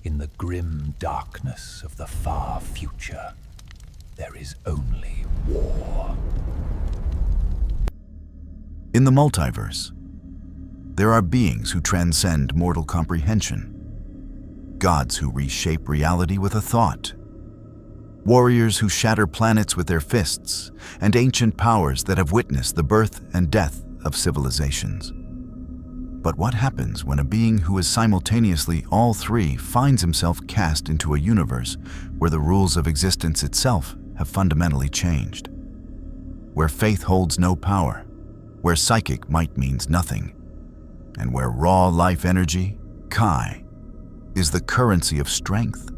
In the grim darkness of the far future, there is only war. In the multiverse, there are beings who transcend mortal comprehension. Gods who reshape reality with a thought. Warriors who shatter planets with their fists, and ancient powers that have witnessed the birth and death of civilizations. But what happens when a being who is simultaneously all three finds himself cast into a universe where the rules of existence itself have fundamentally changed? Where faith holds no power, where psychic might means nothing, and where raw life energy, Kai, is the currency of strength.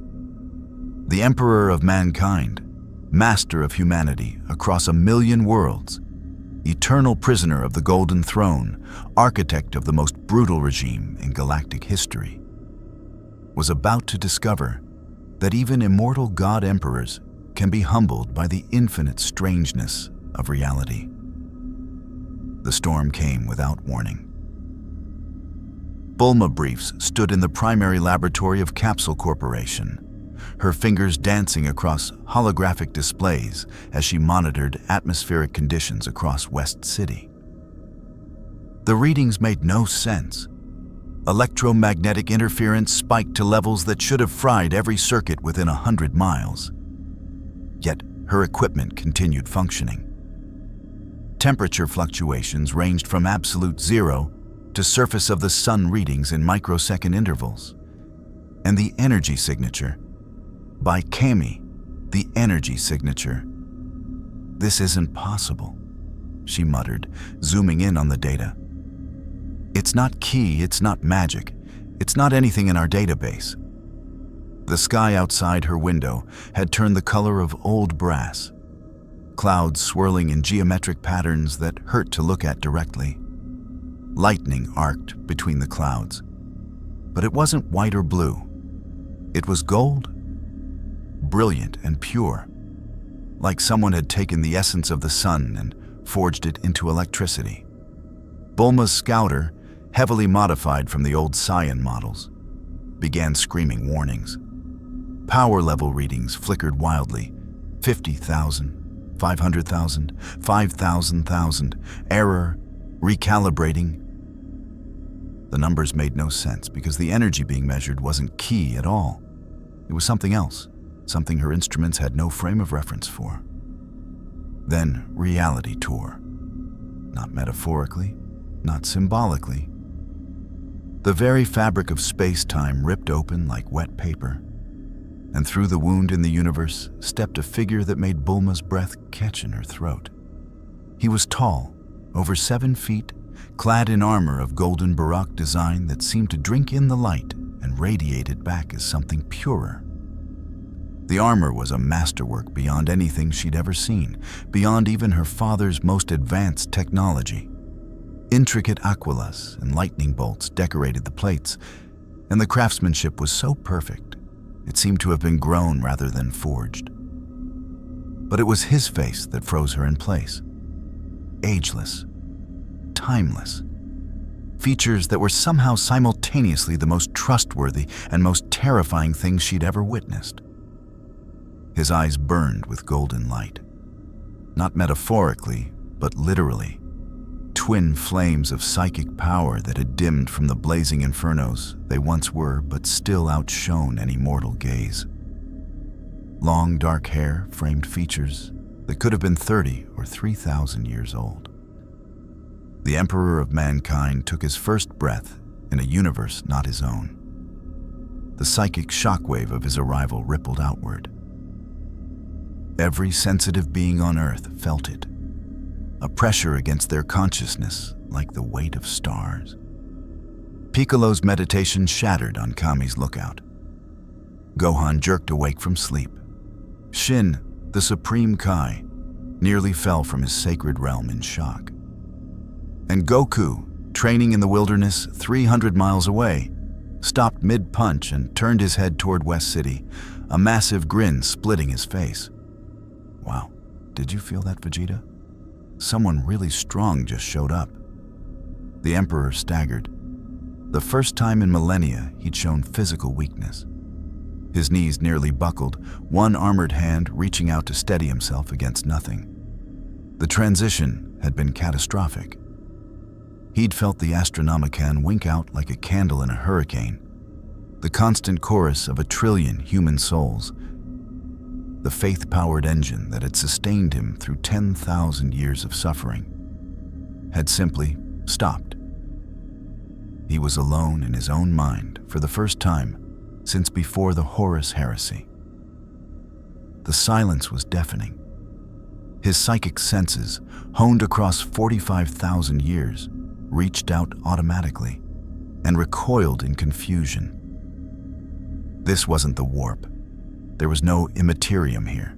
The Emperor of mankind, master of humanity across 1,000,000 worlds, eternal prisoner of the Golden Throne, architect of the most brutal regime in galactic history, was about to discover that even immortal god emperors can be humbled by the infinite strangeness of reality. The storm came without warning. Bulma Briefs stood in the primary laboratory of Capsule Corporation, her fingers dancing across holographic displays as she monitored atmospheric conditions across West City. The readings made no sense. Electromagnetic interference spiked to levels that should have fried every circuit within 100 miles. Yet her equipment continued functioning. Temperature fluctuations ranged from absolute zero to surface of the sun readings in microsecond intervals. And the energy signature, by Kami, the energy signature. "This isn't possible," she muttered, zooming in on the data. "It's not key, it's not magic, it's not anything in our database." The sky outside her window had turned the color of old brass, clouds swirling in geometric patterns that hurt to look at directly. Lightning arced between the clouds, but it wasn't white or blue. It was gold, brilliant and pure, like someone had taken the essence of the sun and forged it into electricity. Bulma's scouter, heavily modified from the old Saiyan models, began screaming warnings. Power level readings flickered wildly. 50,000, 500,000, 5,000,000, error, recalibrating. The numbers made no sense because the energy being measured wasn't key at all. It was something else, something her instruments had no frame of reference for. Then reality tore. Not metaphorically, not symbolically. The very fabric of space-time ripped open like wet paper, and through the wound in the universe stepped a figure that made Bulma's breath catch in her throat. He was tall, over 7 feet, clad in armor of golden Baroque design that seemed to drink in the light and radiate it back as something purer. The armor was a masterwork beyond anything she'd ever seen, beyond even her father's most advanced technology. Intricate aquilas and lightning bolts decorated the plates, and the craftsmanship was so perfect, it seemed to have been grown rather than forged. But it was his face that froze her in place. Ageless, timeless. Features that were somehow simultaneously the most trustworthy and most terrifying things she'd ever witnessed. His eyes burned with golden light. Not metaphorically, but literally. Twin flames of psychic power that had dimmed from the blazing infernos they once were, but still outshone any mortal gaze. Long dark hair framed features that could have been 30 or 3,000 years old. The Emperor of mankind took his first breath in a universe not his own. The psychic shockwave of his arrival rippled outward. Every sensitive being on Earth felt it, a pressure against their consciousness like the weight of stars. Piccolo's meditation shattered on Kami's lookout. Gohan jerked awake from sleep. Shin, the supreme Kai, nearly fell from his sacred realm in shock. And Goku, training in the wilderness 300 miles away, stopped mid-punch and turned his head toward West City, a massive grin splitting his face. "Wow, did you feel that, Vegeta? Someone really strong just showed up." The Emperor staggered. The first time in millennia he'd shown physical weakness. his knees nearly buckled, one armored hand reaching out to steady himself against nothing. The transition had been catastrophic. He'd felt the Astronomicon wink out like a candle in a hurricane, the constant chorus of 1 trillion human souls, the faith-powered engine that had sustained him through 10,000 years of suffering, had simply stopped. He was alone in his own mind for the first time since before the Horus heresy. The silence was deafening. His psychic senses, honed across 45,000 years, reached out automatically and recoiled in confusion. This wasn't the warp. There was no immaterium here,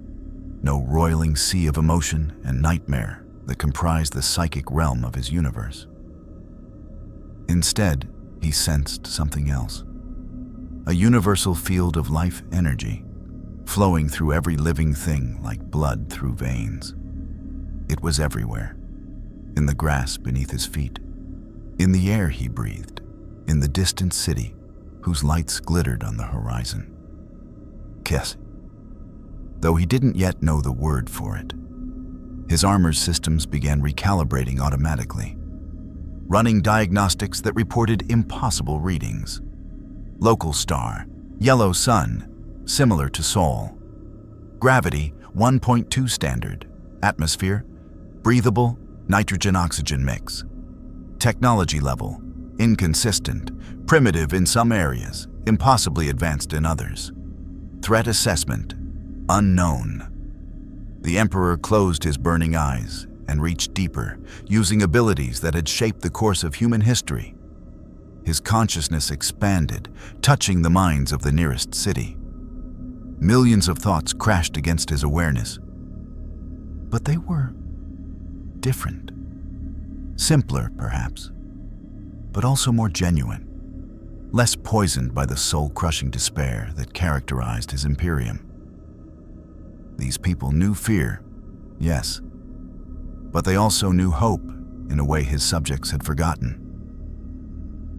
no roiling sea of emotion and nightmare that comprised the psychic realm of his universe. Instead, he sensed something else. A universal field of life energy, flowing through every living thing like blood through veins. It was everywhere, in the grass beneath his feet, in the air he breathed, in the distant city whose lights glittered on the horizon. Kiss. Though he didn't yet know the word for it, his armor's systems began recalibrating automatically, running diagnostics that reported impossible readings. Local star, yellow sun, similar to Sol. Gravity, 1.2 standard. Atmosphere, breathable, nitrogen-oxygen mix. Technology level, inconsistent, primitive in some areas, impossibly advanced in others. Threat assessment, unknown. The Emperor closed his burning eyes and reached deeper, using abilities that had shaped the course of human history. His consciousness expanded, touching the minds of the nearest city. Millions of thoughts crashed against his awareness. But they were different. Simpler, perhaps, but also more genuine, less poisoned by the soul-crushing despair that characterized his Imperium. These people knew fear, yes, but they also knew hope in a way his subjects had forgotten.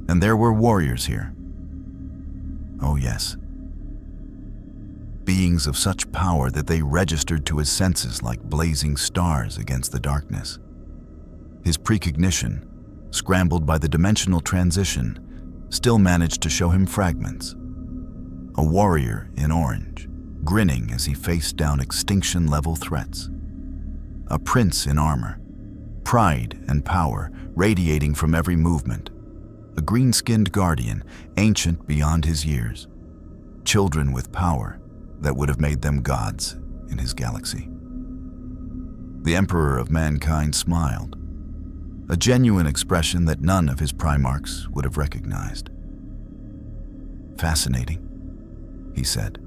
And there were warriors here. Oh yes. Beings of such power that they registered to his senses like blazing stars against the darkness. His precognition, scrambled by the dimensional transition, still managed to show him fragments. A warrior in orange, grinning as he faced down extinction-level threats. A prince in armor, pride and power radiating from every movement. A green-skinned guardian, ancient beyond his years. Children with power that would have made them gods in his galaxy. The Emperor of Mankind smiled, a genuine expression that none of his Primarchs would have recognized. Fascinating, he said,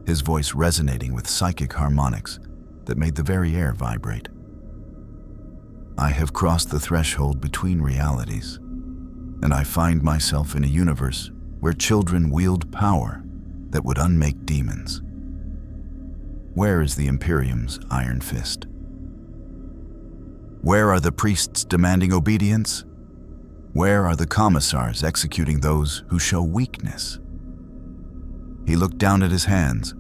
his voice resonating with psychic harmonics that made the very air vibrate. I have crossed the threshold between realities, and I find myself in a universe where children wield power that would unmake demons. Where is the Imperium's iron fist? Where are the priests demanding obedience? Where are the commissars executing those who show weakness? He looked down at his hands,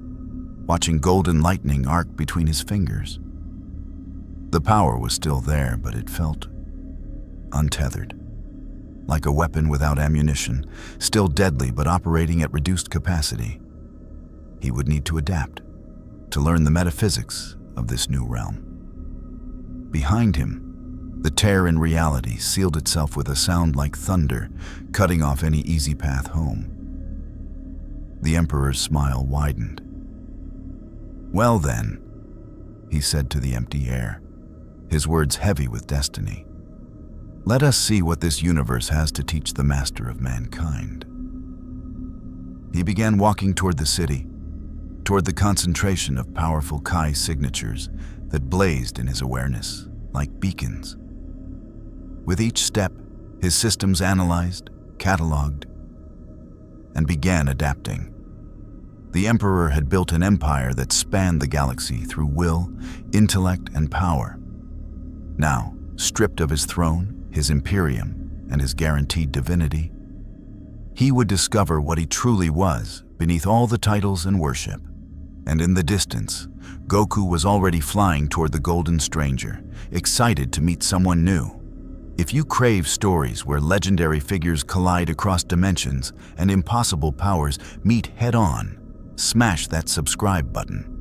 watching golden lightning arc between his fingers. The power was still there, but it felt untethered. Like a weapon without ammunition, still deadly but operating at reduced capacity. He would need to adapt, to learn the metaphysics of this new realm. Behind him, the tear in reality sealed itself with a sound like thunder, cutting off any easy path home. The Emperor's smile widened. Well then, he said to the empty air, his words heavy with destiny. Let us see what this universe has to teach the master of mankind. He began walking toward the city, toward the concentration of powerful Kai signatures that blazed in his awareness like beacons. With each step, his systems analyzed, cataloged, and began adapting. The Emperor had built an empire that spanned the galaxy through will, intellect, and power. Now, stripped of his throne, his Imperium, and his guaranteed divinity, he would discover what he truly was beneath all the titles and worship. And in the distance, Goku was already flying toward the Golden Stranger, excited to meet someone new. If you crave stories where legendary figures collide across dimensions and impossible powers meet head-on, smash that subscribe button.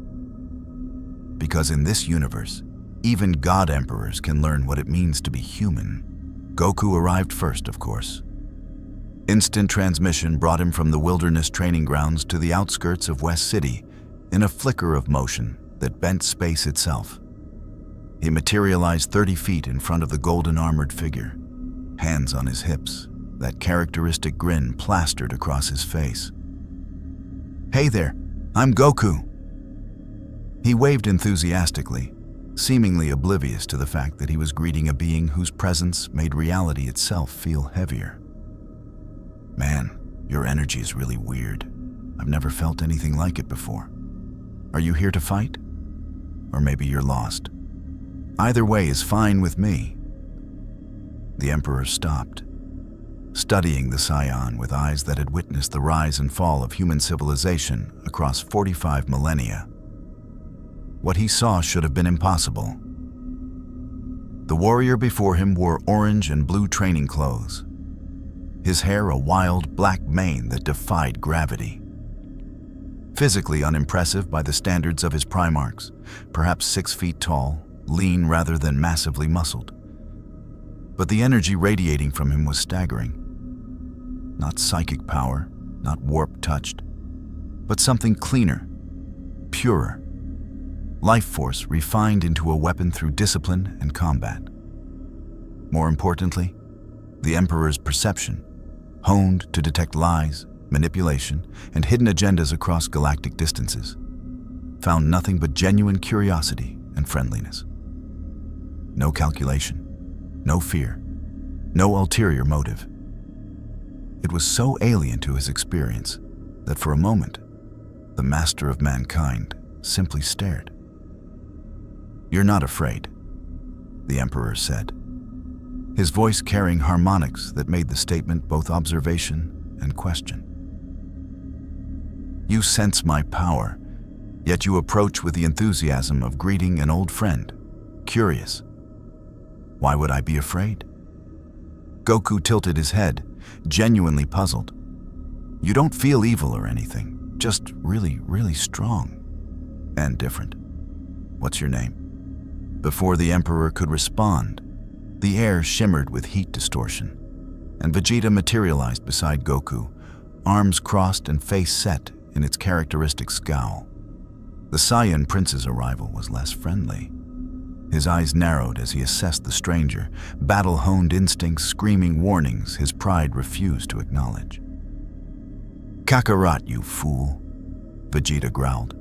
Because in this universe, even God Emperors can learn what it means to be human. Goku arrived first, of course. Instant transmission brought him from the wilderness training grounds to the outskirts of West City in a flicker of motion that bent space itself. He materialized 30 feet in front of the golden armored figure, hands on his hips, that characteristic grin plastered across his face. "Hey there, I'm Goku." He waved enthusiastically, seemingly oblivious to the fact that he was greeting a being whose presence made reality itself feel heavier. "Man, your energy is really weird. I've never felt anything like it before. Are you here to fight? Or maybe you're lost. Either way is fine with me." The Emperor stopped, studying the Saiyan with eyes that had witnessed the rise and fall of human civilization across 45 millennia. What he saw should have been impossible. The warrior before him wore orange and blue training clothes, his hair a wild black mane that defied gravity. Physically unimpressive by the standards of his primarchs, perhaps 6 feet tall, lean rather than massively muscled. But the energy radiating from him was staggering. Not psychic power, not warp-touched, but something cleaner, purer. Life force refined into a weapon through discipline and combat. More importantly, the Emperor's perception, honed to detect lies, manipulation, and hidden agendas across galactic distances, found nothing but genuine curiosity and friendliness. No calculation, no fear, no ulterior motive. It was so alien to his experience that for a moment, the master of mankind simply stared. "You're not afraid," the Emperor said, his voice carrying harmonics that made the statement both observation and question. "You sense my power, yet you approach with the enthusiasm of greeting an old friend, curious. Why would I be afraid?" Goku tilted his head, genuinely puzzled. "You don't feel evil or anything, just really, really strong. And different. What's your name?" Before the Emperor could respond, the air shimmered with heat distortion, and Vegeta materialized beside Goku, arms crossed and face set in its characteristic scowl. The Saiyan prince's arrival was less friendly. His eyes narrowed as he assessed the stranger, battle-honed instincts screaming warnings his pride refused to acknowledge. "Kakarot, you fool," Vegeta growled.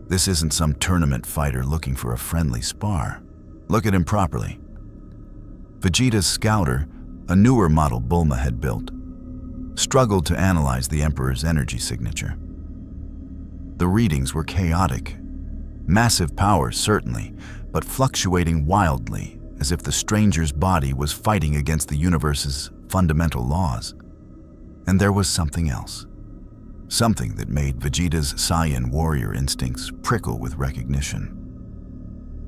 "This isn't some tournament fighter looking for a friendly spar. Look at him properly." Vegeta's scouter, a newer model Bulma had built, struggled to analyze the Emperor's energy signature. The readings were chaotic. Massive power, certainly, but fluctuating wildly, as if the stranger's body was fighting against the universe's fundamental laws. And there was something else. Something that made Vegeta's Saiyan warrior instincts prickle with recognition.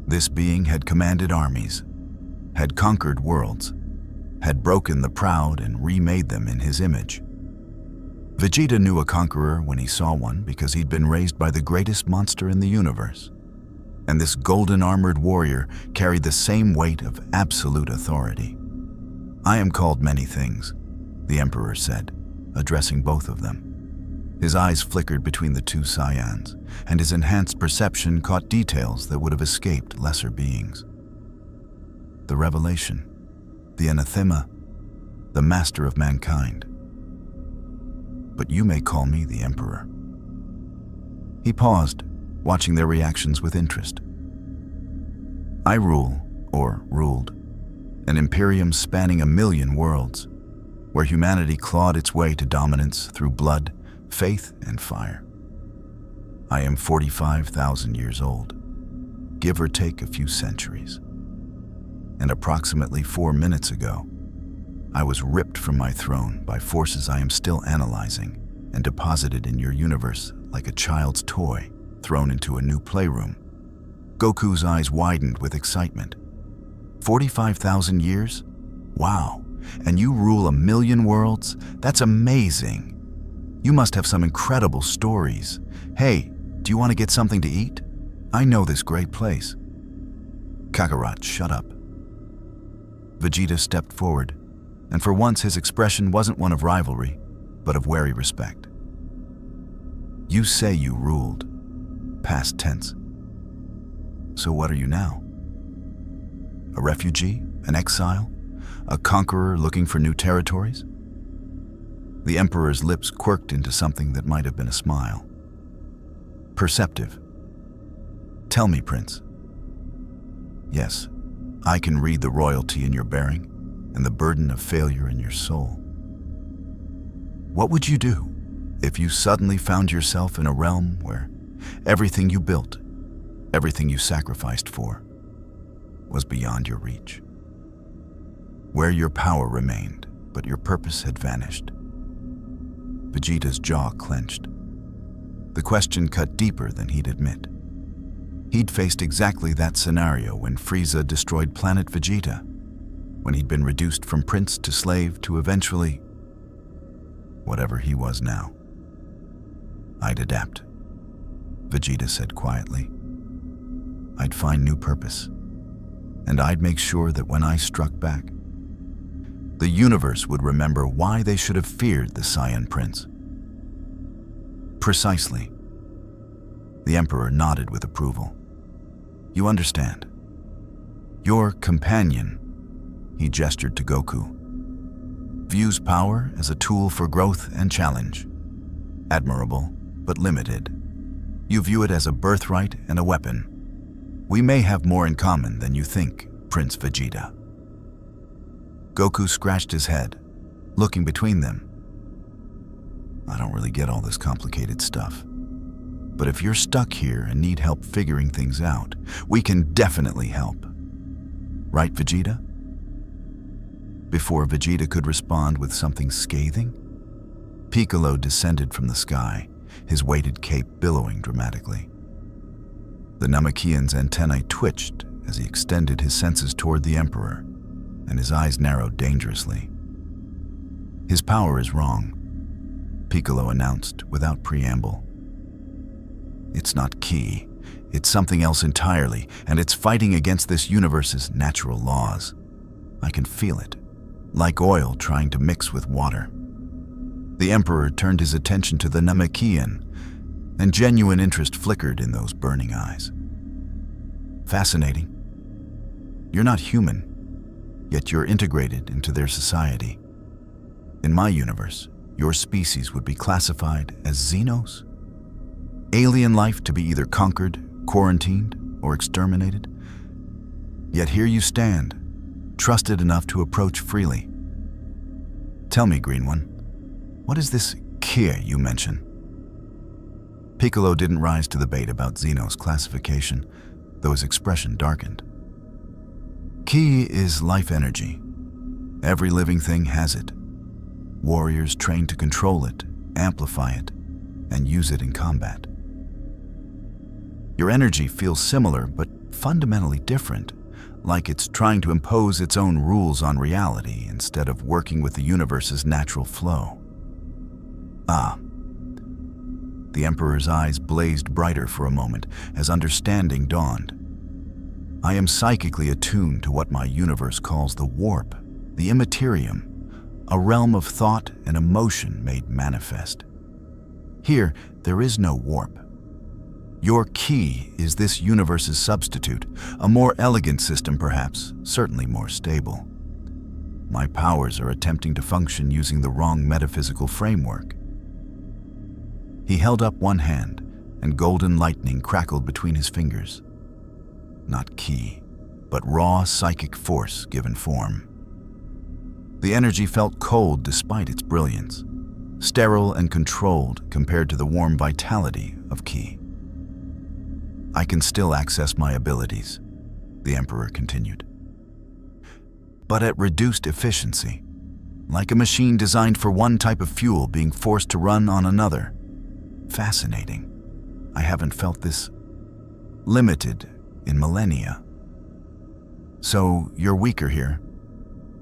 This being had commanded armies, had conquered worlds, had broken the proud and remade them in his image. Vegeta knew a conqueror when he saw one because he'd been raised by the greatest monster in the universe. And this golden armored warrior carried the same weight of absolute authority. "I am called many things," the Emperor said, addressing both of them. His eyes flickered between the two Saiyans, and his enhanced perception caught details that would have escaped lesser beings. The revelation, the anathema, the master of mankind. "But you may call me the Emperor." He paused, watching their reactions with interest. "I rule, or ruled, an imperium spanning 1,000,000 worlds, where humanity clawed its way to dominance through blood, faith, and fire. I am 45,000 years old, give or take a few centuries. And approximately 4 minutes ago, I was ripped from my throne by forces I am still analyzing and deposited in your universe like a child's toy thrown into a new playroom. Goku's eyes widened with excitement. 45,000 years? Wow, and you rule 1,000,000 worlds? That's amazing. You must have some incredible stories. Hey, do you want to get something to eat? I know this great place. Kakarot, shut up. Vegeta stepped forward, and for once his expression wasn't one of rivalry, but of wary respect. You say you ruled. Past tense. So what are you now? A refugee? An exile? A conqueror looking for new territories? The Emperor's lips quirked into something that might have been a smile. Perceptive. Tell me, Prince. Yes, I can read the royalty in your bearing and the burden of failure in your soul. What would you do if you suddenly found yourself in a realm where everything you built, everything you sacrificed for, was beyond your reach? Where your power remained, but your purpose had vanished. Vegeta's jaw clenched. The question cut deeper than he'd admit. He'd faced exactly that scenario when Frieza destroyed planet Vegeta, when he'd been reduced from prince to slave to eventually whatever he was now. I'd adapt, Vegeta said quietly. I'd find new purpose, and I'd make sure that when I struck back, the universe would remember why they should have feared the Saiyan prince. Precisely. The Emperor nodded with approval. You understand. Your companion, he gestured to Goku, views power as a tool for growth and challenge. Admirable, but limited. You view it as a birthright and a weapon. We may have more in common than you think, Prince Vegeta. Goku scratched his head, looking between them. I don't really get all this complicated stuff. But if you're stuck here and need help figuring things out, we can definitely help. Right, Vegeta? Before Vegeta could respond with something scathing, Piccolo descended from the sky, his weighted cape billowing dramatically. The Namekian's antennae twitched as he extended his senses toward the Emperor, and his eyes narrowed dangerously. His power is wrong, Piccolo announced without preamble. It's not Ki, it's something else entirely, and it's fighting against this universe's natural laws. I can feel it, like oil trying to mix with water. The Emperor turned his attention to the Namekian, and genuine interest flickered in those burning eyes. Fascinating. You're not human, yet you're integrated into their society. In my universe, your species would be classified as Xenos? Alien life to be either conquered, quarantined, or exterminated? Yet here you stand, trusted enough to approach freely. Tell me, Green One, what is this Ki you mention? Piccolo didn't rise to the bait about Xenos classification, though his expression darkened. Ki is life energy. Every living thing has it. Warriors trained to control it, amplify it, and use it in combat. Your energy feels similar, but fundamentally different, like it's trying to impose its own rules on reality instead of working with the universe's natural flow. Ah. The Emperor's eyes blazed brighter for a moment as understanding dawned. I am psychically attuned to what my universe calls the warp, the immaterium, a realm of thought and emotion made manifest. Here, there is no warp. Your Ki is this universe's substitute, a more elegant system perhaps, certainly more stable. My powers are attempting to function using the wrong metaphysical framework. He held up one hand, and golden lightning crackled between his fingers. Not Ki, but raw psychic force given form. The energy felt cold despite its brilliance, sterile and controlled compared to the warm vitality of Ki. I can still access my abilities, the Emperor continued, but at reduced efficiency. like a machine designed for one type of fuel being forced to run on another. Fascinating. I haven't felt this limited in millennia. So, you're weaker here,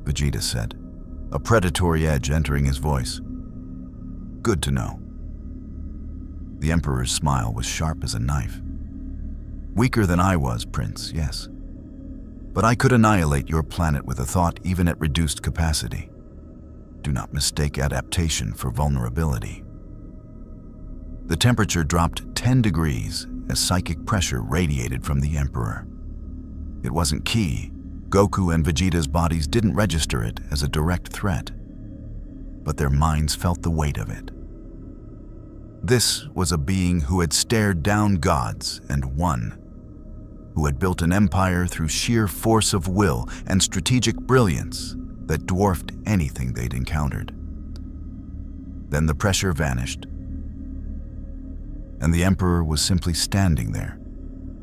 Vegeta said, a predatory edge entering his voice. Good to know. The Emperor's smile was sharp as a knife. Weaker than I was, Prince, yes. But I could annihilate your planet with a thought even at reduced capacity. Do not mistake adaptation for vulnerability. The temperature dropped 10 degrees as psychic pressure radiated from the Emperor. It wasn't ki. Goku and Vegeta's bodies didn't register it as a direct threat, but their minds felt the weight of it. This was a being who had stared down gods and won, who had built an empire through sheer force of will and strategic brilliance that dwarfed anything they'd encountered. Then the pressure vanished, and the Emperor was simply standing there,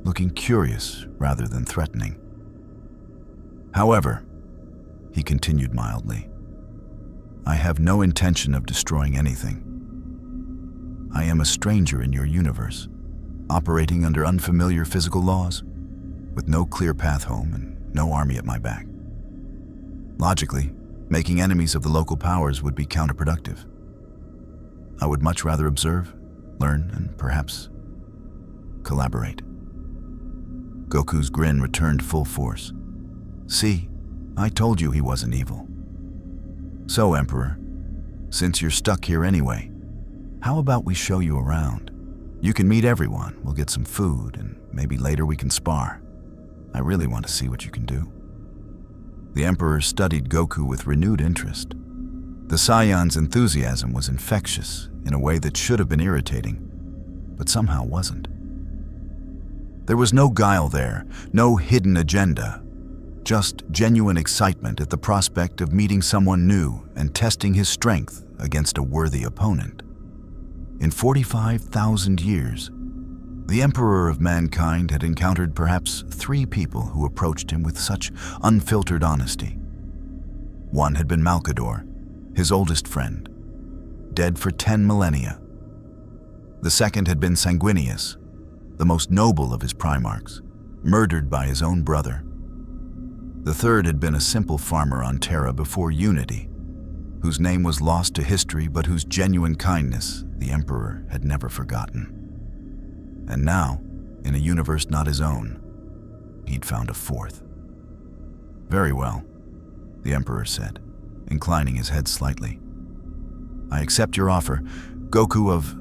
looking curious rather than threatening. However, he continued mildly, I have no intention of destroying anything. I am a stranger in your universe, operating under unfamiliar physical laws, with no clear path home and no army at my back. Logically, making enemies of the local powers would be counterproductive. I would much rather observe, learn, and perhaps collaborate. Goku's grin returned full force. See, I told you he wasn't evil. So, Emperor, since you're stuck here anyway, how about we show you around? You can meet everyone, we'll get some food, and maybe later we can spar. I really want to see what you can do. The Emperor studied Goku with renewed interest. The Saiyan's enthusiasm was infectious in a way that should have been irritating, but somehow wasn't. There was no guile there, no hidden agenda, just genuine excitement at the prospect of meeting someone new and testing his strength against a worthy opponent. In 45,000 years, the Emperor of mankind had encountered perhaps 3 people who approached him with such unfiltered honesty. One had been Malkador, his oldest friend, dead for 10 millennia. The second had been Sanguinius, the most noble of his Primarchs, murdered by his own brother. The third had been a simple farmer on Terra before Unity, whose name was lost to history but whose genuine kindness the Emperor had never forgotten. And now, in a universe not his own, he'd found a fourth. Very well, the Emperor said, inclining his head slightly. I accept your offer, Goku of...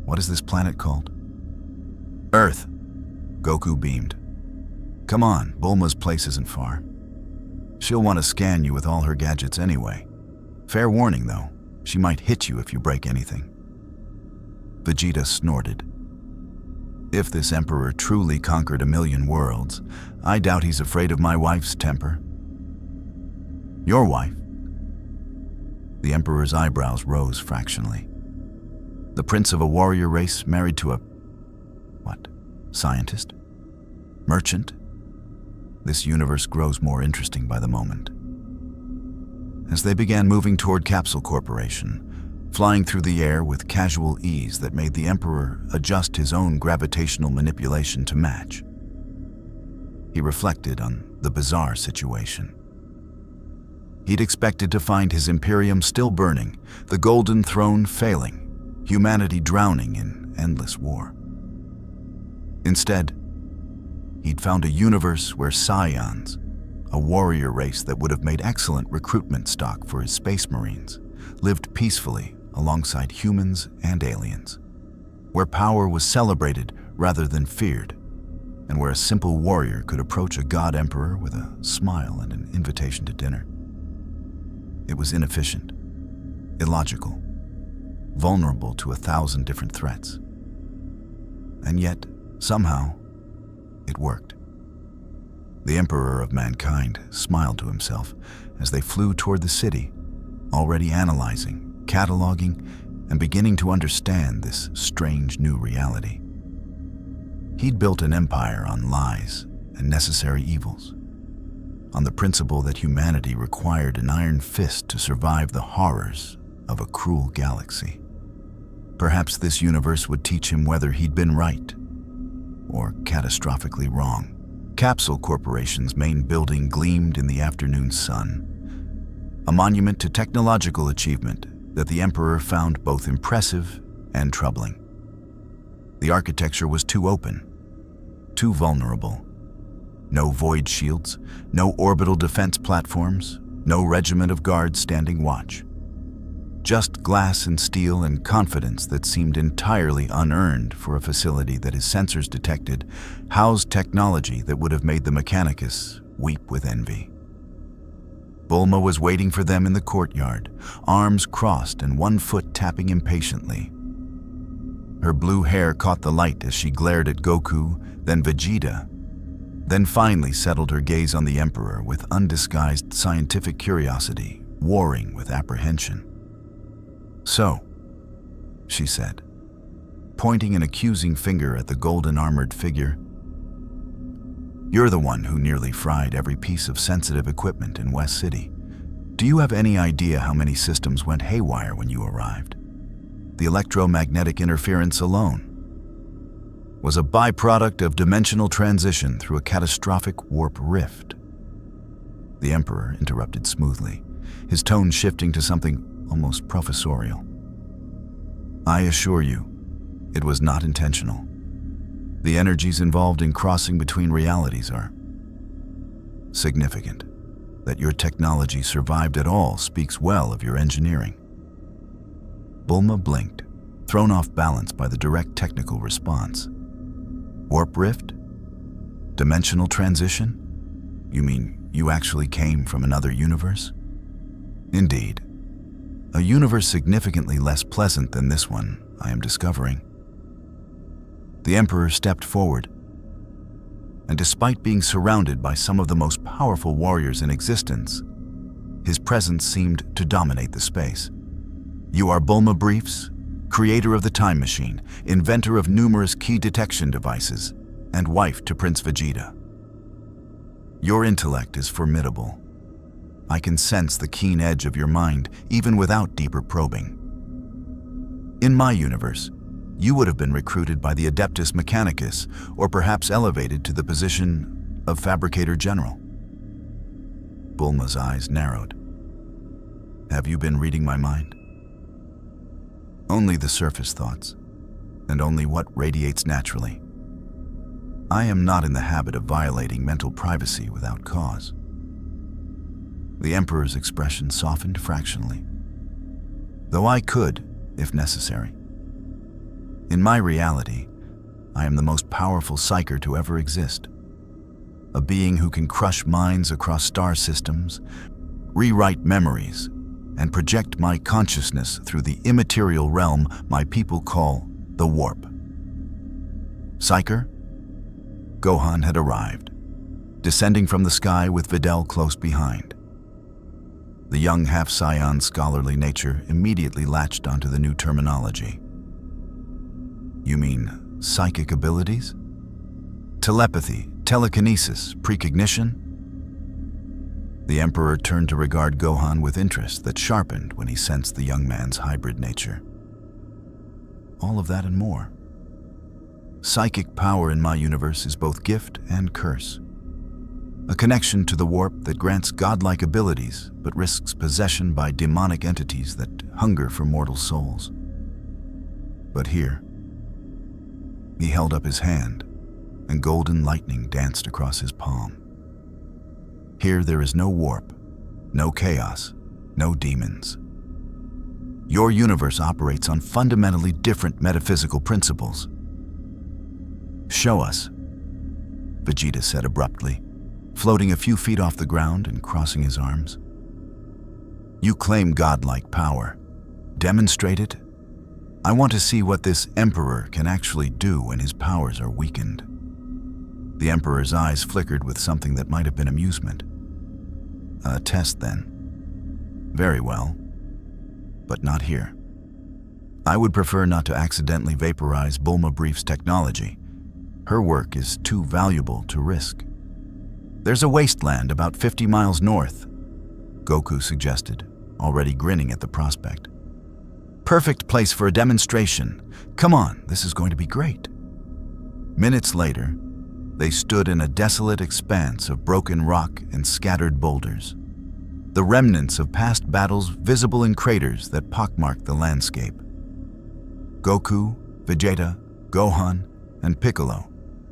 What is this planet called? Earth. Goku beamed. Come on, Bulma's place isn't far. She'll want to scan you with all her gadgets anyway. Fair warning, though, she might hit you if you break anything. Vegeta snorted. If this Emperor truly conquered 1,000,000 worlds, I doubt he's afraid of my wife's temper. Your wife? The Emperor's eyebrows rose fractionally. The prince of a warrior race married to a... what? Scientist? Merchant? This universe grows more interesting by the moment. As they began moving toward Capsule Corporation, flying through the air with casual ease that made the Emperor adjust his own gravitational manipulation to match, he reflected on the bizarre situation. He'd expected to find his Imperium still burning, the Golden Throne failing, humanity drowning in endless war. Instead, he'd found a universe where Saiyans, a warrior race that would have made excellent recruitment stock for his space marines, lived peacefully alongside humans and aliens, where power was celebrated rather than feared, and where a simple warrior could approach a god emperor with a smile and an invitation to dinner. It was inefficient, illogical, vulnerable to 1,000 different threats. And yet, somehow, it worked. The Emperor of mankind smiled to himself as they flew toward the city, already analyzing, cataloging, and beginning to understand this strange new reality. He'd built an empire on lies and necessary evils. on the principle that humanity required an iron fist to survive the horrors of a cruel galaxy. Perhaps this universe would teach him whether he'd been right or catastrophically wrong. Capsule Corporation's main building gleamed in the afternoon sun, a monument to technological achievement that the Emperor found both impressive and troubling. The architecture was too open, too vulnerable. No void shields, no orbital defense platforms, no regiment of guards standing watch. Just glass and steel and confidence that seemed entirely unearned for a facility that his sensors detected housed technology that would have made the Mechanicus weep with envy. Bulma was waiting for them in the courtyard, arms crossed and one foot tapping impatiently. Her blue hair caught the light as she glared at Goku, then Vegeta, then finally settled her gaze on the Emperor with undisguised scientific curiosity, warring with apprehension. "So," she said, pointing an accusing finger at the golden-armored figure, "you're the one who nearly fried every piece of sensitive equipment in West City. Do you have any idea how many systems went haywire when you arrived? The electromagnetic interference alone was a byproduct of dimensional transition through a catastrophic warp rift." The Emperor interrupted smoothly, his tone shifting to something almost professorial. "I assure you, it was not intentional. The energies involved in crossing between realities are significant. That your technology survived at all speaks well of your engineering." Bulma blinked, thrown off balance by the direct technical response. "Warp rift? Dimensional transition? You mean you actually came from another universe?" "Indeed. A universe significantly less pleasant than this one, I am discovering." The Emperor stepped forward, and despite being surrounded by some of the most powerful warriors in existence, his presence seemed to dominate the space. "You are Bulma Briefs, creator of the Time Machine, inventor of numerous key detection devices, and wife to Prince Vegeta. Your intellect is formidable. I can sense the keen edge of your mind, even without deeper probing. In my universe, you would have been recruited by the Adeptus Mechanicus, or perhaps elevated to the position of Fabricator General." Bulma's eyes narrowed. "Have you been reading my mind?" "Only the surface thoughts, and only what radiates naturally. I am not in the habit of violating mental privacy without cause." The Emperor's expression softened fractionally. "Though I could, if necessary. In my reality, I am the most powerful psyker to ever exist. A being who can crush minds across star systems, rewrite memories, and project my consciousness through the immaterial realm my people call the Warp." Psyker? Gohan had arrived, descending from the sky with Videl close behind. The young half-Saiyan scholarly nature immediately latched onto the new terminology. "You mean psychic abilities? Telepathy, telekinesis, precognition?" The Emperor turned to regard Gohan with interest that sharpened when he sensed the young man's hybrid nature. "All of that and more. Psychic power in my universe is both gift and curse. A connection to the Warp that grants godlike abilities but risks possession by demonic entities that hunger for mortal souls. But here," he held up his hand, and golden lightning danced across his palm. "Here there is no warp, no chaos, no demons. Your universe operates on fundamentally different metaphysical principles." "Show us," Vegeta said abruptly, floating a few feet off the ground and crossing his arms. "You claim godlike power. Demonstrate it. I want to see what this Emperor can actually do when his powers are weakened." The Emperor's eyes flickered with something that might have been amusement. "A test, then. Very well. But not here. I would prefer not to accidentally vaporize Bulma Brief's technology. Her work is too valuable to risk." There's a wasteland about 50 miles north, Goku suggested, already grinning at the prospect. Perfect place for a demonstration. Come on, this is going to be great. Minutes later, they stood in a desolate expanse of broken rock and scattered boulders, the remnants of past battles visible in craters that pockmarked the landscape. Goku, Vegeta, Gohan, and Piccolo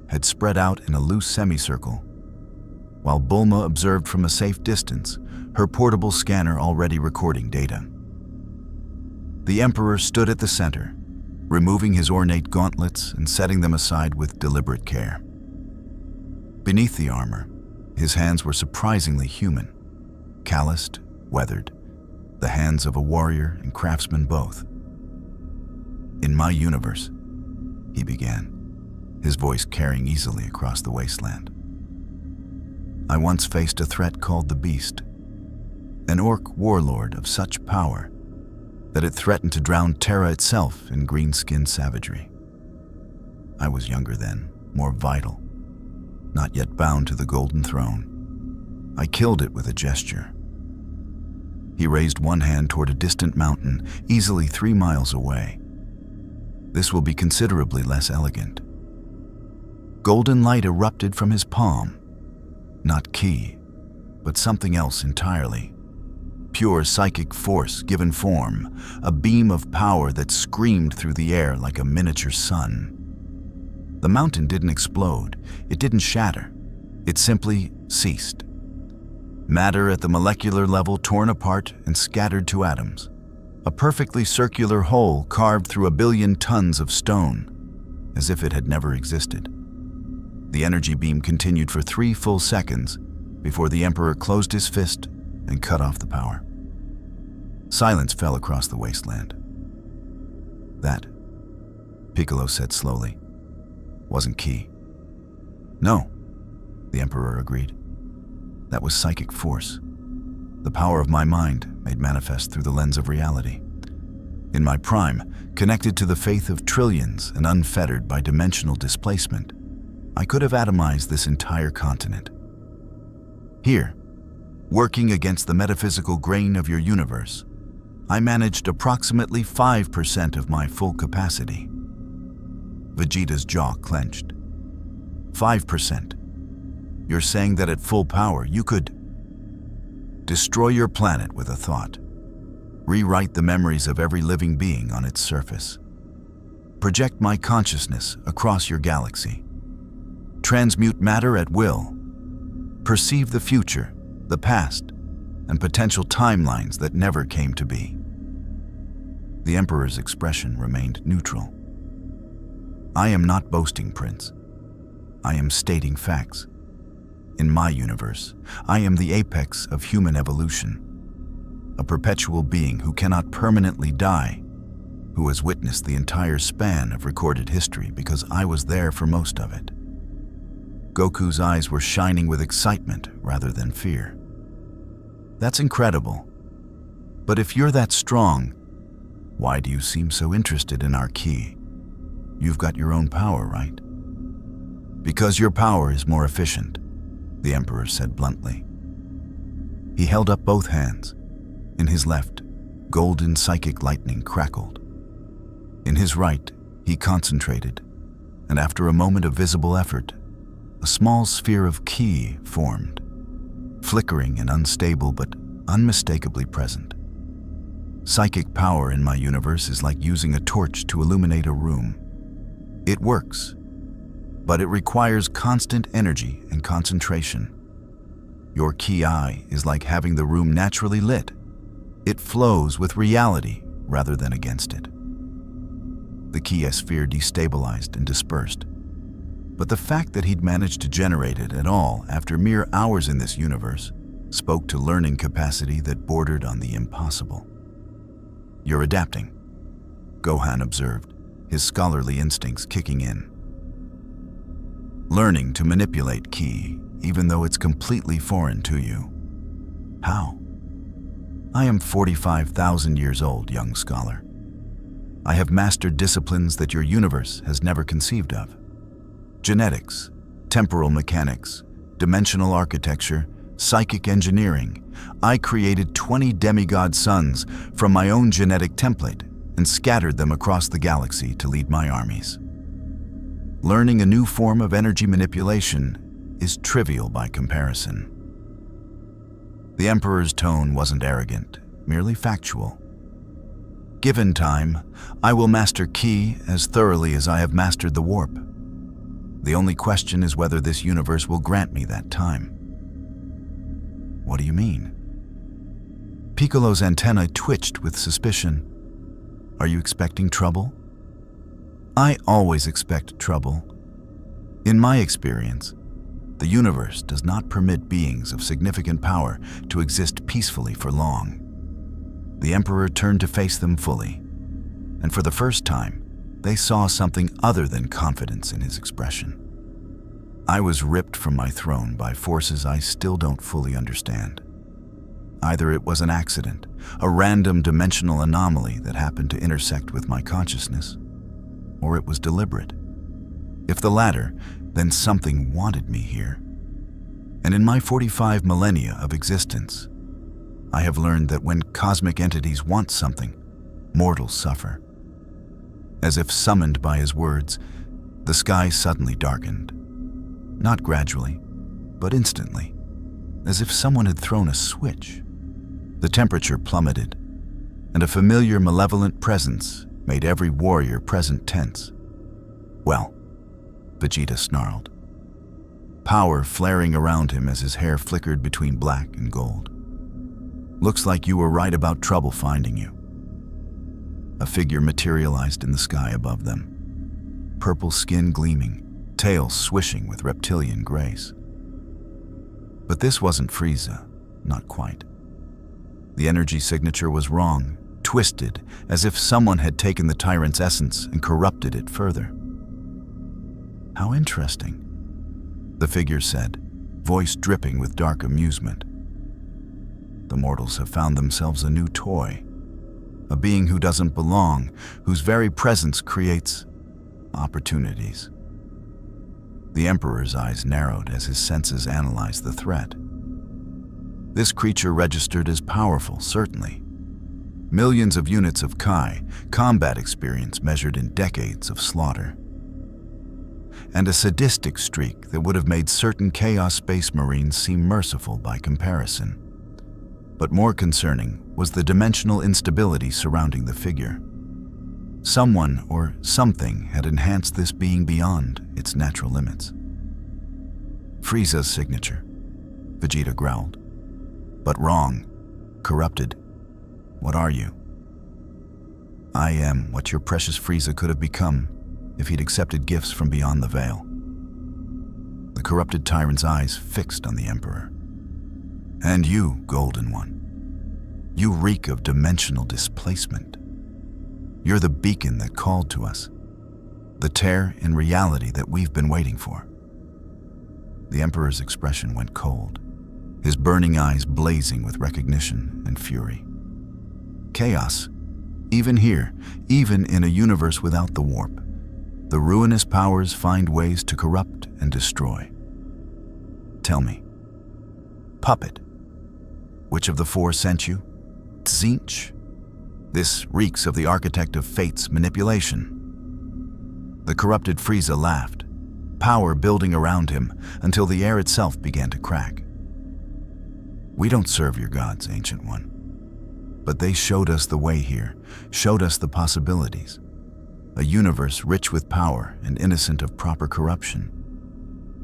had spread out in a loose semicircle, while Bulma observed from a safe distance, her portable scanner already recording data. The Emperor stood at the center, removing his ornate gauntlets and setting them aside with deliberate care. Beneath the armor, his hands were surprisingly human, calloused, weathered, the hands of a warrior and craftsman both. In my universe, he began, his voice carrying easily across the wasteland. I once faced a threat called the Beast, an orc warlord of such power that it threatened to drown Terra itself in green-skinned savagery. I was younger then, more vital, not yet bound to the Golden Throne. I killed it with a gesture. He raised one hand toward a distant mountain, easily 3 miles away. This will be considerably less elegant. Golden light erupted from his palm. Not ki, but something else entirely. Pure psychic force given form, a beam of power that screamed through the air like a miniature sun. The mountain didn't explode, it didn't shatter, it simply ceased. Matter at the molecular level torn apart and scattered to atoms. A perfectly circular hole carved through 1 billion tons of stone, as if it had never existed. The energy beam continued for 3 full seconds before the Emperor closed his fist and cut off the power. Silence fell across the wasteland. That, Piccolo said slowly, wasn't ki. No, the Emperor agreed. That was psychic force. The power of my mind made manifest through the lens of reality. In my prime, connected to the faith of trillions and unfettered by dimensional displacement, I could have atomized this entire continent. Here, working against the metaphysical grain of your universe, I managed approximately 5% of my full capacity. Vegeta's jaw clenched. 5%. You're saying that at full power you could destroy your planet with a thought, rewrite the memories of every living being on its surface, project my consciousness across your galaxy, transmute matter at will, perceive the future, the past, and potential timelines that never came to be. The Emperor's expression remained neutral. I am not boasting, Prince. I am stating facts. In my universe, I am the apex of human evolution, a perpetual being who cannot permanently die, who has witnessed the entire span of recorded history because I was there for most of it. Goku's eyes were shining with excitement rather than fear. That's incredible. But if you're that strong, why do you seem so interested in our ki? You've got your own power, right? Because your power is more efficient, the Emperor said bluntly. He held up both hands. In his left, golden psychic lightning crackled. In his right, he concentrated, and after a moment of visible effort, a small sphere of ki formed, flickering and unstable but unmistakably present. Psychic power in my universe is like using a torch to illuminate a room. It works, but it requires constant energy and concentration. Your ki eye is like having the room naturally lit. It flows with reality rather than against it. The ki sphere destabilized and dispersed. But the fact that he'd managed to generate it at all after mere hours in this universe spoke to learning capacity that bordered on the impossible. You're adapting, Gohan observed, his scholarly instincts kicking in. Learning to manipulate ki, even though it's completely foreign to you. How? I am 45,000 years old, young scholar. I have mastered disciplines that your universe has never conceived of. Genetics, temporal mechanics, dimensional architecture, psychic engineering, I created 20 demigod sons from my own genetic template and scattered them across the galaxy to lead my armies. Learning a new form of energy manipulation is trivial by comparison. The Emperor's tone wasn't arrogant, merely factual. Given time, I will master Ki as thoroughly as I have mastered the warp. The only question is whether this universe will grant me that time. What do you mean? Piccolo's antennae twitched with suspicion. Are you expecting trouble? I always expect trouble. In my experience, the universe does not permit beings of significant power to exist peacefully for long. The Emperor turned to face them fully, and for the first time, they saw something other than confidence in his expression. I was ripped from my throne by forces I still don't fully understand. Either it was an accident, a random dimensional anomaly that happened to intersect with my consciousness, or it was deliberate. If the latter, then something wanted me here. And in my 45 millennia of existence, I have learned that when cosmic entities want something, mortals suffer. As if summoned by his words, the sky suddenly darkened. Not gradually, but instantly, as if someone had thrown a switch. The temperature plummeted, and a familiar malevolent presence made every warrior present tense. Well, Vegeta snarled, power flaring around him as his hair flickered between black and gold. Looks like you were right about trouble finding you. A figure materialized in the sky above them, purple skin gleaming, tail swishing with reptilian grace. But this wasn't Frieza, not quite. The energy signature was wrong, twisted, as if someone had taken the tyrant's essence and corrupted it further. How interesting, the figure said, voice dripping with dark amusement. The mortals have found themselves a new toy, a being who doesn't belong, whose very presence creates opportunities. The Emperor's eyes narrowed as his senses analyzed the threat. This creature registered as powerful, certainly. Millions of units of Kai, combat experience measured in decades of slaughter. And a sadistic streak that would have made certain Chaos Space Marines seem merciful by comparison. But more concerning was the dimensional instability surrounding the figure. Someone or something had enhanced this being beyond its natural limits. Frieza's signature, Vegeta growled. But wrong, corrupted. What are you? I am what your precious Frieza could have become if he'd accepted gifts from beyond the veil. The corrupted tyrant's eyes fixed on the Emperor. And you, Golden One, you reek of dimensional displacement. You're the beacon that called to us, the tear in reality that we've been waiting for. The Emperor's expression went cold, his burning eyes blazing with recognition and fury. Chaos, even here, even in a universe without the warp, the ruinous powers find ways to corrupt and destroy. Tell me, puppet, which of the four sent you? Tzeentch? This reeks of the architect of fate's manipulation. The corrupted Frieza laughed, power building around him until the air itself began to crack. We don't serve your gods, Ancient One. But they showed us the way here, showed us the possibilities. A universe rich with power and innocent of proper corruption.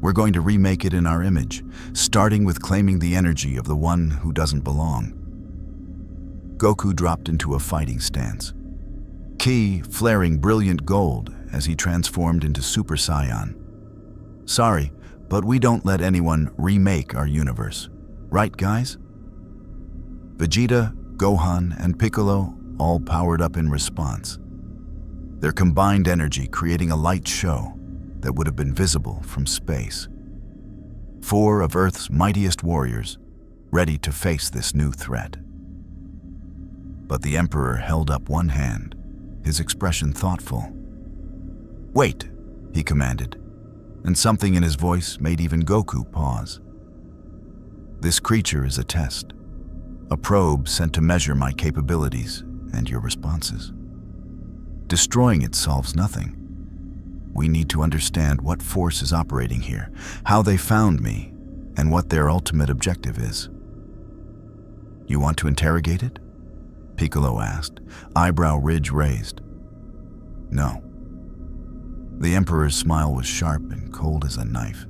We're going to remake it in our image, starting with claiming the energy of the one who doesn't belong. Goku dropped into a fighting stance, Ki flaring brilliant gold as he transformed into Super Saiyan. Sorry, but we don't let anyone remake our universe. Right, guys? Vegeta, Gohan, and Piccolo all powered up in response, their combined energy creating a light show that would have been visible from space. 4 of Earth's mightiest warriors, ready to face this new threat. But the Emperor held up one hand, his expression thoughtful. "Wait," he commanded, and something in his voice made even Goku pause. This creature is a test, a probe sent to measure my capabilities and your responses. Destroying it solves nothing. We need to understand what force is operating here, how they found me, and what their ultimate objective is. You want to interrogate it? Piccolo asked, eyebrow ridge raised. No. The Emperor's smile was sharp and cold as a knife.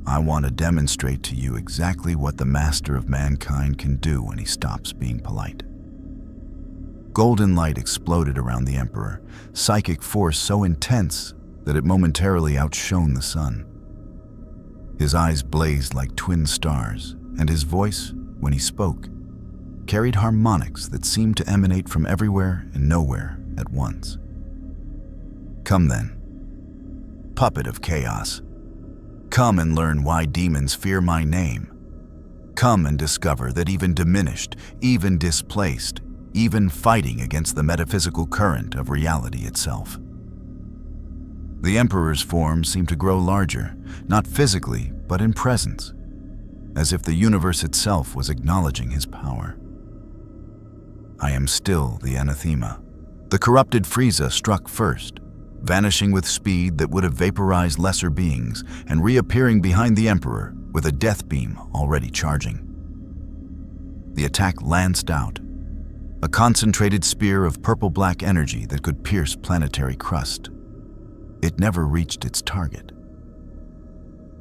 I want to demonstrate to you exactly what the master of mankind can do when he stops being polite. Golden light exploded around the Emperor, psychic force so intense that it momentarily outshone the sun. His eyes blazed like twin stars, and his voice, when he spoke, carried harmonics that seemed to emanate from everywhere and nowhere at once. Come then, puppet of chaos. Come and learn why demons fear my name. Come and discover that even diminished, even displaced, even fighting against the metaphysical current of reality itself. The Emperor's form seemed to grow larger, not physically, but in presence, as if the universe itself was acknowledging his power. I am still the anathema. The corrupted Frieza struck first, vanishing with speed that would have vaporized lesser beings and reappearing behind the Emperor with a death beam already charging. The attack lanced out, a concentrated spear of purple-black energy that could pierce planetary crust. It never reached its target.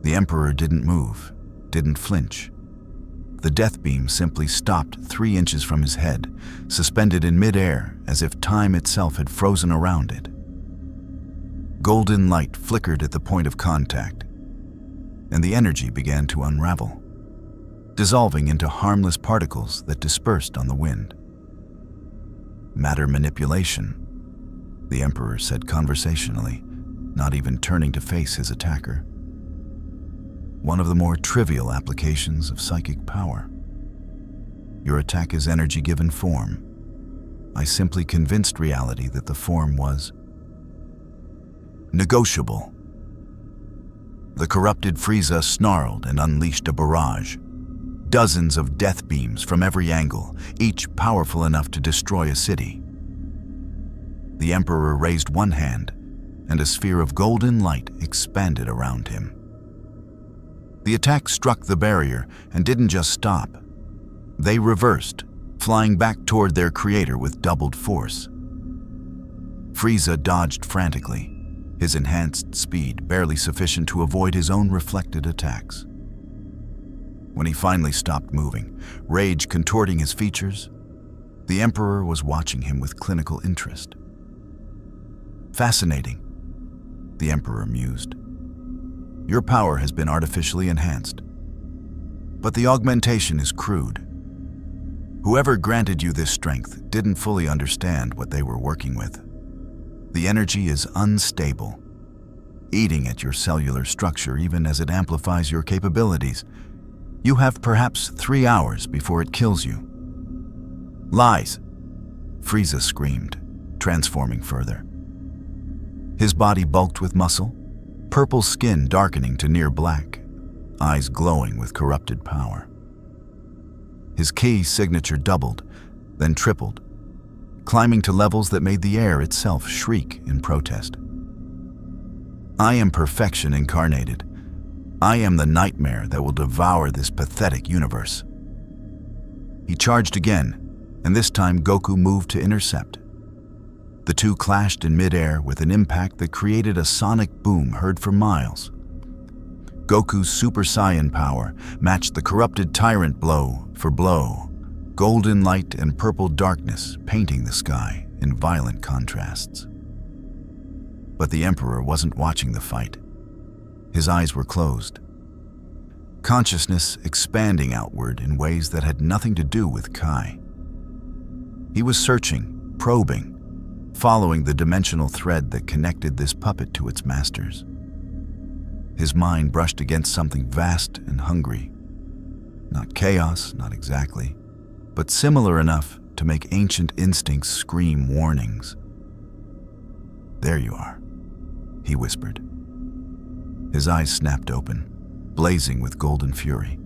The Emperor didn't move, didn't flinch. The death beam simply stopped 3 inches from his head, suspended in midair as if time itself had frozen around it. Golden light flickered at the point of contact, and the energy began to unravel, dissolving into harmless particles that dispersed on the wind. Matter manipulation, the Emperor said conversationally, not even turning to face his attacker. One of the more trivial applications of psychic power. Your attack is energy given form. I simply convinced reality that the form was negotiable. The corrupted Frieza snarled and unleashed a barrage. Dozens of death beams from every angle, each powerful enough to destroy a city. The Emperor raised one hand, and a sphere of golden light expanded around him. The attack struck the barrier and didn't just stop. They reversed, flying back toward their creator with doubled force. Frieza dodged frantically, his enhanced speed barely sufficient to avoid his own reflected attacks. When he finally stopped moving, rage contorting his features, the Emperor was watching him with clinical interest. Fascinating, the Emperor mused. Your power has been artificially enhanced, but the augmentation is crude. Whoever granted you this strength didn't fully understand what they were working with. The energy is unstable, eating at your cellular structure even as it amplifies your capabilities. You have perhaps 3 hours before it kills you. Lies, Frieza screamed, transforming further. His body bulked with muscle, purple skin darkening to near black, eyes glowing with corrupted power. His ki signature doubled, then tripled, climbing to levels that made the air itself shriek in protest. I am perfection incarnated. I am the nightmare that will devour this pathetic universe. He charged again, and this time Goku moved to intercept. The two clashed in midair with an impact that created a sonic boom heard for miles. Goku's Super Saiyan power matched the corrupted tyrant blow for blow, golden light and purple darkness painting the sky in violent contrasts. But the Emperor wasn't watching the fight. His eyes were closed, consciousness expanding outward in ways that had nothing to do with Kai. He was searching, probing, following the dimensional thread that connected this puppet to its masters. His mind brushed against something vast and hungry. Not chaos, not exactly, but similar enough to make ancient instincts scream warnings. There you are, he whispered. His eyes snapped open, blazing with golden fury.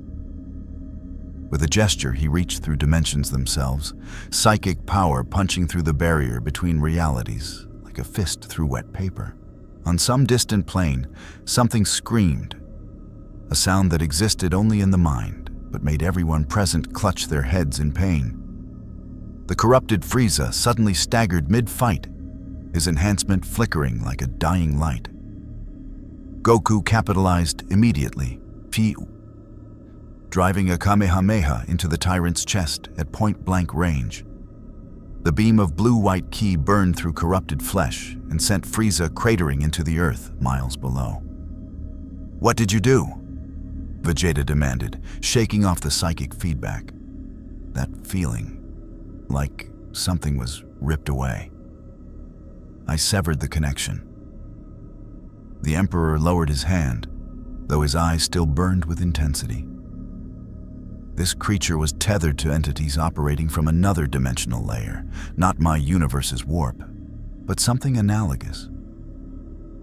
With a gesture, he reached through dimensions themselves, psychic power punching through the barrier between realities like a fist through wet paper. On some distant plane, something screamed, a sound that existed only in the mind, but made everyone present clutch their heads in pain. The corrupted Frieza suddenly staggered mid-fight, his enhancement flickering like a dying light. Goku capitalized immediately, driving a Kamehameha into the tyrant's chest at point-blank range. The beam of blue-white ki burned through corrupted flesh and sent Frieza cratering into the earth miles below. "What did you do?" Vegeta demanded, shaking off the psychic feedback. That feeling, like something was ripped away. "I severed the connection." The Emperor lowered his hand, though his eyes still burned with intensity. This creature was tethered to entities operating from another dimensional layer, not my universe's warp, but something analogous.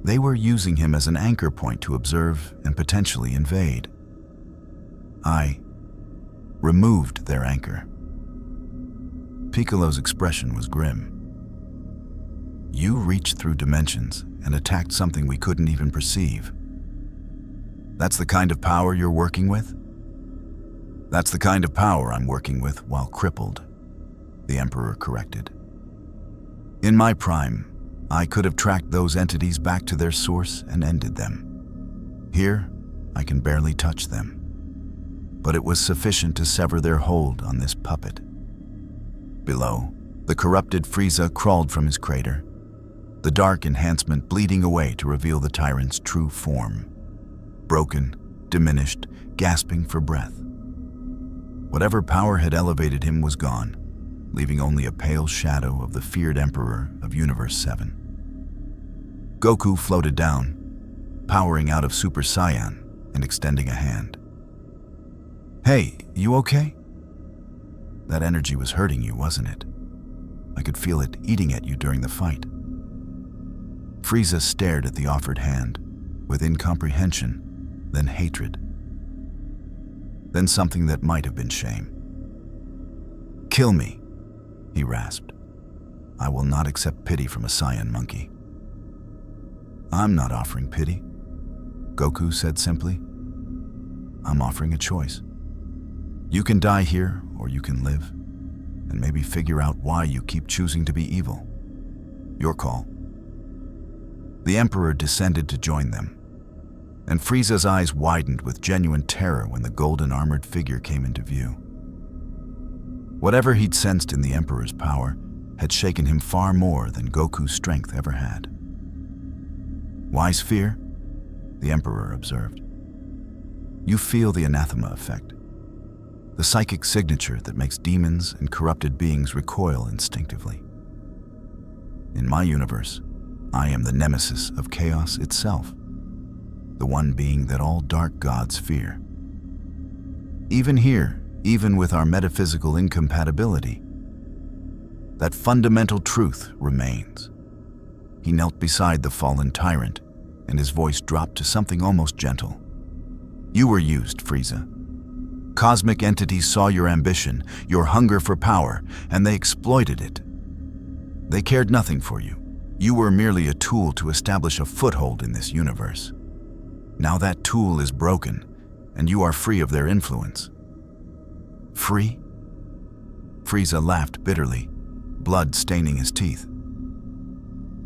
They were using him as an anchor point to observe and potentially invade. I removed their anchor. Piccolo's expression was grim. "You reached through dimensions and attacked something we couldn't even perceive. That's the kind of power you're working with?" "That's the kind of power I'm working with while crippled," the Emperor corrected. "In my prime, I could have tracked those entities back to their source and ended them. Here, I can barely touch them. But it was sufficient to sever their hold on this puppet." Below, the corrupted Frieza crawled from his crater, the dark enhancement bleeding away to reveal the tyrant's true form. Broken, diminished, gasping for breath. Whatever power had elevated him was gone, leaving only a pale shadow of the feared Emperor of Universe 7. Goku floated down, powering out of Super Saiyan and extending a hand. "Hey, you okay? That energy was hurting you, wasn't it? I could feel it eating at you during the fight." Frieza stared at the offered hand, with incomprehension, then hatred. Then something that might have been shame. "Kill me," he rasped. "I will not accept pity from a Saiyan monkey." "I'm not offering pity," Goku said simply. "I'm offering a choice. You can die here, or you can live, and maybe figure out why you keep choosing to be evil. Your call." The Emperor descended to join them, and Frieza's eyes widened with genuine terror when the golden armored figure came into view. Whatever he'd sensed in the Emperor's power had shaken him far more than Goku's strength ever had. "Wise fear?" the Emperor observed. "You feel the anathema effect, the psychic signature that makes demons and corrupted beings recoil instinctively. In my universe, I am the nemesis of chaos itself, the one being that all dark gods fear. Even here, even with our metaphysical incompatibility, that fundamental truth remains." He knelt beside the fallen tyrant, and his voice dropped to something almost gentle. "You were used, Frieza. Cosmic entities saw your ambition, your hunger for power, and they exploited it. They cared nothing for you. You were merely a tool to establish a foothold in this universe. Now that tool is broken, and you are free of their influence." "Free?" Frieza laughed bitterly, blood staining his teeth.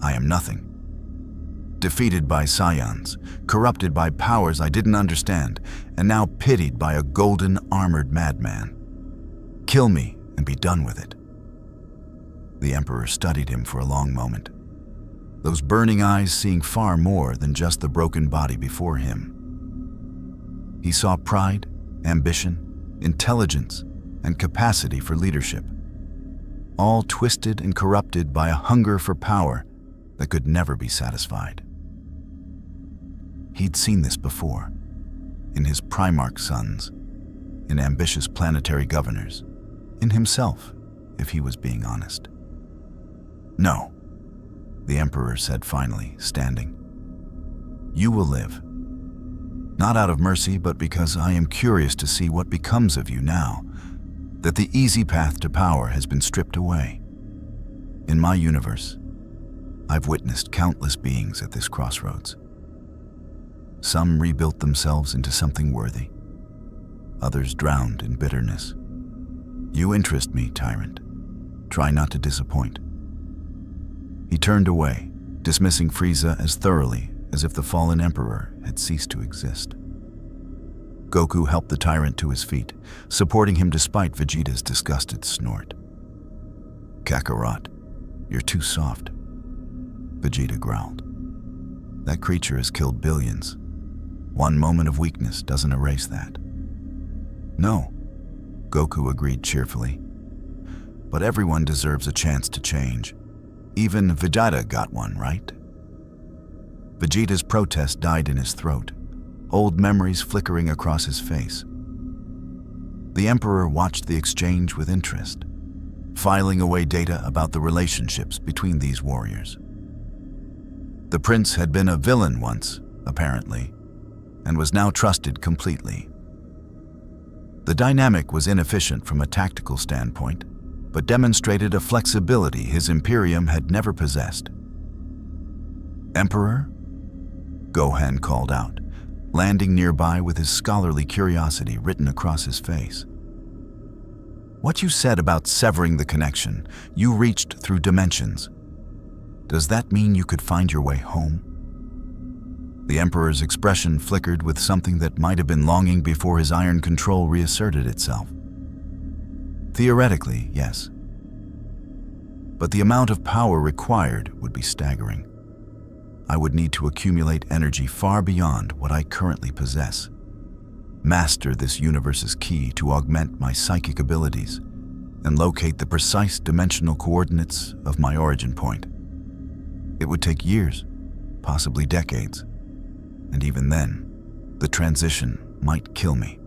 "I am nothing. Defeated by Saiyans, corrupted by powers I didn't understand, and now pitied by a golden armored madman. Kill me and be done with it." The Emperor studied him for a long moment, those burning eyes seeing far more than just the broken body before him. He saw pride, ambition, intelligence, and capacity for leadership, all twisted and corrupted by a hunger for power that could never be satisfied. He'd seen this before, in his Primarch sons, in ambitious planetary governors, in himself, if he was being honest. "No," the Emperor said finally, standing. "You will live. Not out of mercy, but because I am curious to see what becomes of you now that the easy path to power has been stripped away. In my universe, I've witnessed countless beings at this crossroads. Some rebuilt themselves into something worthy. Others drowned in bitterness. You interest me, tyrant. Try not to disappoint. He turned away, dismissing Frieza as thoroughly as if the fallen emperor had ceased to exist. Goku helped the tyrant to his feet, supporting him despite Vegeta's disgusted snort. Kakarot, you're too soft, Vegeta growled. That creature has killed billions. One moment of weakness doesn't erase that. No, Goku agreed cheerfully. But everyone deserves a chance to change. Even Vegeta got one, right? Vegeta's protest died in his throat, old memories flickering across his face. The Emperor watched the exchange with interest, filing away data about the relationships between these warriors. The prince had been a villain once, apparently, and was now trusted completely. The dynamic was inefficient from a tactical standpoint, but demonstrated a flexibility his Imperium had never possessed. Emperor? Gohan called out, landing nearby with his scholarly curiosity written across his face. What you said about severing the connection, you reached through dimensions. Does that mean you could find your way home? The Emperor's expression flickered with something that might have been longing before his iron control reasserted itself. Theoretically, yes. But the amount of power required would be staggering. I would need to accumulate energy far beyond what I currently possess, master this universe's key to augment my psychic abilities, and locate the precise dimensional coordinates of my origin point. It would take years, possibly decades, and even then, the transition might kill me.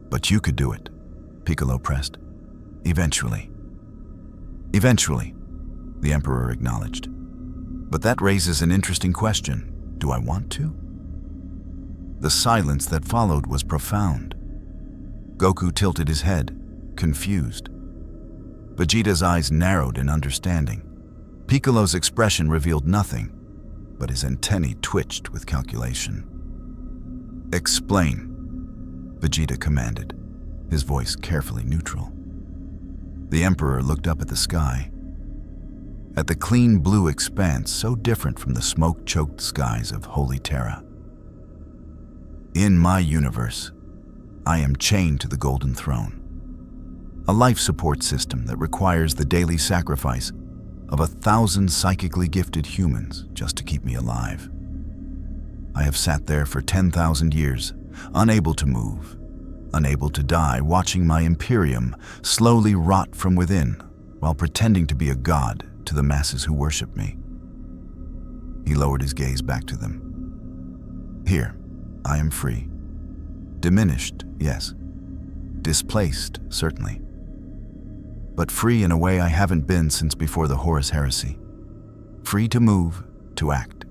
But you could do it, Piccolo pressed. Eventually. Eventually, the Emperor acknowledged. But that raises an interesting question. Do I want to? The silence that followed was profound. Goku tilted his head, confused. Vegeta's eyes narrowed in understanding. Piccolo's expression revealed nothing, but his antennae twitched with calculation. Explain, Vegeta commanded, his voice carefully neutral. The Emperor looked up at the sky, at the clean blue expanse so different from the smoke-choked skies of Holy Terra. In my universe, I am chained to the Golden Throne, a life support system that requires the daily sacrifice of 1,000 psychically gifted humans just to keep me alive. I have sat there for 10,000 years, unable to move, unable to die, watching my Imperium slowly rot from within while pretending to be a god to the masses who worship me. He lowered his gaze back to them. Here, I am free. Diminished, yes. Displaced, certainly. But free in a way I haven't been since before the Horus Heresy. Free to move, to act,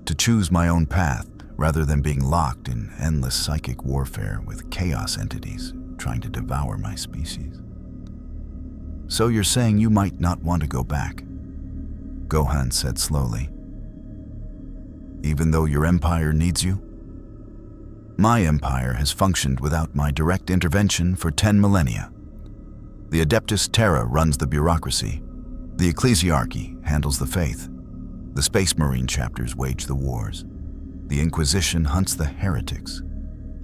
to choose my own path rather than being locked in endless psychic warfare with chaos entities trying to devour my species. So you're saying you might not want to go back, Gohan said slowly. Even though your empire needs you? My empire has functioned without my direct intervention for 10 millennia. The Adeptus Terra runs the bureaucracy. The Ecclesiarchy handles the faith. The Space Marine chapters wage the wars. The Inquisition hunts the heretics.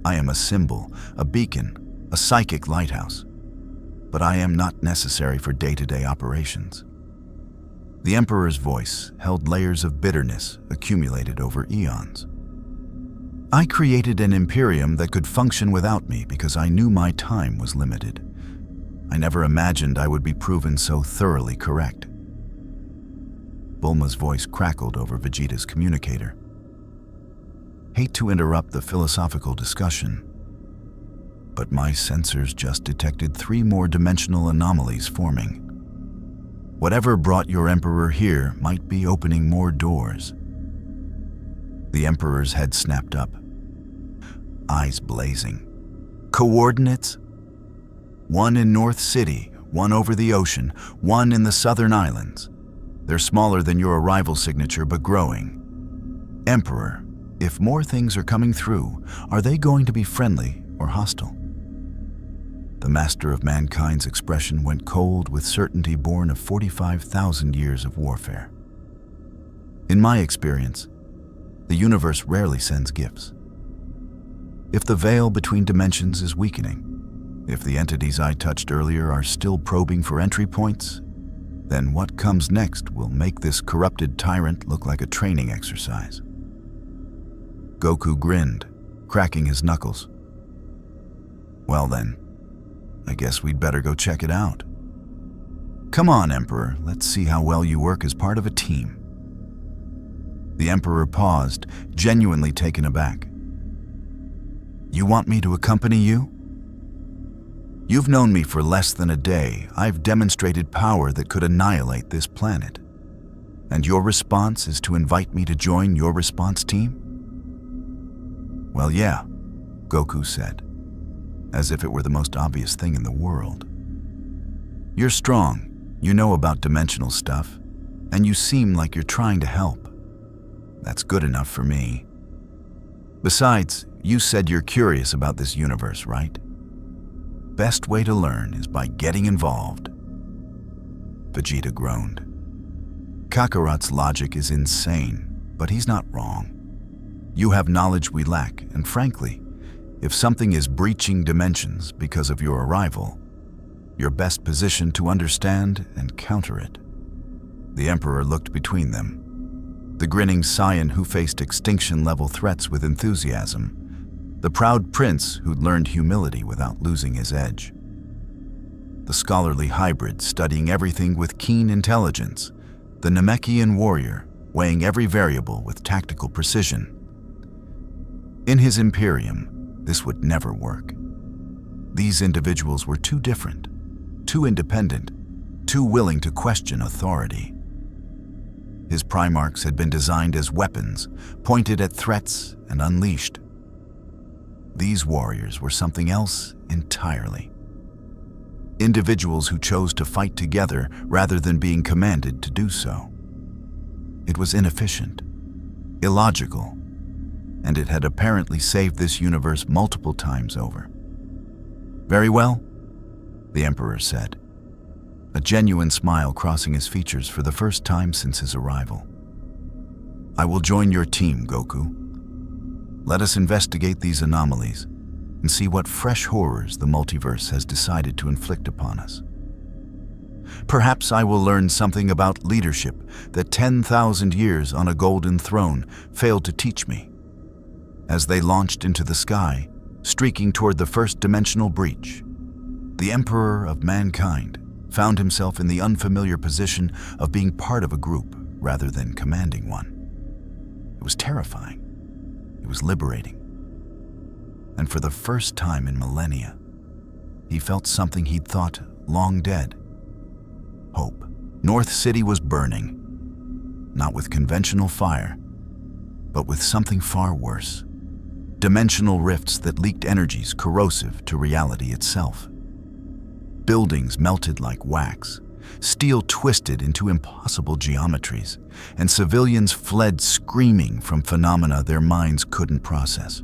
I am a symbol, a beacon, a psychic lighthouse. But I am not necessary for day-to-day operations. The Emperor's voice held layers of bitterness accumulated over eons. I created an Imperium that could function without me because I knew my time was limited. I never imagined I would be proven so thoroughly correct. Bulma's voice crackled over Vegeta's communicator. Hate to interrupt the philosophical discussion, but my sensors just detected 3 more dimensional anomalies forming. Whatever brought your Emperor here might be opening more doors. The Emperor's head snapped up, eyes blazing. Coordinates? One in North City, one over the ocean, one in the southern islands. They're smaller than your arrival signature, but growing. Emperor, if more things are coming through, are they going to be friendly or hostile? The master of mankind's expression went cold with certainty born of 45,000 years of warfare. In my experience, the universe rarely sends gifts. If the veil between dimensions is weakening, if the entities I touched earlier are still probing for entry points, then what comes next will make this corrupted tyrant look like a training exercise. Goku grinned, cracking his knuckles. Well then, I guess we'd better go check it out. Come on, Emperor, let's see how well you work as part of a team. The Emperor paused, genuinely taken aback. You want me to accompany you? You've known me for less than a day. I've demonstrated power that could annihilate this planet. And your response is to invite me to join your response team? Well, yeah, Goku said, as if it were the most obvious thing in the world. You're strong, you know about dimensional stuff, and you seem like you're trying to help. That's good enough for me. Besides, you said you're curious about this universe, right? Best way to learn is by getting involved. Vegeta groaned. Kakarot's logic is insane, but he's not wrong. You have knowledge we lack, and frankly, if something is breaching dimensions because of your arrival, you're best positioned to understand and counter it. The Emperor looked between them. The grinning Saiyan who faced extinction-level threats with enthusiasm, the proud prince who'd learned humility without losing his edge. The scholarly hybrid studying everything with keen intelligence, the Namekian warrior weighing every variable with tactical precision. In his Imperium, this would never work. These individuals were too different, too independent, too willing to question authority. His Primarchs had been designed as weapons, pointed at threats and unleashed. These warriors were something else entirely. Individuals who chose to fight together rather than being commanded to do so. It was inefficient, illogical, and it had apparently saved this universe multiple times over. Very well, the Emperor said, a genuine smile crossing his features for the first time since his arrival. I will join your team, Goku. Let us investigate these anomalies and see what fresh horrors the multiverse has decided to inflict upon us. Perhaps I will learn something about leadership that 10,000 years on a golden throne failed to teach me. As they launched into the sky, streaking toward the first dimensional breach, the Emperor of mankind found himself in the unfamiliar position of being part of a group rather than commanding one. It was terrifying. It was liberating. And for the first time in millennia, he felt something he'd thought long dead. Hope. North City was burning, not with conventional fire, but with something far worse. Dimensional rifts that leaked energies corrosive to reality itself. Buildings melted like wax, steel twisted into impossible geometries, and civilians fled screaming from phenomena their minds couldn't process.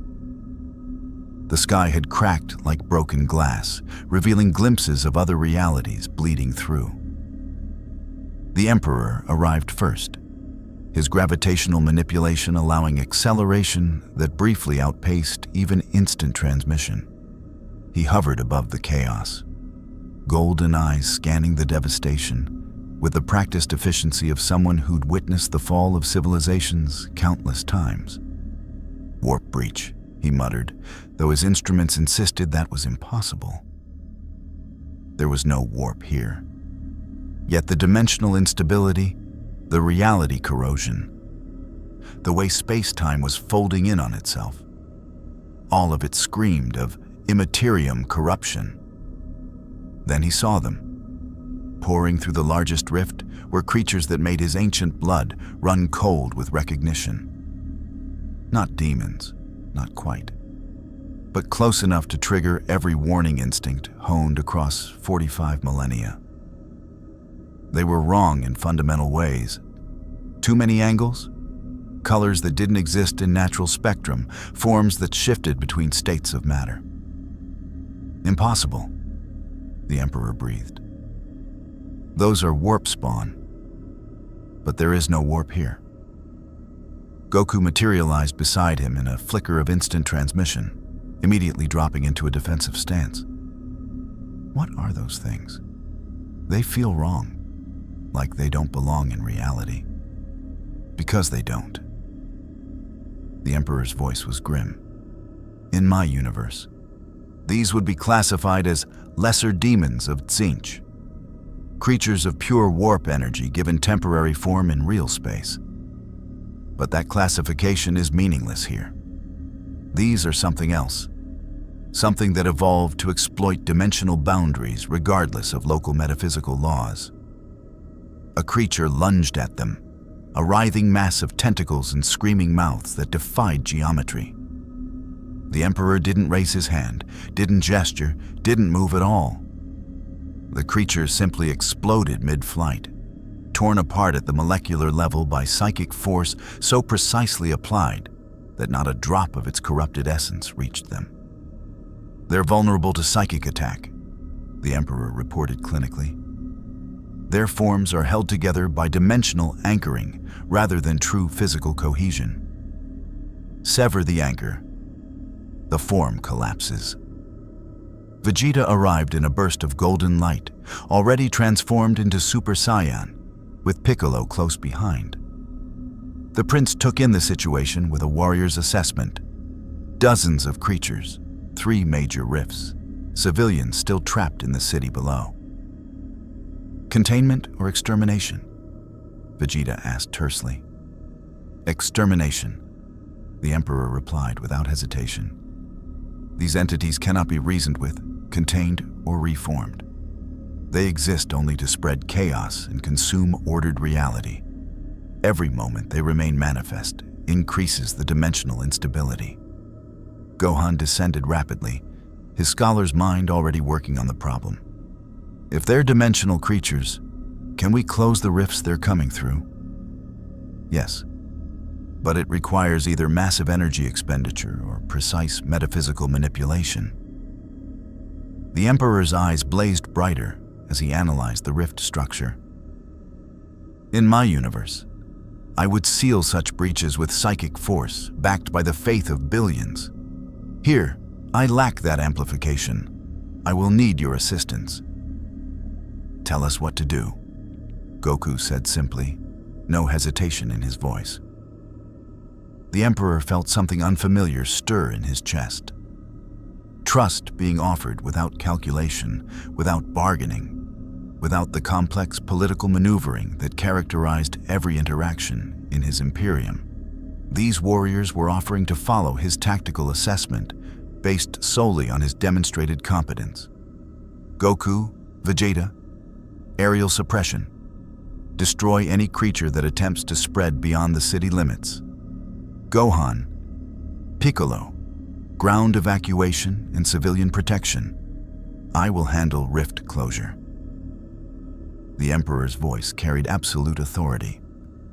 The sky had cracked like broken glass, revealing glimpses of other realities bleeding through. The Emperor arrived first, his gravitational manipulation allowing acceleration that briefly outpaced even instant transmission. He hovered above the chaos, golden eyes scanning the devastation with the practiced efficiency of someone who'd witnessed the fall of civilizations countless times. Warp breach, he muttered, though his instruments insisted that was impossible. There was no warp here. Yet the dimensional instability, the reality corrosion, the way space-time was folding in on itself, all of it screamed of immaterium corruption. Then he saw them. Pouring through the largest rift were creatures that made his ancient blood run cold with recognition. Not demons, not quite. but close enough to trigger every warning instinct honed across 45 millennia. They were wrong in fundamental ways. Too many angles? Colors that didn't exist in natural spectrum, forms that shifted between states of matter. Impossible, the Emperor breathed. Those are warp spawn, but there is no warp here. Goku materialized beside him in a flicker of instant transmission, immediately dropping into a defensive stance. What are those things? They feel wrong, like they don't belong in reality. Because they don't. The Emperor's voice was grim. In my universe, these would be classified as lesser demons of Tzeentch, creatures of pure warp energy given temporary form in real space. But that classification is meaningless here. These are something else. Something that evolved to exploit dimensional boundaries regardless of local metaphysical laws. A creature lunged at them, a writhing mass of tentacles and screaming mouths that defied geometry. The Emperor didn't raise his hand, didn't gesture, didn't move at all. The creature simply exploded mid-flight, torn apart at the molecular level by psychic force so precisely applied that not a drop of its corrupted essence reached them. They're vulnerable to psychic attack, the Emperor reported clinically. Their forms are held together by dimensional anchoring rather than true physical cohesion. Sever the anchor, the form collapses. Vegeta arrived in a burst of golden light, already transformed into Super Saiyan, with Piccolo close behind. The prince took in the situation with a warrior's assessment. Dozens of creatures, 3 major rifts, civilians still trapped in the city below. Containment or extermination? Vegeta asked tersely. Extermination, the Emperor replied without hesitation. These entities cannot be reasoned with, contained, or reformed. They exist only to spread chaos and consume ordered reality. Every moment they remain manifest increases the dimensional instability. Gohan descended rapidly, his scholar's mind already working on the problem. If they're dimensional creatures, can we close the rifts they're coming through? Yes, but it requires either massive energy expenditure or precise metaphysical manipulation. The Emperor's eyes blazed brighter as he analyzed the rift structure. In my universe, I would seal such breaches with psychic force backed by the faith of billions. Here, I lack that amplification. I will need your assistance. Tell us what to do, Goku said simply, no hesitation in his voice. The Emperor felt something unfamiliar stir in his chest. Trust being offered without calculation, without bargaining, without the complex political maneuvering that characterized every interaction in his Imperium. These warriors were offering to follow his tactical assessment based solely on his demonstrated competence. Goku, Vegeta, aerial suppression. Destroy any creature that attempts to spread beyond the city limits. Gohan, Piccolo, ground evacuation and civilian protection. I will handle rift closure. The Emperor's voice carried absolute authority,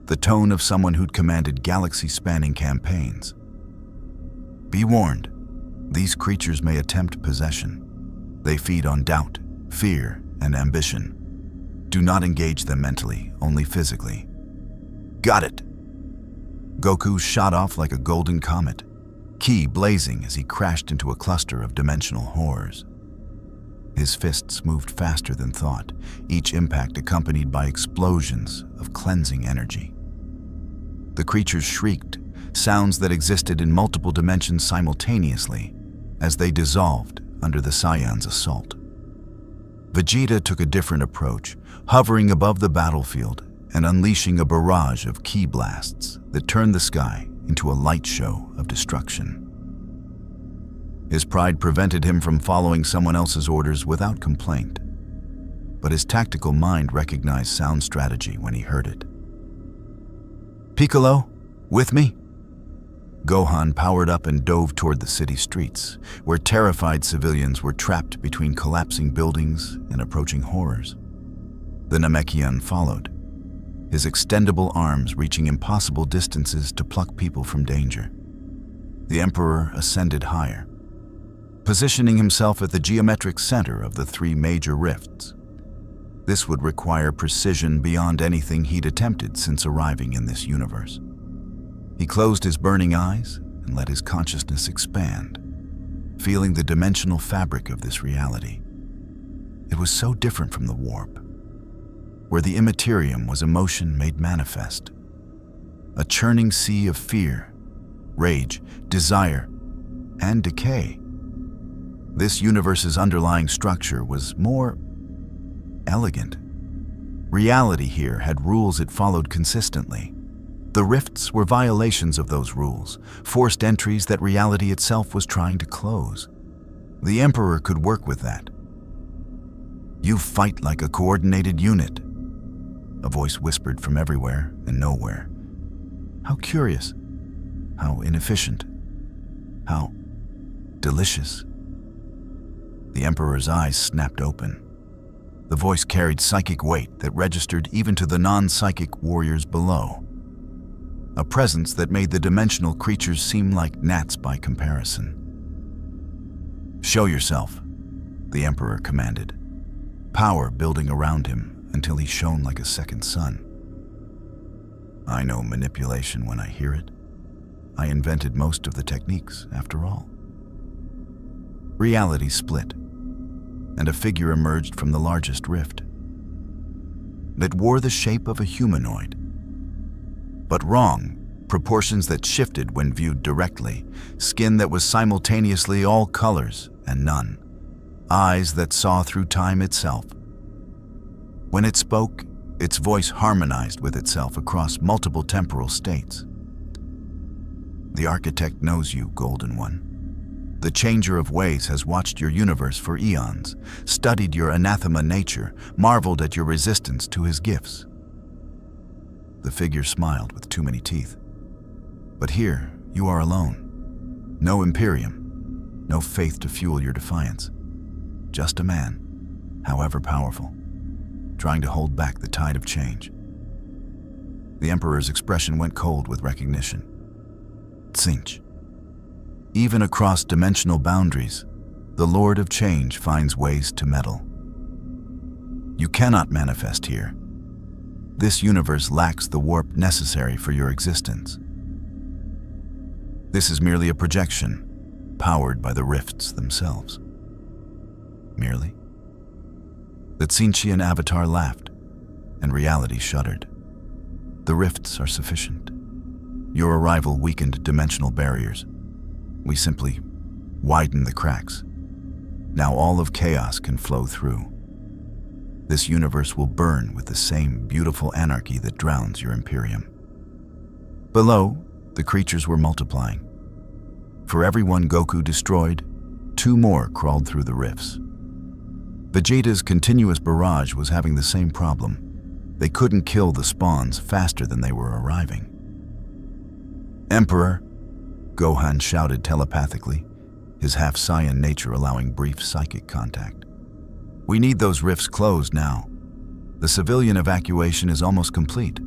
the tone of someone who'd commanded galaxy-spanning campaigns. Be warned, these creatures may attempt possession. They feed on doubt, fear, and ambition. Do not engage them mentally, only physically. Got it! Goku shot off like a golden comet, ki blazing as he crashed into a cluster of dimensional horrors. His fists moved faster than thought, each impact accompanied by explosions of cleansing energy. The creatures shrieked, sounds that existed in multiple dimensions simultaneously, as they dissolved under the Saiyan's assault. Vegeta took a different approach, hovering above the battlefield and unleashing a barrage of ki blasts that turned the sky into a light show of destruction. His pride prevented him from following someone else's orders without complaint, but his tactical mind recognized sound strategy when he heard it. Piccolo, with me? Gohan powered up and dove toward the city streets, where terrified civilians were trapped between collapsing buildings and approaching horrors. The Namekian followed, his extendable arms reaching impossible distances to pluck people from danger. The Emperor ascended higher, positioning himself at the geometric center of the three major rifts. This would require precision beyond anything he'd attempted since arriving in this universe. He closed his burning eyes and let his consciousness expand, feeling the dimensional fabric of this reality. It was so different from the warp, where the immaterium was emotion made manifest. A churning sea of fear, rage, desire, and decay. This universe's underlying structure was more elegant. Reality here had rules it followed consistently. The rifts were violations of those rules, forced entries that reality itself was trying to close. The Emperor could work with that. "You fight like a coordinated unit," a voice whispered from everywhere and nowhere. How curious, how inefficient, how delicious. The Emperor's eyes snapped open. The voice carried psychic weight that registered even to the non-psychic warriors below. A presence that made the dimensional creatures seem like gnats by comparison. "Show yourself," the Emperor commanded, power building around him until he shone like a second sun. I know manipulation when I hear it. I invented most of the techniques, after all. Reality split, and a figure emerged from the largest rift. It wore the shape of a humanoid, but wrong, proportions that shifted when viewed directly, skin that was simultaneously all colors and none, eyes that saw through time itself. When it spoke, its voice harmonized with itself across multiple temporal states. "The architect knows you, Golden One. The changer of ways has watched your universe for eons, studied your anathema nature, marveled at your resistance to his gifts." The figure smiled with too many teeth. "But here, you are alone. No Imperium, no faith to fuel your defiance. Just a man, however powerful, trying to hold back the tide of change." The Emperor's expression went cold with recognition. Tsinch. Even across dimensional boundaries, the Lord of Change finds ways to meddle. You cannot manifest here. This universe lacks the warp necessary for your existence. This is merely a projection, powered by the rifts themselves. Merely? The Tsinchian avatar laughed, and reality shuddered. The rifts are sufficient. Your arrival weakened dimensional barriers. We simply widen the cracks. Now all of chaos can flow through. This universe will burn with the same beautiful anarchy that drowns your Imperium. Below, the creatures were multiplying. For every one Goku destroyed, 2 more crawled through the rifts. Vegeta's continuous barrage was having the same problem. They couldn't kill the spawns faster than they were arriving. "Emperor," Gohan shouted telepathically, his half-Saiyan nature allowing brief psychic contact. "We need those rifts closed now. The civilian evacuation is almost complete.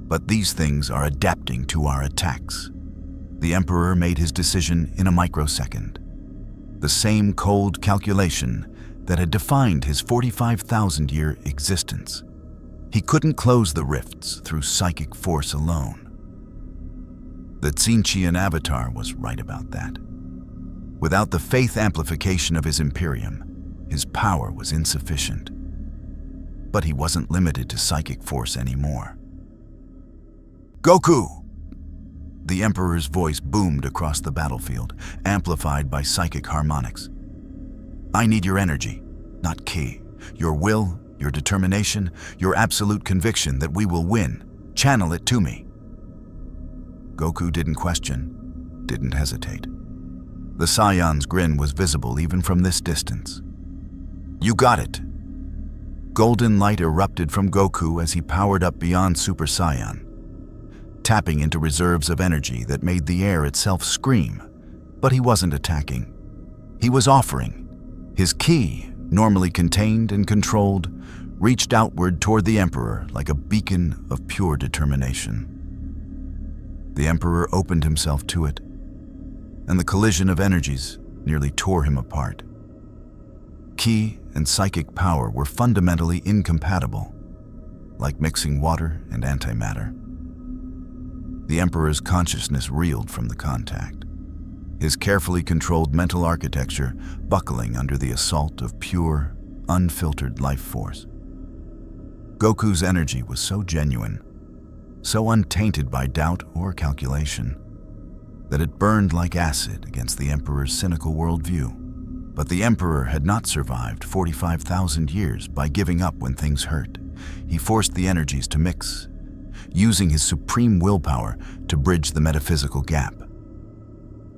But these things are adapting to our attacks." The Emperor made his decision in a microsecond. The same cold calculation that had defined his 45,000-year existence. He couldn't close the rifts through psychic force alone. The Tsinchian avatar was right about that. Without the faith amplification of his Imperium, his power was insufficient. But he wasn't limited to psychic force anymore. "Goku!" The Emperor's voice boomed across the battlefield, amplified by psychic harmonics. "I need your energy, not ki. Your will, your determination, your absolute conviction that we will win. Channel it to me." Goku didn't question, didn't hesitate. The Saiyan's grin was visible even from this distance. "You got it." Golden light erupted from Goku as he powered up beyond Super Saiyan. tapping into reserves of energy that made the air itself scream. But he wasn't attacking. He was offering. His ki, normally contained and controlled, reached outward toward the Emperor like a beacon of pure determination. The Emperor opened himself to it, and the collision of energies nearly tore him apart. Ki and psychic power were fundamentally incompatible, like mixing water and antimatter. The Emperor's consciousness reeled from the contact, his carefully controlled mental architecture buckling under the assault of pure, unfiltered life force. Goku's energy was so genuine, so untainted by doubt or calculation, that it burned like acid against the Emperor's cynical worldview. But the Emperor had not survived 45,000 years by giving up when things hurt. He forced the energies to mix, using his supreme willpower to bridge the metaphysical gap.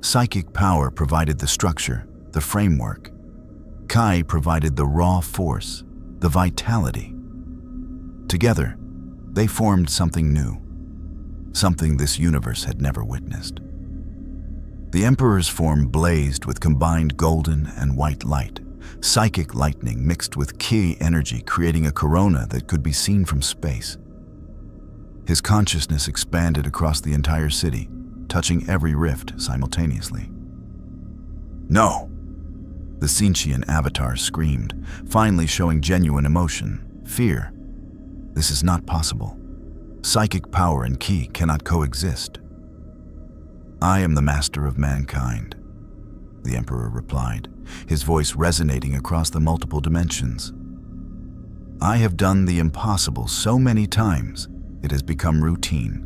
Psychic power provided the structure, the framework. Kai provided the raw force, the vitality. Together, they formed something new, something this universe had never witnessed. The Emperor's form blazed with combined golden and white light, psychic lightning mixed with ki energy, creating a corona that could be seen from space. His consciousness expanded across the entire city, touching every rift simultaneously. "No!" The Saiyan avatar screamed, finally showing genuine emotion, fear. "This is not possible. Psychic power and ki cannot coexist." "I am the master of mankind," the Emperor replied, his voice resonating across the multiple dimensions. "I have done the impossible so many times, it has become routine.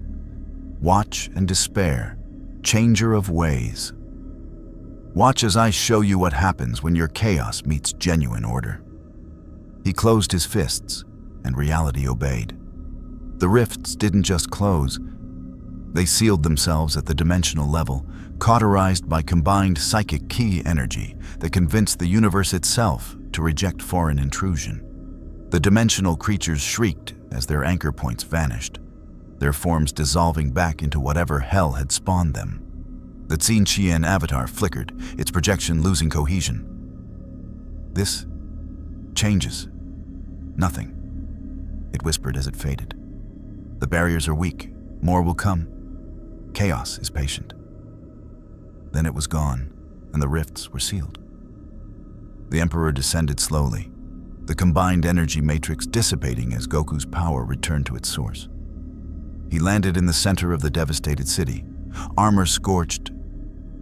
Watch and despair, changer of ways. Watch as I show you what happens when your chaos meets genuine order." He closed his fists, and reality obeyed. The rifts didn't just close. They sealed themselves at the dimensional level, cauterized by combined psychic ki energy that convinced the universe itself to reject foreign intrusion. The dimensional creatures shrieked as their anchor points vanished, their forms dissolving back into whatever hell had spawned them. The Saiyan avatar flickered, its projection losing cohesion. "This changes nothing," it whispered as it faded. "The barriers are weak. More will come. Chaos is patient." Then it was gone, and the rifts were sealed. The Emperor descended slowly, the combined energy matrix dissipating as Goku's power returned to its source. He landed in the center of the devastated city, armor scorched,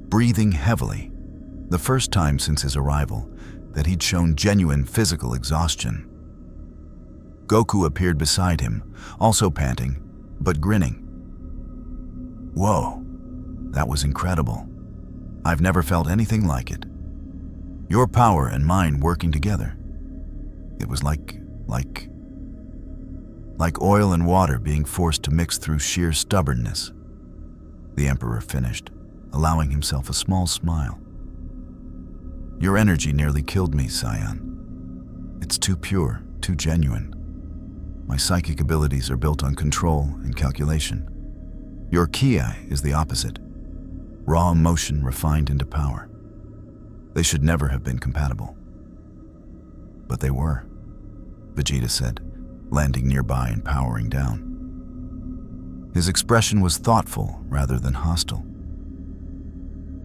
breathing heavily, the first time since his arrival that he'd shown genuine physical exhaustion. Goku appeared beside him, also panting, but grinning. "Whoa, that was incredible. I've never felt anything like it. Your power and mine working together. It was like oil and water being forced to mix through sheer stubbornness," the Emperor finished, allowing himself a small smile. "Your energy nearly killed me, Saiyan. It's too pure, too genuine. My psychic abilities are built on control and calculation. Your ki is the opposite, raw emotion refined into power. They should never have been compatible." "But they were," Vegeta said, landing nearby and powering down. His expression was thoughtful rather than hostile.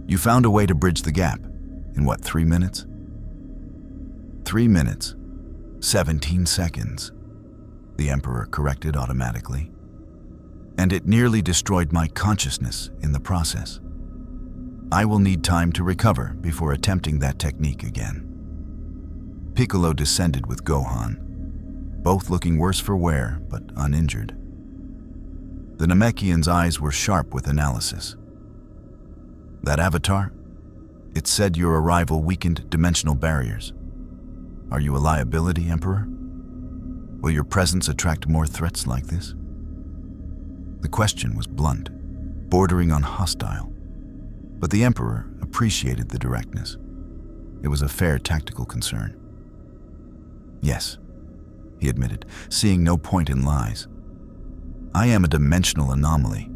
"You found a way to bridge the gap. In what, 3 minutes?" 3 minutes, 17 seconds, the Emperor corrected automatically. "And it nearly destroyed my consciousness in the process. I will need time to recover before attempting that technique again." Piccolo descended with Gohan, both looking worse for wear but uninjured. The Namekian's eyes were sharp with analysis. "That avatar? It said your arrival weakened dimensional barriers. Are you a liability, Emperor? Will your presence attract more threats like this?" The question was blunt, bordering on hostile, but the Emperor appreciated the directness. It was a fair tactical concern. "Yes," he admitted, seeing no point in lies. "I am a dimensional anomaly,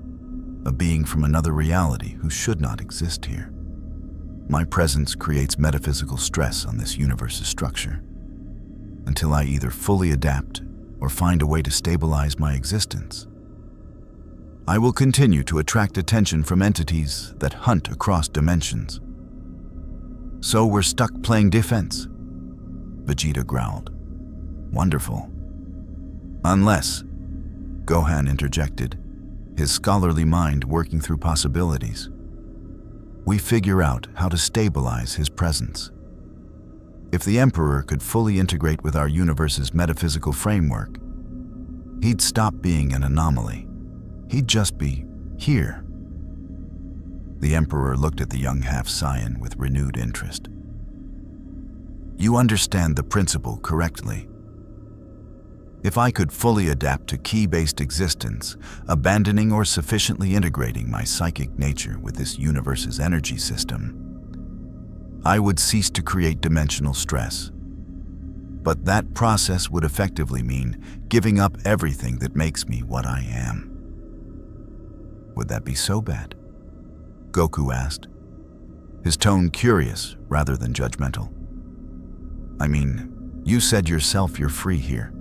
a being from another reality who should not exist here. My presence creates metaphysical stress on this universe's structure, until I either fully adapt or find a way to stabilize my existence. I will continue to attract attention from entities that hunt across dimensions. So we're stuck playing defense? Vegeta growled. Wonderful. Unless, Gohan interjected, his scholarly mind working through possibilities, we figure out how to stabilize his presence. If the Emperor could fully integrate with our universe's metaphysical framework, he'd stop being an anomaly. He'd just be here. The Emperor looked at the young half-Saiyan with renewed interest. You understand the principle correctly. If I could fully adapt to ki-based existence, abandoning or sufficiently integrating my psychic nature with this universe's energy system, I would cease to create dimensional stress. But that process would effectively mean giving up everything that makes me what I am. Would that be so bad? Goku asked, his tone curious rather than judgmental. I mean, you said yourself you're free here.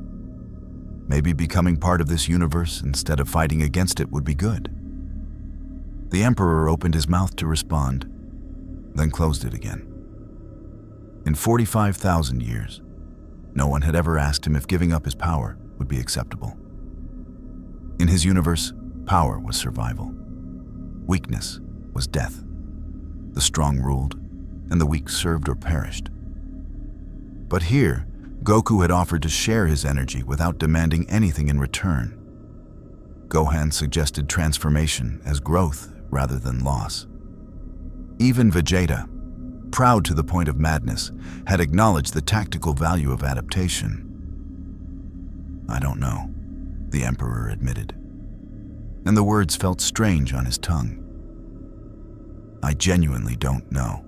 Maybe becoming part of this universe instead of fighting against it would be good. The Emperor opened his mouth to respond, then closed it again. In 45,000 years, no one had ever asked him if giving up his power would be acceptable. In his universe, power was survival. Weakness was death. The strong ruled, and the weak served or perished. But here, Goku had offered to share his energy without demanding anything in return. Gohan suggested transformation as growth rather than loss. Even Vegeta, proud to the point of madness, had acknowledged the tactical value of adaptation. I don't know, the Emperor admitted, and the words felt strange on his tongue. I genuinely don't know.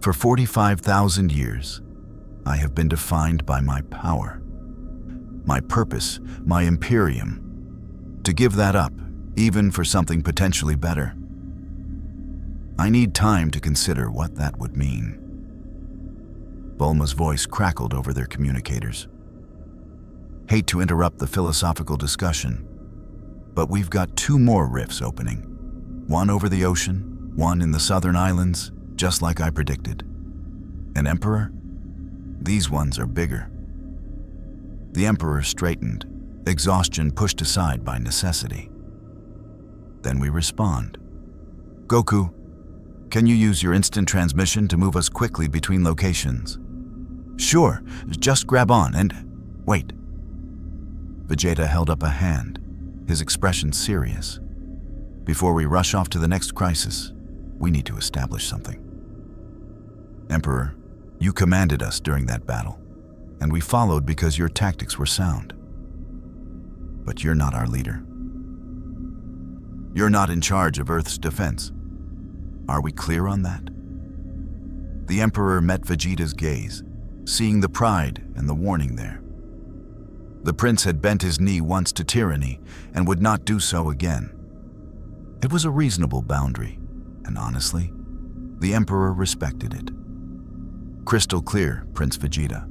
For 45,000 years, I have been defined by my power, my purpose, my imperium. To give that up, even for something potentially better, I need time to consider what that would mean. Bulma's voice crackled over their communicators. Hate to interrupt the philosophical discussion, but we've got 2 more rifts opening. One over the ocean, one in the southern islands, just like I predicted. An emperor? These ones are bigger. The Emperor straightened, exhaustion pushed aside by necessity. Then we respond. Goku, can you use your instant transmission to move us quickly between locations? Sure, just grab on and... wait. Vegeta held up a hand, his expression serious. Before we rush off to the next crisis, we need to establish something. Emperor, you commanded us during that battle, and we followed because your tactics were sound. But you're not our leader. You're not in charge of Earth's defense. Are we clear on that? The Emperor met Vegeta's gaze, seeing the pride and the warning there. The prince had bent his knee once to tyranny and would not do so again. It was a reasonable boundary, and honestly, the Emperor respected it. Crystal clear, Prince Vegeta.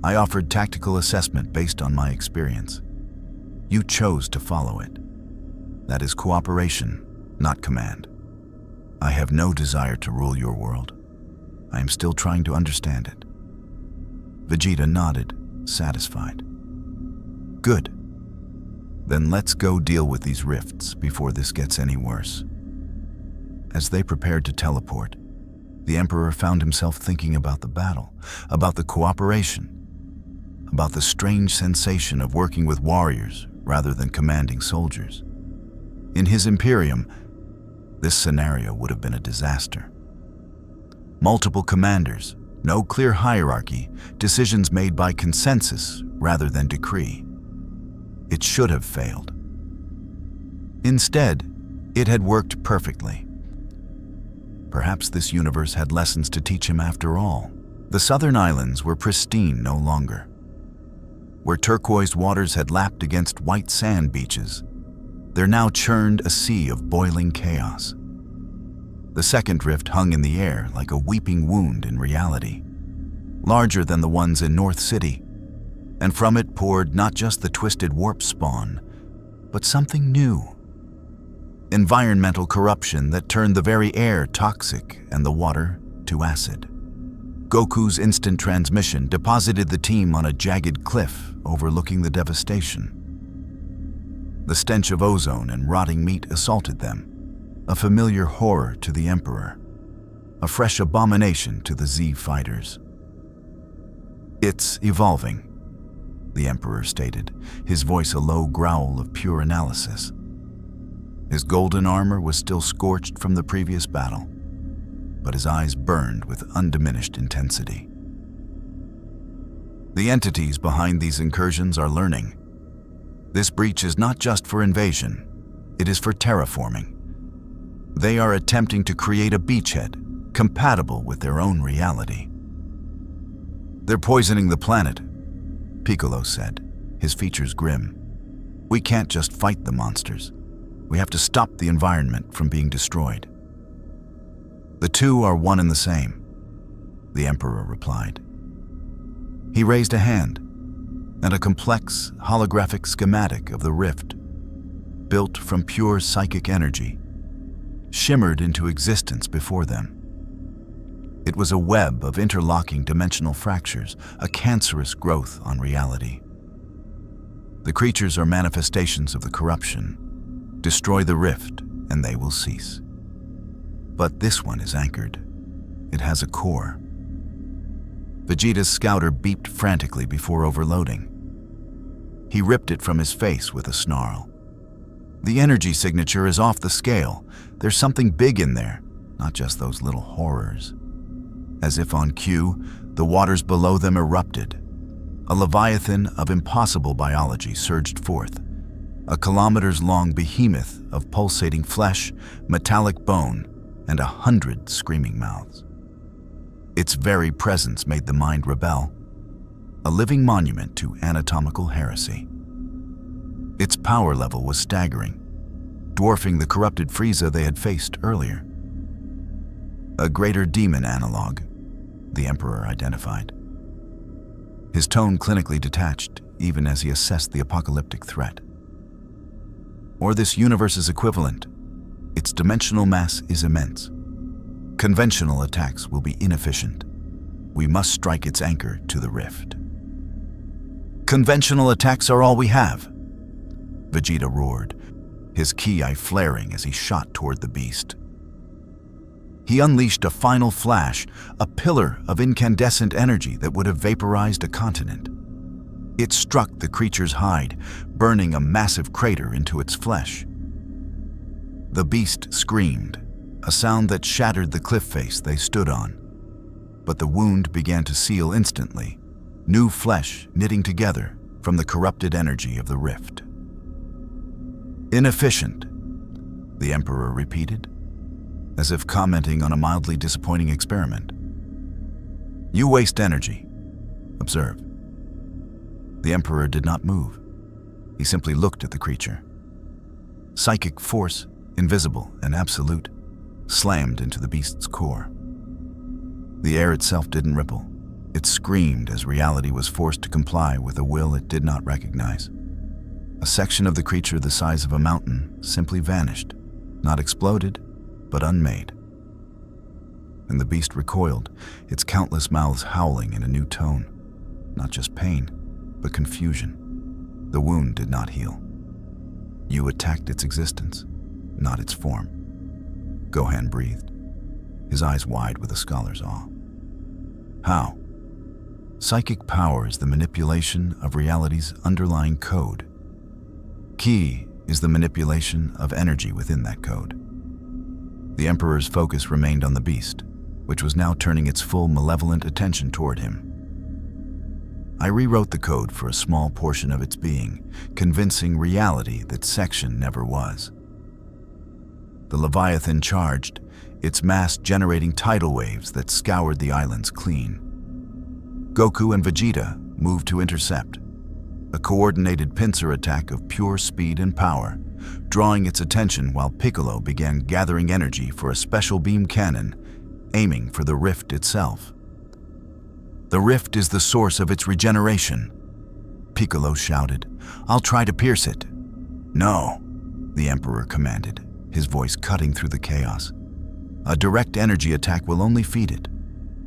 I offered tactical assessment based on my experience. You chose to follow it. That is cooperation, not command. I have no desire to rule your world. I am still trying to understand it. Vegeta nodded, satisfied. Good. Then let's go deal with these rifts before this gets any worse. As they prepared to teleport, the Emperor found himself thinking about the battle, about the cooperation, about the strange sensation of working with warriors rather than commanding soldiers. In his Imperium, this scenario would have been a disaster. Multiple commanders, no clear hierarchy, decisions made by consensus rather than decree. It should have failed. Instead, it had worked perfectly. Perhaps this universe had lessons to teach him after all. The southern islands were pristine no longer. Where turquoise waters had lapped against white sand beaches, there now churned a sea of boiling chaos. The second rift hung in the air like a weeping wound in reality, larger than the ones in North City, and from it poured not just the twisted warp spawn, but something new. Environmental corruption that turned the very air toxic and the water to acid. Goku's instant transmission deposited the team on a jagged cliff overlooking the devastation. The stench of ozone and rotting meat assaulted them, a familiar horror to the Emperor, a fresh abomination to the Z fighters. "It's evolving," the Emperor stated, his voice a low growl of pure analysis. His golden armor was still scorched from the previous battle, but his eyes burned with undiminished intensity. The entities behind these incursions are learning. This breach is not just for invasion, it is for terraforming. They are attempting to create a beachhead compatible with their own reality. "They're poisoning the planet," Piccolo said, his features grim. "We can't just fight the monsters. We have to stop the environment from being destroyed." "The two are one and the same," the Emperor replied. He raised a hand, and a complex, holographic schematic of the rift, built from pure psychic energy, shimmered into existence before them. It was a web of interlocking dimensional fractures, a cancerous growth on reality. "The creatures are manifestations of the corruption. Destroy the rift, and they will cease. But this one is anchored. It has a core." Vegeta's scouter beeped frantically before overloading. He ripped it from his face with a snarl. "The energy signature is off the scale. There's something big in there, not just those little horrors." As if on cue, the waters below them erupted. A leviathan of impossible biology surged forth, a kilometers-long behemoth of pulsating flesh, metallic bone, and 100 screaming mouths. Its very presence made the mind rebel, a living monument to anatomical heresy. Its power level was staggering, dwarfing the corrupted Frieza they had faced earlier. A greater demon analog, the Emperor identified. His tone clinically detached, even as he assessed the apocalyptic threat. Or this universe's equivalent. Its dimensional mass is immense. Conventional attacks will be inefficient. We must strike its anchor to the rift. "Conventional attacks are all we have," Vegeta roared, his ki eye flaring as he shot toward the beast. He unleashed a final flash, a pillar of incandescent energy that would have vaporized a continent. It struck the creature's hide, burning a massive crater into its flesh. The beast screamed, a sound that shattered the cliff face they stood on. But the wound began to seal instantly, new flesh knitting together from the corrupted energy of the rift. "Inefficient," the Emperor repeated, as if commenting on a mildly disappointing experiment. "You waste energy. Observe." The Emperor did not move. He simply looked at the creature. Psychic force, invisible and absolute, slammed into the beast's core. The air itself didn't ripple. It screamed as reality was forced to comply with a will it did not recognize. A section of the creature the size of a mountain simply vanished, not exploded, but unmade. And the beast recoiled, its countless mouths howling in a new tone. Not just pain, but confusion. The wound did not heal. "You attacked its existence, not its form," Gohan breathed, his eyes wide with a scholar's awe. "How?" "Psychic power is the manipulation of reality's underlying code. Ki is the manipulation of energy within that code." The Emperor's focus remained on the beast, which was now turning its full malevolent attention toward him. "I rewrote the code for a small portion of its being, convincing reality that section never was." The Leviathan charged, its mass generating tidal waves that scoured the islands clean. Goku and Vegeta moved to intercept, a coordinated pincer attack of pure speed and power, drawing its attention while Piccolo began gathering energy for a special beam cannon, aiming for the rift itself. "The rift is the source of its regeneration," Piccolo shouted. "I'll try to pierce it." "No," the Emperor commanded, his voice cutting through the chaos. "A direct energy attack will only feed it.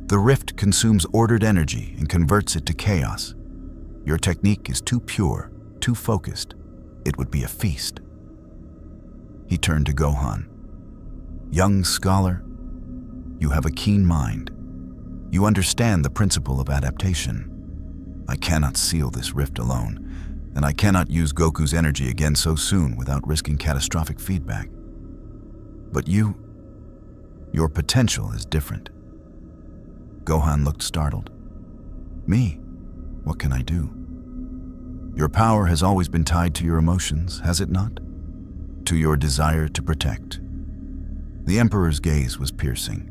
The rift consumes ordered energy and converts it to chaos. Your technique is too pure, too focused. It would be a feast." He turned to Gohan. "Young scholar, you have a keen mind. You understand the principle of adaptation. I cannot seal this rift alone, and I cannot use Goku's energy again so soon without risking catastrophic feedback. But your potential is different." Gohan looked startled. "Me? What can I do?" "Your power has always been tied to your emotions, has it not? To your desire to protect." The Emperor's gaze was piercing.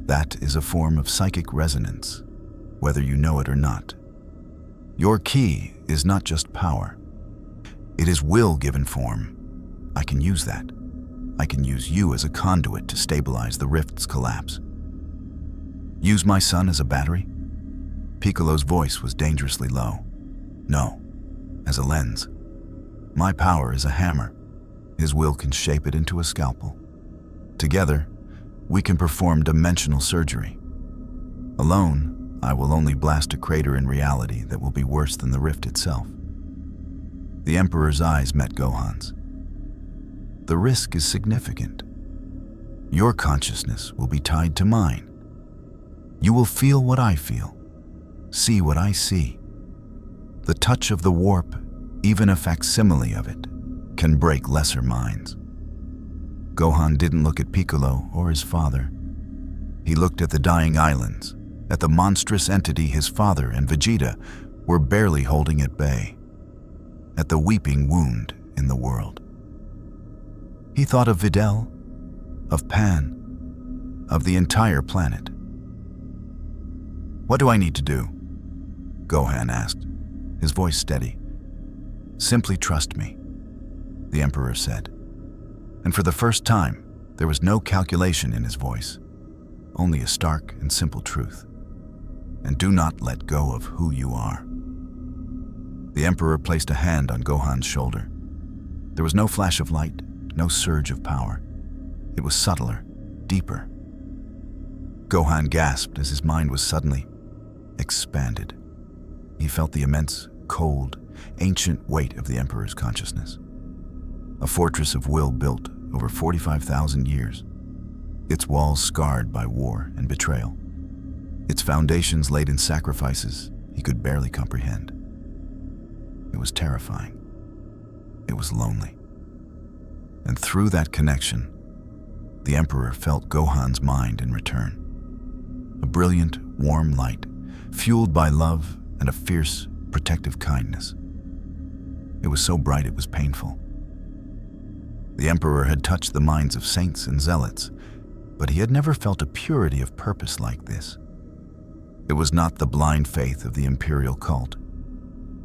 "That is a form of psychic resonance, whether you know it or not. Your key is not just power. It is will given form. I can use that. I can use you as a conduit to stabilize the rift's collapse." "Use my son as a battery?" Piccolo's voice was dangerously low. "No, as a lens. My power is a hammer. His will can shape it into a scalpel. Together, we can perform dimensional surgery. Alone, I will only blast a crater in reality that will be worse than the rift itself." The Emperor's eyes met Gohan's. "The risk is significant. Your consciousness will be tied to mine. You will feel what I feel, see what I see. The touch of the warp, even a facsimile of it, can break lesser minds." Gohan didn't look at Piccolo or his father. He looked at the dying islands, at the monstrous entity his father and Vegeta were barely holding at bay, at the weeping wound in the world. He thought of Videl, of Pan, of the entire planet. "What do I need to do?" Gohan asked, his voice steady. "Simply trust me," the Emperor said. And for the first time, there was no calculation in his voice, only a stark and simple truth. "And do not let go of who you are." The Emperor placed a hand on Gohan's shoulder. There was no flash of light, no surge of power. It was subtler, deeper. Gohan gasped as his mind was suddenly expanded. He felt the immense, cold, ancient weight of the Emperor's consciousness. A fortress of will built over 45,000 years, its walls scarred by war and betrayal, its foundations laid in sacrifices he could barely comprehend. It was terrifying. It was lonely. And through that connection, the Emperor felt Gohan's mind in return. A brilliant, warm light, fueled by love and a fierce, protective kindness. It was so bright it was painful. The Emperor had touched the minds of saints and zealots, but he had never felt a purity of purpose like this. It was not the blind faith of the imperial cult.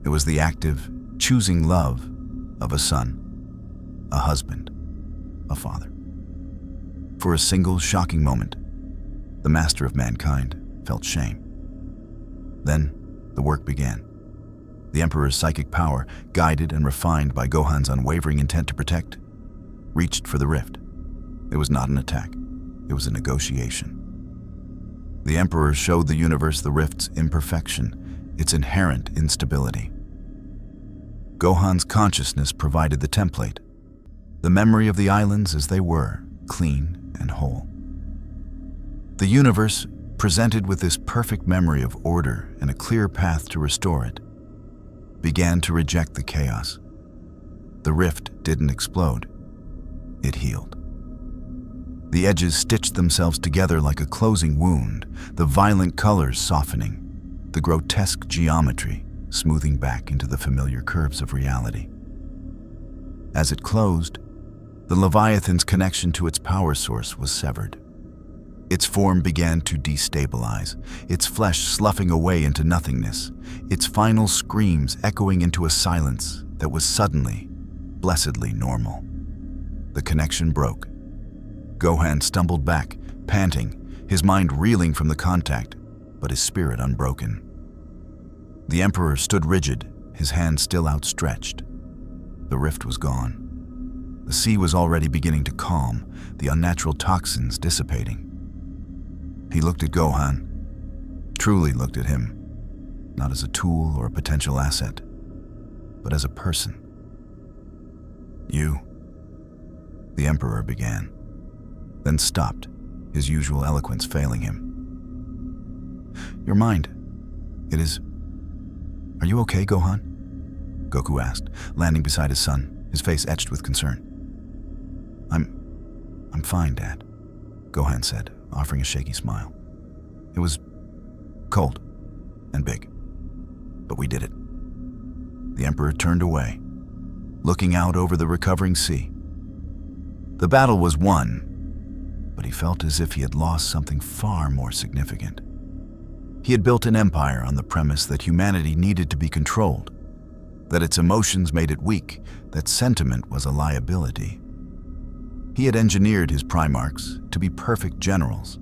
It was the active, choosing love of a son, a husband, a father. For a single shocking moment, the master of mankind felt shame. Then the work began. The Emperor's psychic power, guided and refined by Gohan's unwavering intent to protect, reached for the rift. It was not an attack. It was a negotiation. The Emperor showed the universe the rift's imperfection, its inherent instability. Gohan's consciousness provided the template, the memory of the islands as they were, clean and whole. The universe, presented with this perfect memory of order and a clear path to restore it, began to reject the chaos. The rift didn't explode. It healed. The edges stitched themselves together like a closing wound, the violent colors softening, the grotesque geometry smoothing back into the familiar curves of reality. As it closed, the Leviathan's connection to its power source was severed. Its form began to destabilize, its flesh sloughing away into nothingness, its final screams echoing into a silence that was suddenly, blessedly normal. The connection broke. Gohan stumbled back, panting, his mind reeling from the contact, but his spirit unbroken. The Emperor stood rigid, his hand still outstretched. The rift was gone. The sea was already beginning to calm, the unnatural toxins dissipating. He looked at Gohan, truly looked at him, not as a tool or a potential asset, but as a person. "You," the Emperor began, then stopped, his usual eloquence failing him. "Your mind, it is... Are you okay, Gohan?" Goku asked, landing beside his son, his face etched with concern. I'm fine, Dad," Gohan said, offering a shaky smile. "It was cold and big, but we did it." The Emperor turned away, looking out over the recovering sea. The battle was won, but he felt as if he had lost something far more significant. He had built an empire on the premise that humanity needed to be controlled, that its emotions made it weak, that sentiment was a liability. He had engineered his Primarchs to be perfect generals,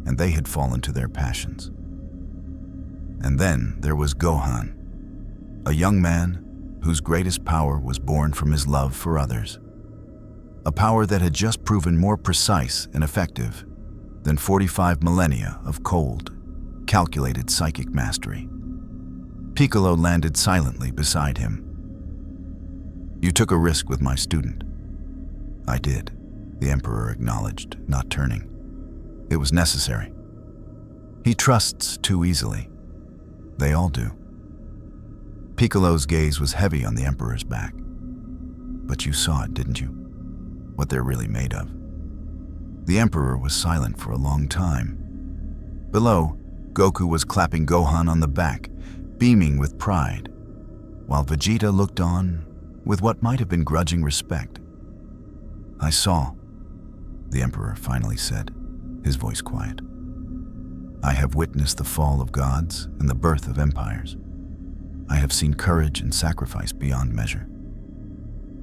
and they had fallen to their passions. And then there was Gohan, a young man whose greatest power was born from his love for others. A power that had just proven more precise and effective than 45 millennia of cold, calculated psychic mastery. Piccolo landed silently beside him. "You took a risk with my student." "I did," the Emperor acknowledged, not turning. "It was necessary. He trusts too easily. They all do." Piccolo's gaze was heavy on the Emperor's back. "But you saw it, didn't you? What they're really made of." The Emperor was silent for a long time. Below, Goku was clapping Gohan on the back, beaming with pride, while Vegeta looked on with what might have been grudging respect. "I saw," the Emperor finally said, his voice quiet. "I have witnessed the fall of gods and the birth of empires. I have seen courage and sacrifice beyond measure.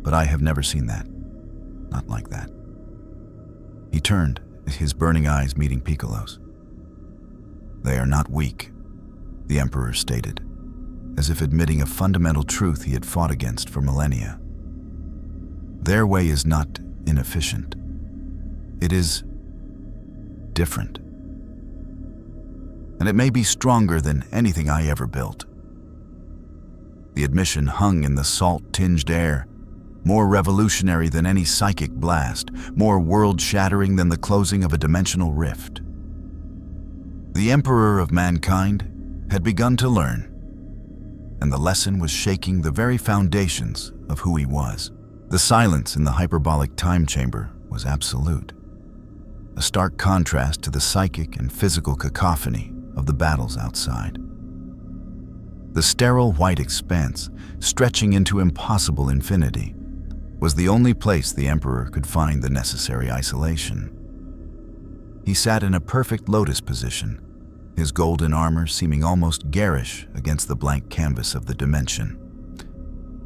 But I have never seen that. Not like that." He turned, his burning eyes meeting Piccolo's. "They are not weak," the Emperor stated, as if admitting a fundamental truth he had fought against for millennia. "Their way is not inefficient. It is different. And it may be stronger than anything I ever built." The admission hung in the salt-tinged air, more revolutionary than any psychic blast, more world-shattering than the closing of a dimensional rift. The Emperor of mankind had begun to learn, and the lesson was shaking the very foundations of who he was. The silence in the hyperbolic time chamber was absolute, a stark contrast to the psychic and physical cacophony of the battles outside. The sterile white expanse, stretching into impossible infinity, was the only place the Emperor could find the necessary isolation. He sat in a perfect lotus position, his golden armor seeming almost garish against the blank canvas of the dimension.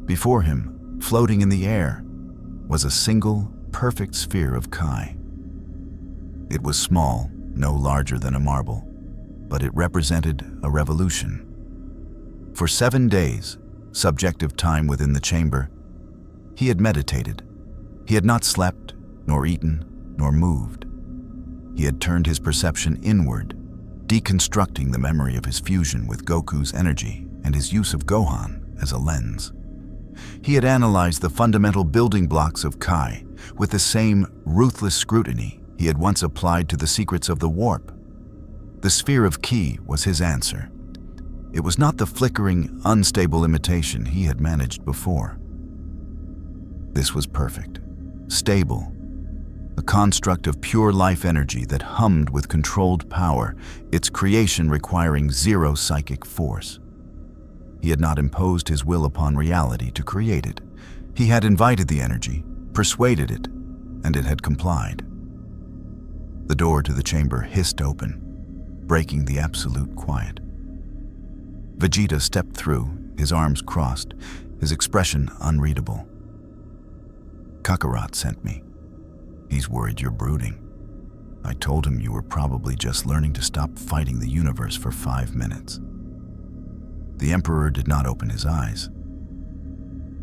Before him, floating in the air, was a single, perfect sphere of Kai. It was small, no larger than a marble, but it represented a revolution. For 7 days, subjective time within the chamber, he had meditated. He had not slept, nor eaten, nor moved. He had turned his perception inward, deconstructing the memory of his fusion with Goku's energy and his use of Gohan as a lens. He had analyzed the fundamental building blocks of Kai with the same ruthless scrutiny he had once applied to the secrets of the warp. The sphere of Ki was his answer. It was not the flickering, unstable imitation he had managed before. This was perfect, stable, a construct of pure life energy that hummed with controlled power, its creation requiring zero psychic force. He had not imposed his will upon reality to create it. He had invited the energy, persuaded it, and it had complied. The door to the chamber hissed open, breaking the absolute quiet. Vegeta stepped through, his arms crossed, his expression unreadable. Kakarot sent me. He's worried you're brooding. I told him you were probably just learning to stop fighting the universe for 5 minutes. The Emperor did not open his eyes.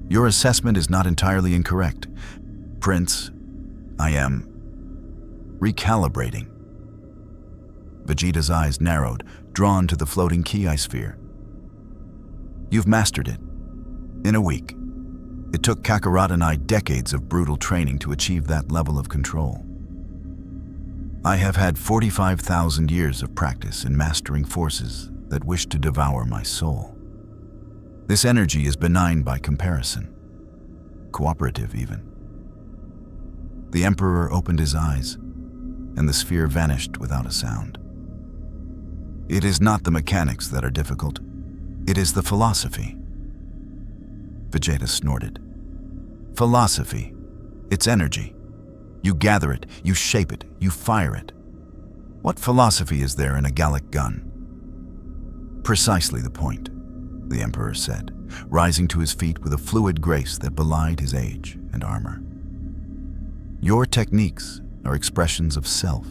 Your assessment is not entirely incorrect. Prince, I am recalibrating. Vegeta's eyes narrowed, drawn to the floating Ki sphere. You've mastered it. In a week. It took Kakarot and I decades of brutal training to achieve that level of control. I have had 45,000 years of practice in mastering forces that wish to devour my soul. This energy is benign by comparison, cooperative even. The Emperor opened his eyes, and the sphere vanished without a sound. It is not the mechanics that are difficult, it is the philosophy. Vegeta snorted. Philosophy, it's energy. You gather it, you shape it, you fire it. What philosophy is there in a Gallic gun? Precisely the point, the Emperor said, rising to his feet with a fluid grace that belied his age and armor. Your techniques are expressions of self.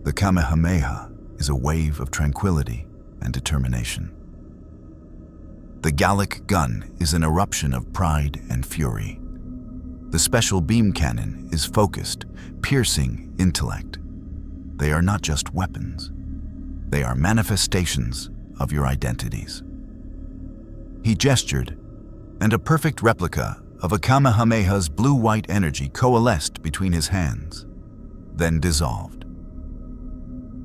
The Kamehameha is a wave of tranquility and determination. The Gallic gun is an eruption of pride and fury. The special beam cannon is focused, piercing intellect. They are not just weapons. They are manifestations of your identities. He gestured, and a perfect replica of a Kamehameha's blue-white energy coalesced between his hands, then dissolved.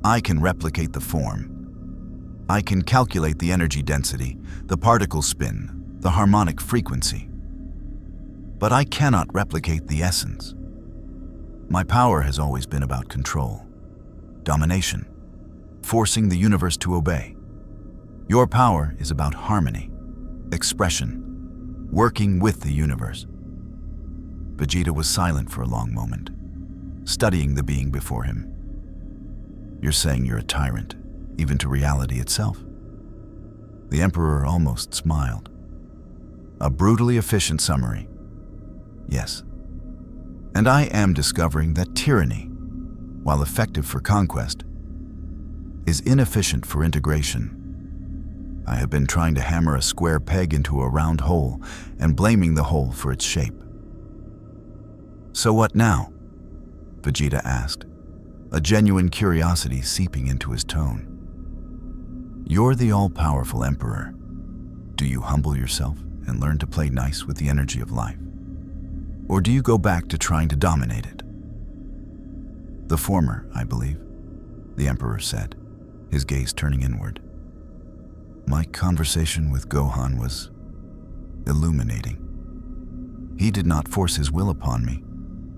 I can replicate the form. I can calculate the energy density, the particle spin, the harmonic frequency. But I cannot replicate the essence. My power has always been about control, domination, forcing the universe to obey. Your power is about harmony, expression, working with the universe. Vegeta was silent for a long moment, studying the being before him. You're saying you're a tyrant, even to reality itself? The Emperor almost smiled. A brutally efficient summary. Yes. And I am discovering that tyranny, while effective for conquest, is inefficient for integration. I have been trying to hammer a square peg into a round hole and blaming the hole for its shape. So what now? Vegeta asked, a genuine curiosity seeping into his tone. You're the all-powerful Emperor. Do you humble yourself and learn to play nice with the energy of life? Or do you go back to trying to dominate it? The former, I believe, the Emperor said, his gaze turning inward. My conversation with Gohan was illuminating. He did not force his will upon me.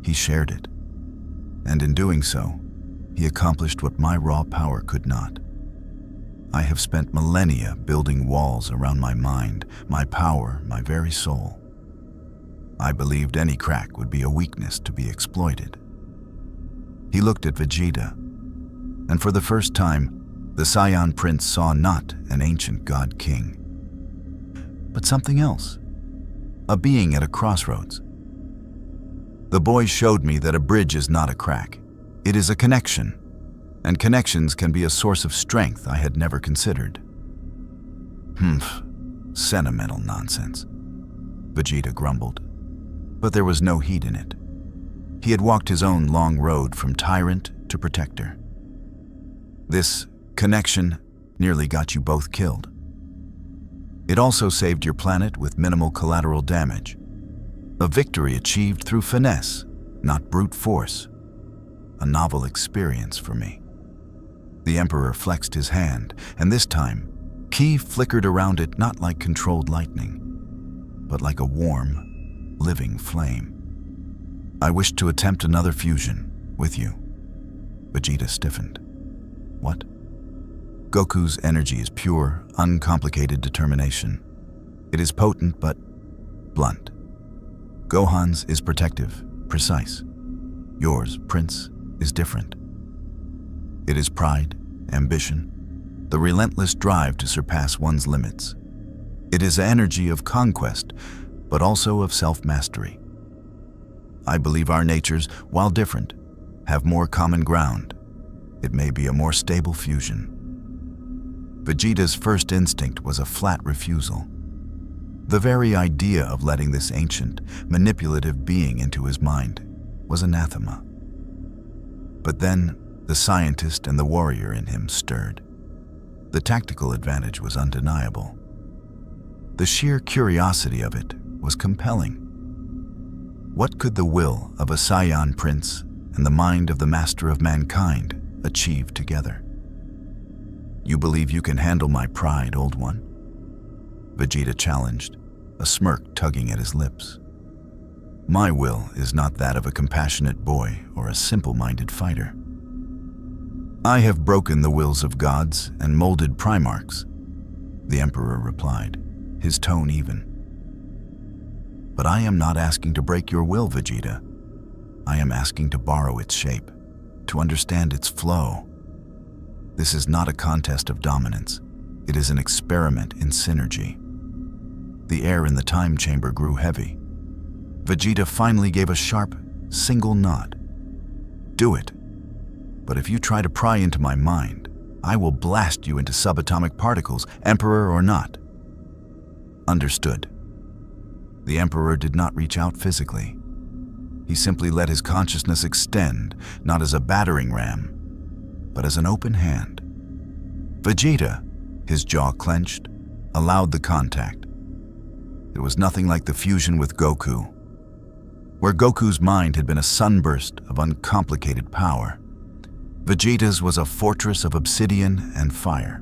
He shared it. And in doing so, he accomplished what my raw power could not. I have spent millennia building walls around my mind, my power, my very soul. I believed any crack would be a weakness to be exploited. He looked at Vegeta, and for the first time, the Saiyan prince saw not an ancient god-king, but something else, a being at a crossroads. The boy showed me that a bridge is not a crack. It is a connection, and connections can be a source of strength I had never considered. Sentimental nonsense, Vegeta grumbled, but there was no heat in it. He had walked his own long road from tyrant to protector. This connection nearly got you both killed. It also saved your planet with minimal collateral damage. A victory achieved through finesse, not brute force. A novel experience for me. The Emperor flexed his hand, and this time, Ki flickered around it not like controlled lightning, but like a warm, living flame. I wish to attempt another fusion with you. Vegeta stiffened. What? Goku's energy is pure, uncomplicated determination. It is potent but blunt. Gohan's is protective, precise. Yours, Prince, is different. It is pride, ambition, the relentless drive to surpass one's limits. It is an energy of conquest, but also of self-mastery. I believe our natures, while different, have more common ground. It may be a more stable fusion. Vegeta's first instinct was a flat refusal. The very idea of letting this ancient, manipulative being into his mind was anathema. But then, the scientist and the warrior in him stirred. The tactical advantage was undeniable. The sheer curiosity of it was compelling. What could the will of a Saiyan prince and the mind of the master of mankind achieve together? You believe you can handle my pride, old one? Vegeta challenged, a smirk tugging at his lips. My will is not that of a compassionate boy or a simple-minded fighter. I have broken the wills of gods and molded Primarchs, the Emperor replied, his tone even. But I am not asking to break your will, Vegeta. I am asking to borrow its shape, to understand its flow. This is not a contest of dominance. It is an experiment in synergy. The air in the time chamber grew heavy. Vegeta finally gave a sharp, single nod. Do it. But if you try to pry into my mind, I will blast you into subatomic particles, Emperor or not. Understood. The Emperor did not reach out physically. He simply let his consciousness extend, not as a battering ram, but as an open hand. Vegeta, his jaw clenched, allowed the contact. It was nothing like the fusion with Goku, where Goku's mind had been a sunburst of uncomplicated power. Vegeta's was a fortress of obsidian and fire.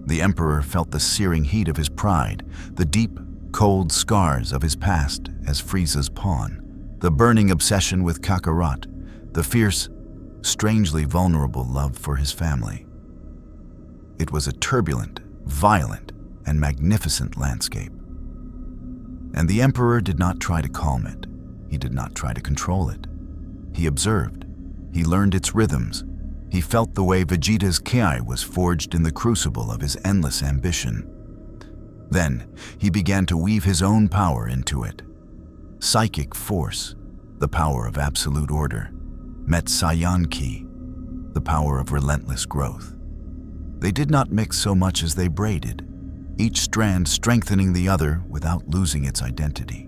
The Emperor felt the searing heat of his pride, the deep, cold scars of his past as Frieza's pawn, the burning obsession with Kakarot, the fierce, strangely vulnerable love for his family. It was a turbulent, violent, and magnificent landscape. And the Emperor did not try to calm it. He did not try to control it. He observed. He learned its rhythms. He felt the way Vegeta's Ki was forged in the crucible of his endless ambition. Then, he began to weave his own power into it. Psychic force, the power of absolute order, met Saiyan Ki, the power of relentless growth. They did not mix so much as they braided, each strand strengthening the other without losing its identity.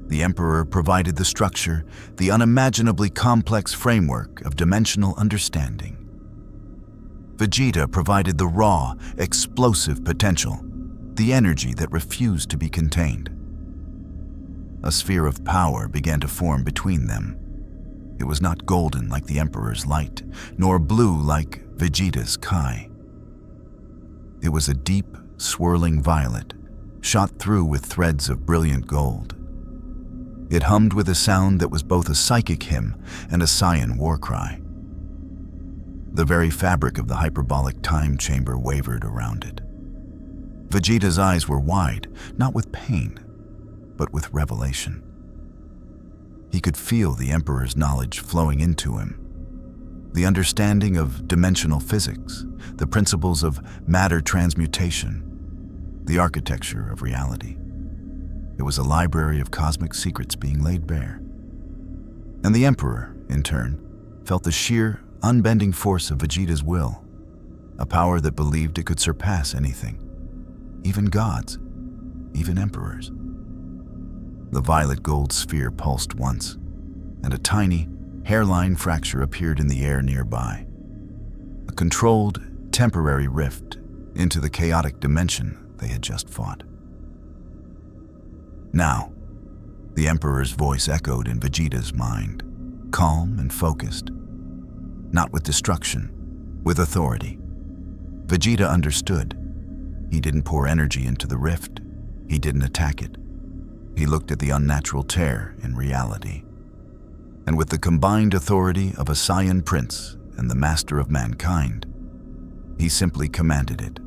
The Emperor provided the structure, the unimaginably complex framework of dimensional understanding. Vegeta provided the raw, explosive potential, the energy that refused to be contained. A sphere of power began to form between them. It was not golden like the Emperor's light, nor blue like Vegeta's Ki. It was a deep, swirling violet, shot through with threads of brilliant gold. It hummed with a sound that was both a psychic hymn and a Saiyan war cry. The very fabric of the hyperbolic time chamber wavered around it. Vegeta's eyes were wide, not with pain, but with revelation. He could feel the Emperor's knowledge flowing into him. The understanding of dimensional physics, the principles of matter transmutation, the architecture of reality. It was a library of cosmic secrets being laid bare. And the Emperor, in turn, felt the sheer, unbending force of Vegeta's will, a power that believed it could surpass anything, even gods, even emperors. The violet gold sphere pulsed once, and a tiny, hairline fracture appeared in the air nearby. A controlled, temporary rift into the chaotic dimension they had just fought. Now, the Emperor's voice echoed in Vegeta's mind, calm and focused. Not with destruction, with authority. Vegeta understood. He didn't pour energy into the rift. He didn't attack it. He looked at the unnatural tear in reality. And with the combined authority of a Saiyan prince and the master of mankind, he simply commanded it.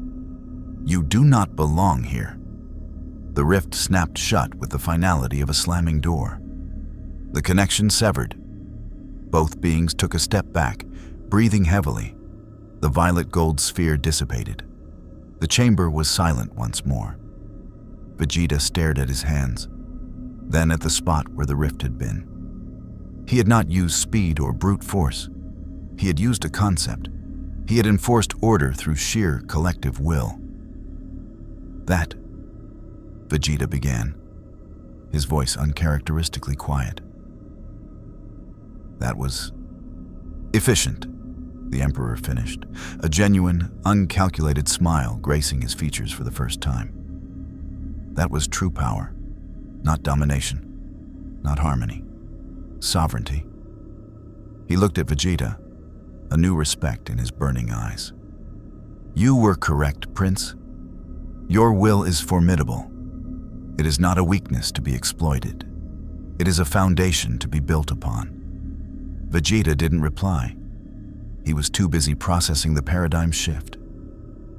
You do not belong here. The rift snapped shut with the finality of a slamming door. The connection severed. Both beings took a step back, Breathing heavily, the violet-gold sphere dissipated. The chamber was silent once more. Vegeta stared at his hands, then at the spot where the rift had been. He had not used speed or brute force. He had used a concept. He had enforced order through sheer collective will. "That," Vegeta began, his voice uncharacteristically quiet. "That was efficient," the Emperor finished, a genuine, uncalculated smile gracing his features for the first time. "That was true power, not domination, not harmony, sovereignty." He looked at Vegeta, a new respect in his burning eyes. "You were correct, Prince. Your will is formidable. It is not a weakness to be exploited. It is a foundation to be built upon." Vegeta didn't reply. He was too busy processing the paradigm shift.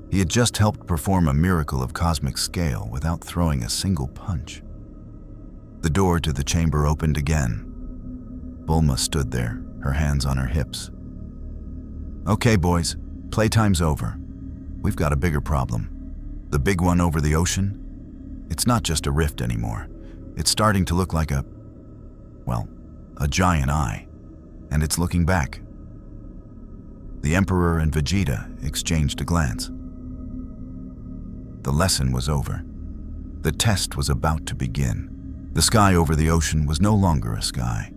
He had just helped perform a miracle of cosmic scale without throwing a single punch. The door to the chamber opened again. Bulma stood there, her hands on her hips. "Okay, boys, playtime's over. We've got a bigger problem. The big one over the ocean. It's not just a rift anymore. It's starting to look like a giant eye, and it's looking back." The Emperor and Vegeta exchanged a glance. The lesson was over. The test was about to begin. The sky over the ocean was no longer a sky.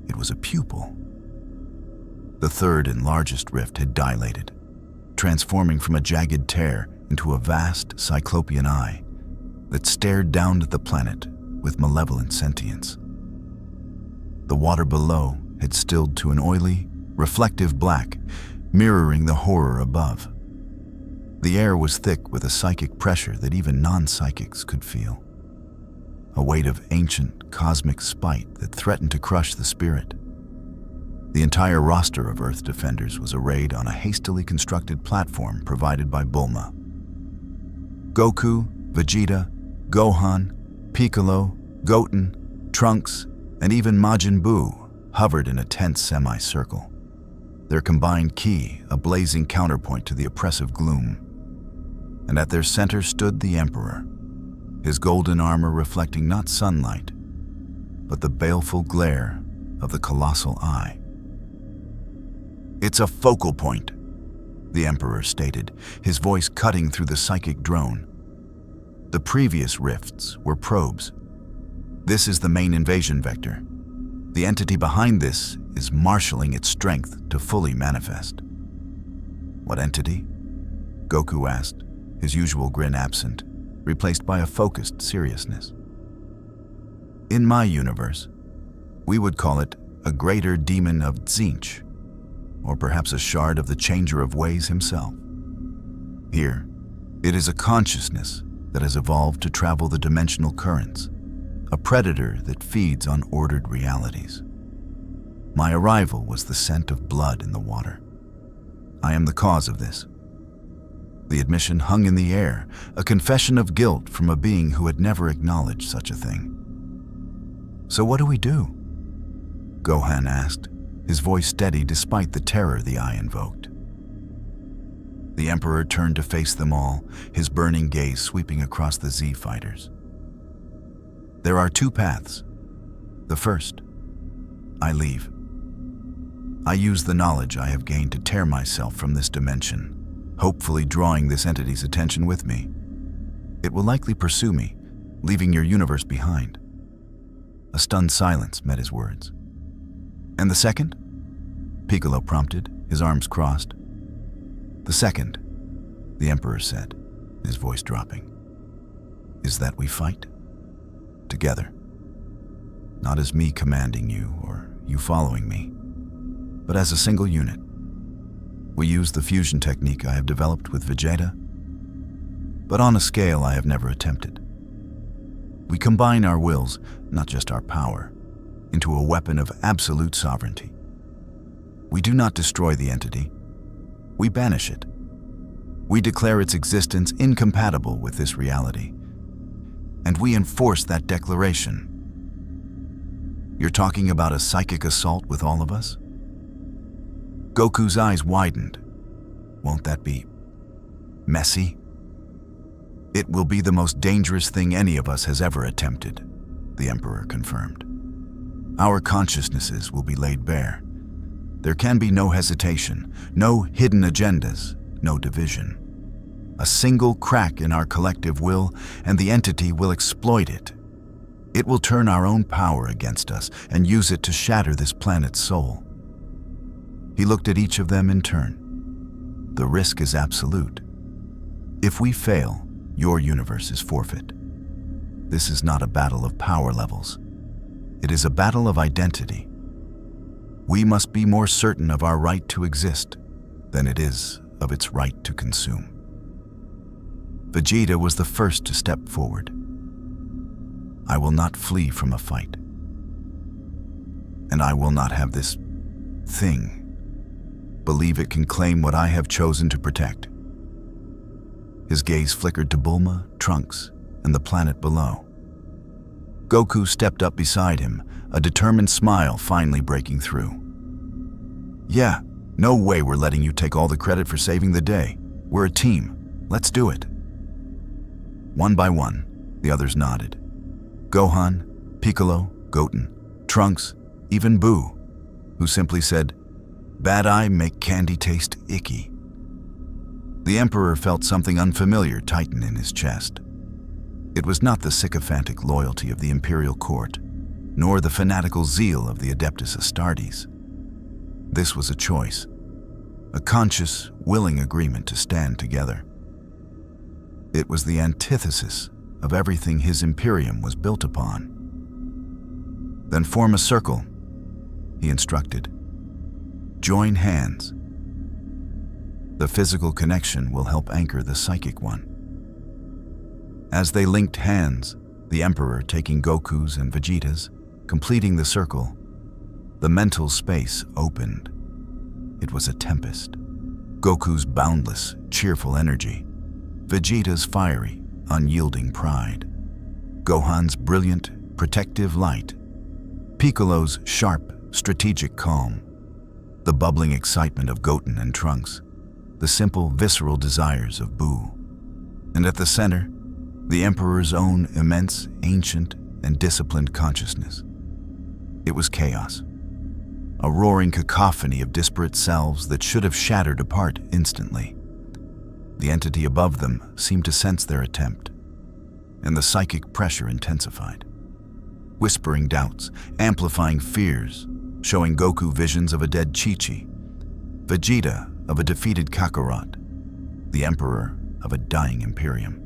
It was a pupil. The third and largest rift had dilated, transforming from a jagged tear into a vast cyclopean eye that stared down at the planet with malevolent sentience. The water below had stilled to an oily, reflective black, mirroring the horror above. The air was thick with a psychic pressure that even non-psychics could feel. A weight of ancient, cosmic spite that threatened to crush the spirit. The entire roster of Earth defenders was arrayed on a hastily constructed platform provided by Bulma. Goku, Vegeta, Gohan, Piccolo, Goten, Trunks, and even Majin Buu hovered in a tense semicircle, their combined ki a blazing counterpoint to the oppressive gloom. And at their center stood the Emperor, his golden armor reflecting not sunlight, but the baleful glare of the colossal eye. "It's a focal point," the Emperor stated, his voice cutting through the psychic drone. "The previous rifts were probes. This is the main invasion vector. The entity behind this is marshaling its strength to fully manifest." "What entity?" Goku asked, his usual grin absent, replaced by a focused seriousness. "In my universe, we would call it a greater demon of Tzeentch, or perhaps a shard of the Changer of Ways himself. Here, it is a consciousness that has evolved to travel the dimensional currents, a predator that feeds on ordered realities. My arrival was the scent of blood in the water. I am the cause of this." The admission hung in the air, a confession of guilt from a being who had never acknowledged such a thing. "So what do we do?" Gohan asked, his voice steady despite the terror the eye invoked. The Emperor turned to face them all, his burning gaze sweeping across the Z fighters. "There are two paths. The first, I leave. I use the knowledge I have gained to tear myself from this dimension, hopefully drawing this entity's attention with me. It will likely pursue me, leaving your universe behind." A stunned silence met his words. "And the second?" Piccolo prompted, his arms crossed. "The second," the Emperor said, his voice dropping, "is that we fight. Together. Not as me commanding you or you following me, but as a single unit. We use the fusion technique I have developed with Vegeta, but on a scale I have never attempted. We combine our wills, not just our power, into a weapon of absolute sovereignty. We do not destroy the entity. We banish it. We declare its existence incompatible with this reality, and we enforce that declaration. You're talking about a psychic assault with all of us?" Goku's eyes widened. Won't that be messy? It will be the most dangerous thing any of us has ever attempted, the Emperor confirmed. Our consciousnesses will be laid bare. There can be no hesitation, no hidden agendas, no division. A single crack in our collective will, and the entity will exploit it. It will turn our own power against us and use it to shatter this planet's soul. He looked at each of them in turn. The risk is absolute. If we fail, your universe is forfeit. This is not a battle of power levels. It is a battle of identity. We must be more certain of our right to exist than it is of its right to consume. Vegeta was the first to step forward. I will not flee from a fight. And I will not have this thing believe it can claim what I have chosen to protect. His gaze flickered to Bulma, Trunks, and the planet below. Goku stepped up beside him, a determined smile finally breaking through. Yeah, no way we're letting you take all the credit for saving the day. We're a team. Let's do it. One by one, the others nodded. Gohan, Piccolo, Goten, Trunks, even Boo, who simply said, "Bad eye make candy taste icky." The Emperor felt something unfamiliar tighten in his chest. It was not the sycophantic loyalty of the imperial court, nor the fanatical zeal of the Adeptus Astartes. This was a choice, a conscious, willing agreement to stand together. It was the antithesis of everything his imperium was built upon. "Then form a circle," he instructed. "Join hands. The physical connection will help anchor the psychic one." As they linked hands, the Emperor taking Goku's and Vegeta's, completing the circle, the mental space opened. It was a tempest. Goku's boundless, cheerful energy, Vegeta's fiery, unyielding pride, Gohan's brilliant, protective light, Piccolo's sharp, strategic calm, the bubbling excitement of Goten and Trunks, the simple, visceral desires of Boo. And at the center, the Emperor's own immense, ancient, and disciplined consciousness. It was chaos, a roaring cacophony of disparate selves that should have shattered apart instantly. The entity above them seemed to sense their attempt, and the psychic pressure intensified. Whispering doubts, amplifying fears, showing Goku visions of a dead Chi-Chi, Vegeta of a defeated Kakarot, the Emperor of a dying Imperium.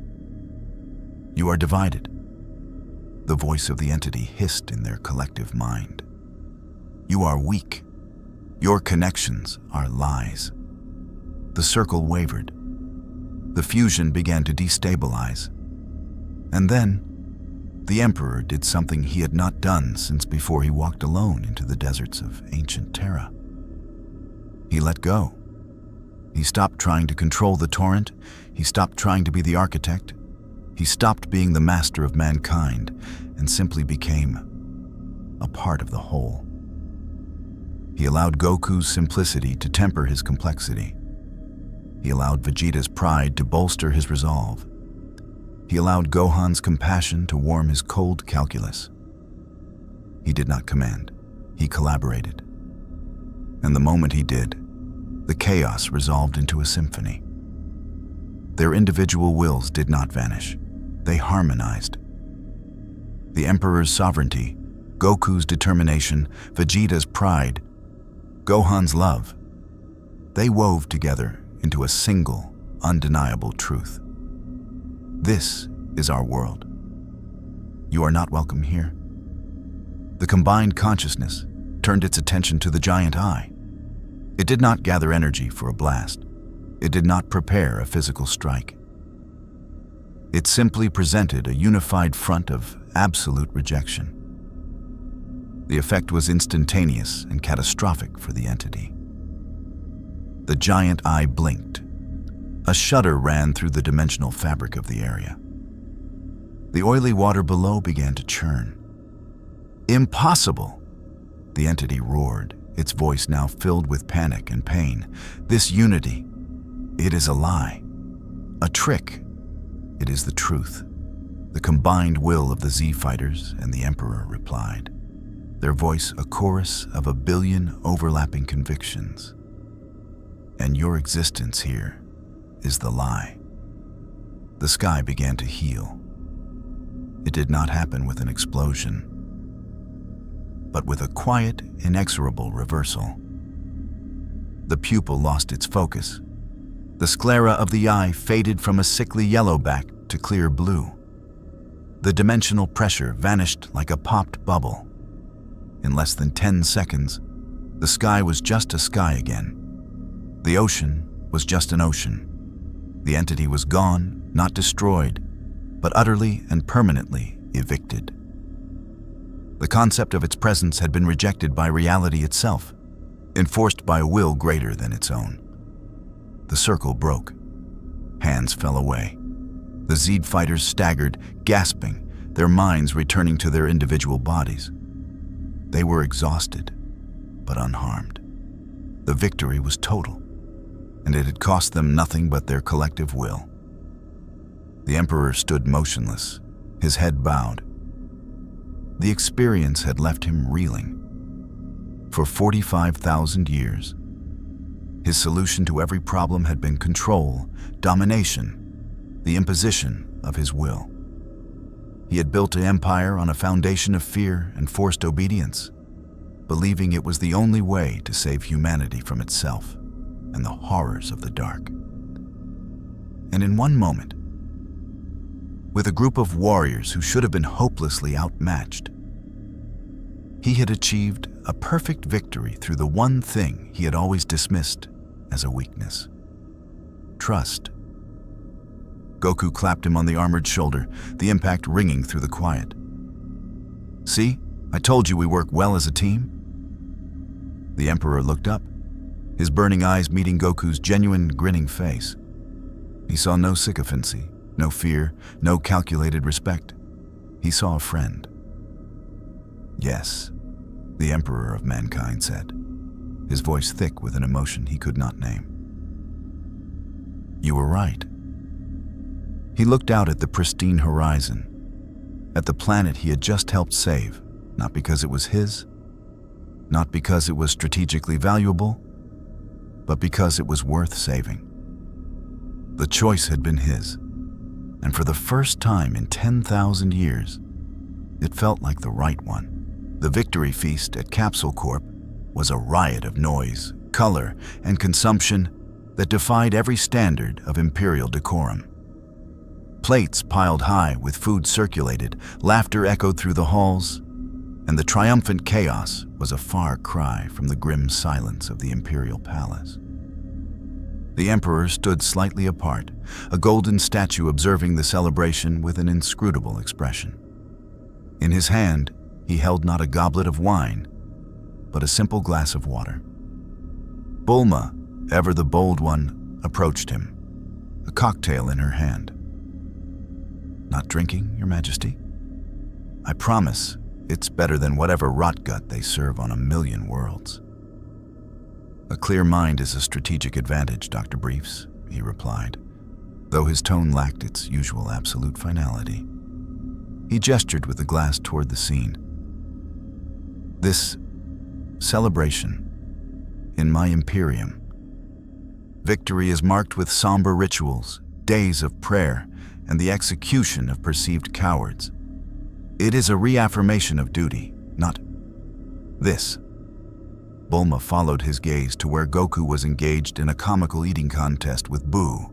"You are divided," the voice of the entity hissed in their collective mind. "You are weak. Your connections are lies." The circle wavered. The fusion began to destabilize. And then, the Emperor did something he had not done since before he walked alone into the deserts of ancient Terra. He let go. He stopped trying to control the torrent. He stopped trying to be the architect. He stopped being the master of mankind and simply became a part of the whole. He allowed Goku's simplicity to temper his complexity. He allowed Vegeta's pride to bolster his resolve. He allowed Gohan's compassion to warm his cold calculus. He did not command. He collaborated. And the moment he did, the chaos resolved into a symphony. Their individual wills did not vanish. They harmonized. The Emperor's sovereignty, Goku's determination, Vegeta's pride, Gohan's love, they wove together into a single, undeniable truth. This is our world. You are not welcome here. The combined consciousness turned its attention to the giant eye. It did not gather energy for a blast. It did not prepare a physical strike. It simply presented a unified front of absolute rejection. The effect was instantaneous and catastrophic for the entity. The giant eye blinked. A shudder ran through the dimensional fabric of the area. The oily water below began to churn. "Impossible!" the entity roared, its voice now filled with panic and pain. "This unity, it is a lie. A trick. It is the truth." The combined will of the Z-fighters and the Emperor replied, their voice a chorus of 1 billion overlapping convictions. "And your existence here is the lie." The sky began to heal. It did not happen with an explosion, but with a quiet, inexorable reversal. The pupil lost its focus. The sclera of the eye faded from a sickly yellow back to clear blue. The dimensional pressure vanished like a popped bubble. In less than 10 seconds, the sky was just a sky again. The ocean was just an ocean. The entity was gone, not destroyed, but utterly and permanently evicted. The concept of its presence had been rejected by reality itself, enforced by a will greater than its own. The circle broke. Hands fell away. The Zed fighters staggered, gasping, their minds returning to their individual bodies. They were exhausted, but unharmed. The victory was total, and it had cost them nothing but their collective will. The Emperor stood motionless, his head bowed. The experience had left him reeling. For 45,000 years, his solution to every problem had been control, domination, the imposition of his will. He had built an empire on a foundation of fear and forced obedience, believing it was the only way to save humanity from itself and the horrors of the dark. And in one moment, with a group of warriors who should have been hopelessly outmatched, he had achieved a perfect victory through the one thing he had always dismissed as a weakness: trust. Goku clapped him on the armored shoulder, the impact ringing through the quiet. "See, I told you we work well as a team." The Emperor looked up, his burning eyes meeting Goku's genuine, grinning face. He saw no sycophancy, no fear, no calculated respect. He saw a friend. "Yes," the Emperor of Mankind said, his voice thick with an emotion he could not name. "You were right." He looked out at the pristine horizon, at the planet he had just helped save, not because it was his, not because it was strategically valuable, but because it was worth saving. The choice had been his, and for the first time in 10,000 years, it felt like the right one. The victory feast at Capsule Corp was a riot of noise, color, and consumption that defied every standard of imperial decorum. Plates piled high with food circulated, laughter echoed through the halls, and the triumphant chaos was a far cry from the grim silence of the imperial palace. The Emperor stood slightly apart, a golden statue observing the celebration with an inscrutable expression. In his hand, he held not a goblet of wine, but a simple glass of water. Bulma, ever the bold one, approached him, a cocktail in her hand. "Not drinking, Your Majesty? I promise it's better than whatever rotgut they serve on 1,000,000 worlds." "A clear mind is a strategic advantage, Dr. Briefs," he replied, though his tone lacked its usual absolute finality. He gestured with the glass toward the scene. "This celebration, in my Imperium, victory is marked with somber rituals, days of prayer, and the execution of perceived cowards. It is a reaffirmation of duty, not this." Bulma followed his gaze to where Goku was engaged in a comical eating contest with Buu,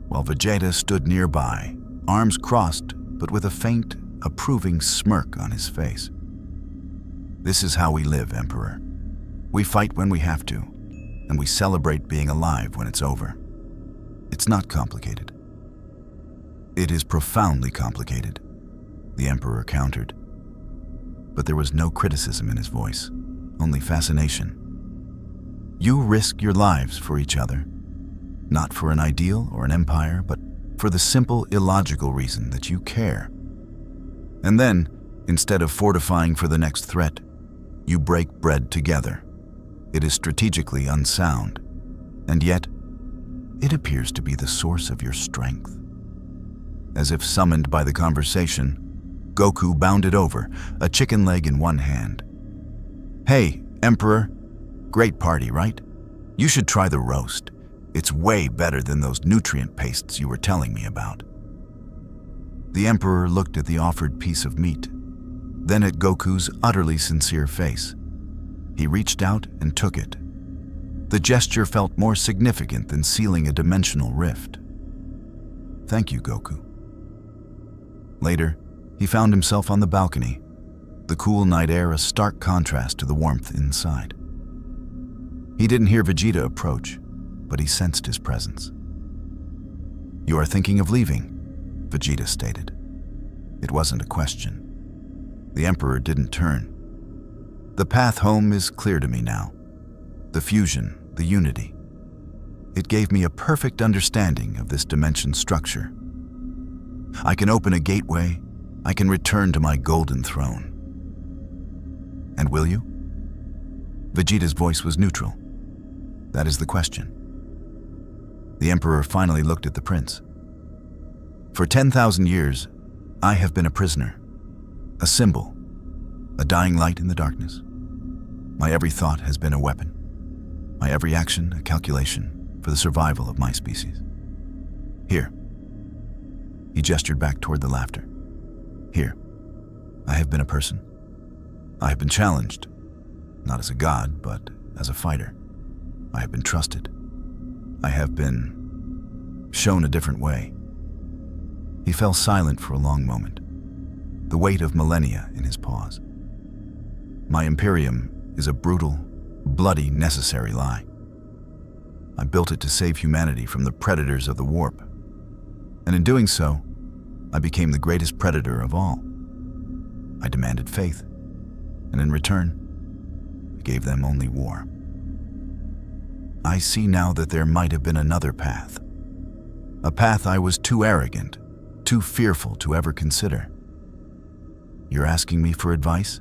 while Vegeta stood nearby, arms crossed but with a faint, approving smirk on his face. "This is how we live, Emperor. We fight when we have to, and we celebrate being alive when it's over. It's not complicated." "It is profoundly complicated," the Emperor countered. But there was no criticism in his voice, only fascination. "You risk your lives for each other, not for an ideal or an empire, but for the simple, illogical reason that you care. And then, instead of fortifying for the next threat, you break bread together, It is strategically unsound, and yet it appears to be the source of your strength. As if summoned by the conversation, Goku bounded over, a chicken leg in one hand. "Hey, Emperor, great party, right? You should try the roast. It's way better than those nutrient pastes you were telling me about." The Emperor looked at the offered piece of meat, then at Goku's utterly sincere face. He reached out and took it. The gesture felt more significant than sealing a dimensional rift. "Thank you, Goku." Later, he found himself on the balcony, the cool night air a stark contrast to the warmth inside. He didn't hear Vegeta approach, but he sensed his presence. "You are thinking of leaving," Vegeta stated. It wasn't a question. The Emperor didn't turn. "The path home is clear to me now. The fusion, the unity. It gave me a perfect understanding of this dimension's structure. I can open a gateway. I can return to my golden throne." "And will you?" Vegeta's voice was neutral. "That is the question." The Emperor finally looked at the prince. "For 10,000 years, I have been a prisoner, a symbol, a dying light in the darkness. My every thought has been a weapon, my every action a calculation for the survival of my species. Here." He gestured back toward the laughter. "Here, I have been a person. I have been challenged, not as a god, but as a fighter. I have been trusted. I have been shown a different way." He fell silent for a long moment, the weight of millennia in his pause. "My Imperium is a brutal, bloody, necessary lie. I built it to save humanity from the predators of the warp. And in doing so, I became the greatest predator of all. I demanded faith, and in return, I gave them only war. I see now that there might have been another path. A path I was too arrogant, too fearful to ever consider." "You're asking me for advice?"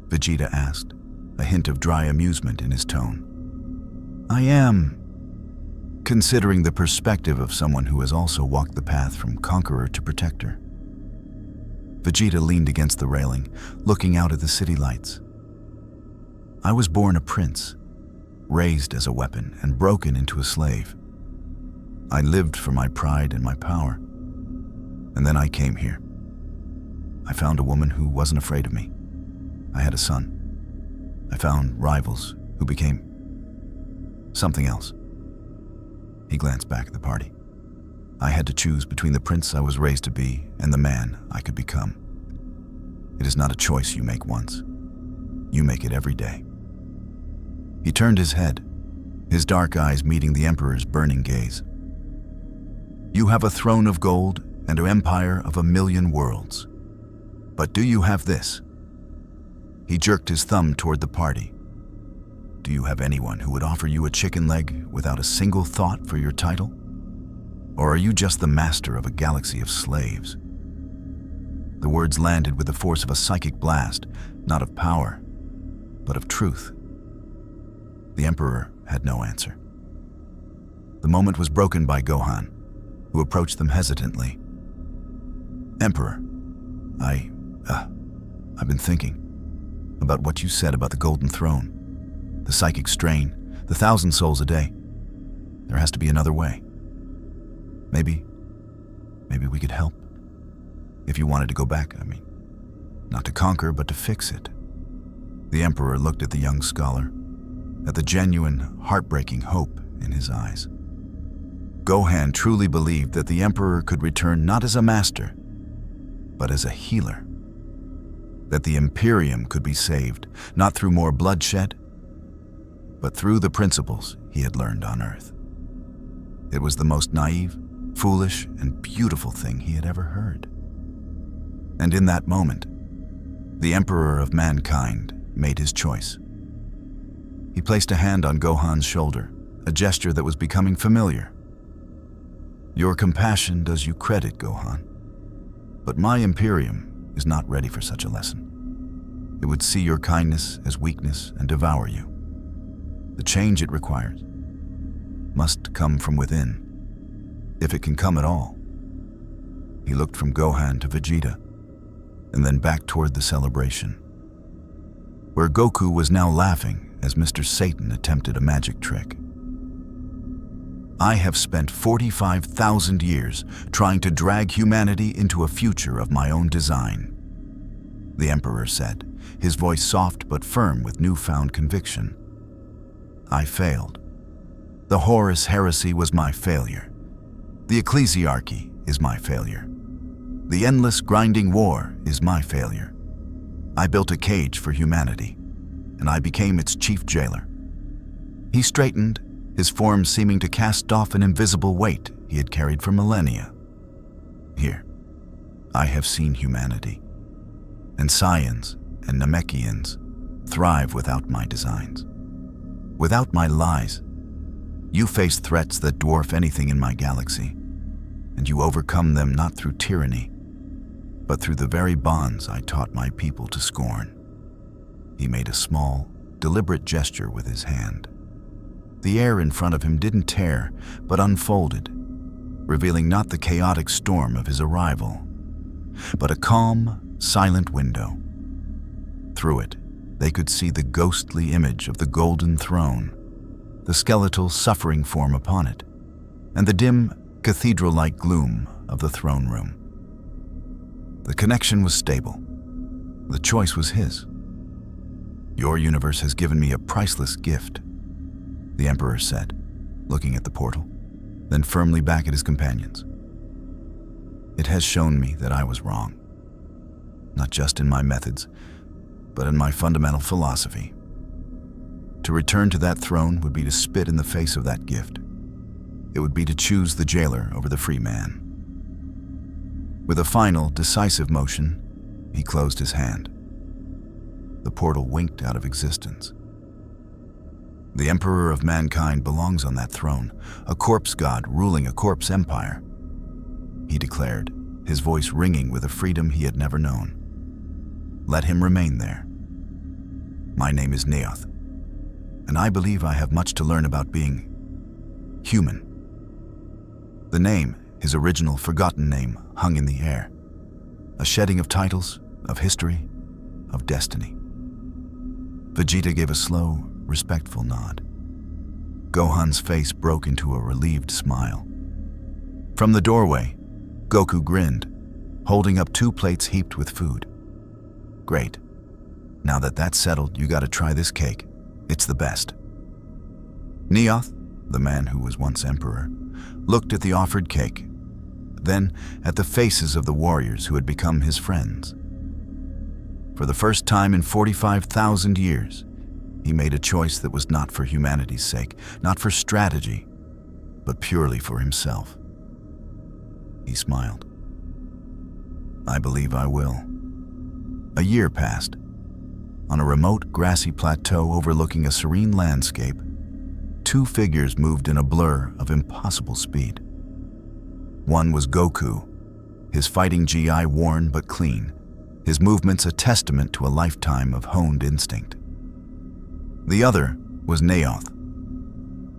Vegeta asked, a hint of dry amusement in his tone. "I am, considering the perspective of someone who has also walked the path from conqueror to protector." Vegeta leaned against the railing, looking out at the city lights. "I was born a prince, raised as a weapon and broken into a slave. I lived for my pride and my power. And then I came here. I found a woman who wasn't afraid of me. I had a son. I found rivals who became something else." He glanced back at the party. "I had to choose between the prince I was raised to be and the man I could become. It is not a choice you make once. You make it every day." He turned his head, his dark eyes meeting the Emperor's burning gaze. "You have a throne of gold and an empire of 1,000,000 worlds. But do you have this?" He jerked his thumb toward the party. "Do you have anyone who would offer you a chicken leg without a single thought for your title? Or are you just the master of a galaxy of slaves?" The words landed with the force of a psychic blast, not of power, but of truth. The Emperor had no answer. The moment was broken by Gohan, who approached them hesitantly. "Emperor, I've been thinking about what you said about the Golden Throne, the psychic strain, the 1,000 souls a day. There has to be another way. Maybe we could help. If you wanted to go back, not to conquer, but to fix it." The Emperor looked at the young scholar, at the genuine, heartbreaking hope in his eyes. Gohan truly believed that the Emperor could return not as a master, but as a healer. That the Imperium could be saved, not through more bloodshed, but through the principles he had learned on Earth. It was the most naive, foolish, and beautiful thing he had ever heard. And in that moment, the Emperor of mankind made his choice. He placed a hand on Gohan's shoulder, a gesture that was becoming familiar. "Your compassion does you credit, Gohan. But my Imperium is not ready for such a lesson. It would see your kindness as weakness and devour you. The change it requires must come from within, if it can come at all. He looked from Gohan to Vegeta, and then back toward the celebration, where Goku was now laughing as Mr. Satan attempted a magic trick. I have spent 45,000 years trying to drag humanity into a future of my own design, the Emperor said, his voice soft but firm with newfound conviction. I failed. The Horus heresy was my failure. The ecclesiarchy is my failure. The endless grinding war is my failure. I built a cage for humanity, and I became its chief jailer. He straightened, his form seeming to cast off an invisible weight he had carried for millennia. Here, I have seen humanity, and Saiyans and Namekians thrive without my designs. Without my lies, you face threats that dwarf anything in my galaxy, and you overcome them not through tyranny, but through the very bonds I taught my people to scorn. He made a small, deliberate gesture with his hand. The air in front of him didn't tear, but unfolded, revealing not the chaotic storm of his arrival, but a calm, silent window. Through it, they could see the ghostly image of the golden throne, the skeletal suffering form upon it, and the dim, cathedral-like gloom of the throne room. The connection was stable. The choice was his. Your universe has given me a priceless gift, the Emperor said, looking at the portal, then firmly back at his companions. It has shown me that I was wrong, not just in my methods, but in my fundamental philosophy. To return to that throne would be to spit in the face of that gift. It would be to choose the jailer over the free man. With a final, decisive motion, he closed his hand. The portal winked out of existence. The Emperor of mankind belongs on that throne, a corpse god ruling a corpse empire, he declared, his voice ringing with a freedom he had never known. Let him remain there. My name is Neoth, and I believe I have much to learn about being human. The name, his original forgotten name, hung in the air, a shedding of titles, of history, of destiny. Vegeta gave a slow, respectful nod. Gohan's face broke into a relieved smile. From the doorway, Goku grinned, holding up 2 plates heaped with food. Great. Now that that's settled, you gotta try this cake. It's the best. Neoth, the man who was once emperor, looked at the offered cake, then at the faces of the warriors who had become his friends. For the first time in 45,000 years, he made a choice that was not for humanity's sake, not for strategy, but purely for himself. He smiled. I believe I will. A year passed. On a remote, grassy plateau overlooking a serene landscape, 2 figures moved in a blur of impossible speed. One was Goku, his fighting GI worn but clean, his movements a testament to a lifetime of honed instinct. The other was Neoth.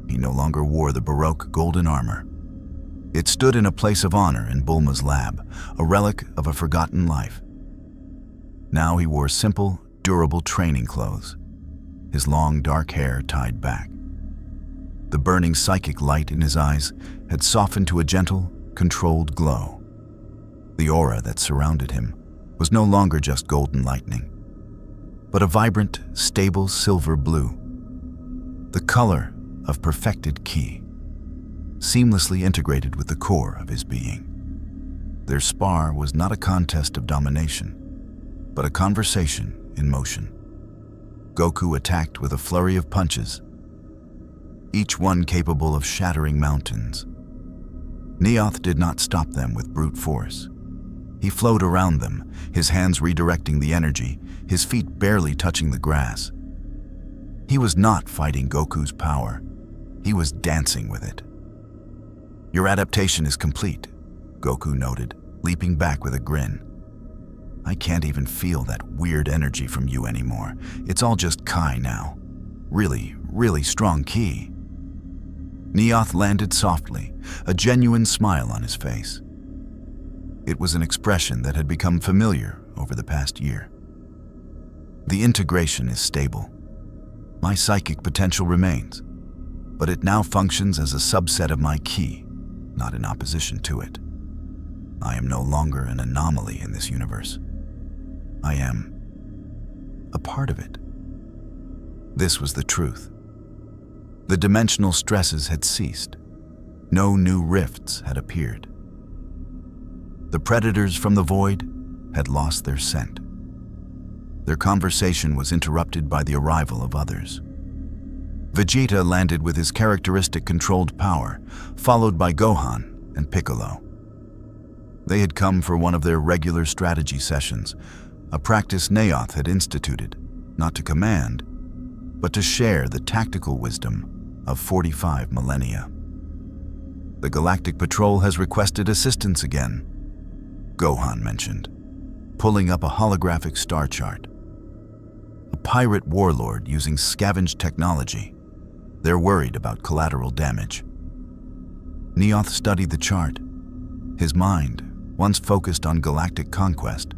He no longer wore the Baroque golden armor. It stood in a place of honor in Bulma's lab, a relic of a forgotten life. Now he wore simple, durable training clothes, his long dark hair tied back. The burning psychic light in his eyes had softened to a gentle, controlled glow. The aura that surrounded him was no longer just golden lightning, but a vibrant, stable silver blue, the color of perfected ki, seamlessly integrated with the core of his being. Their spar was not a contest of domination, but a conversation in motion. Goku attacked with a flurry of punches, each one capable of shattering mountains. Neoth did not stop them with brute force. He flowed around them, his hands redirecting the energy, his feet barely touching the grass. He was not fighting Goku's power. He was dancing with it. Your adaptation is complete, Goku noted, leaping back with a grin. I can't even feel that weird energy from you anymore. It's all just Kai now. Really, really strong ki. Neoth landed softly, a genuine smile on his face. It was an expression that had become familiar over the past year. The integration is stable. My psychic potential remains, but it now functions as a subset of my ki, not in opposition to it. I am no longer an anomaly in this universe. I am a part of it. This was the truth. The dimensional stresses had ceased. No new rifts had appeared. The predators from the void had lost their scent. Their conversation was interrupted by the arrival of others. Vegeta landed with his characteristic controlled power, followed by Gohan and Piccolo. They had come for one of their regular strategy sessions, a practice Neoth had instituted, not to command, but to share the tactical wisdom of 45 millennia. The Galactic Patrol has requested assistance again, Gohan mentioned, pulling up a holographic star chart. A pirate warlord using scavenged technology. They're worried about collateral damage. Neoth studied the chart. His mind, once focused on galactic conquest,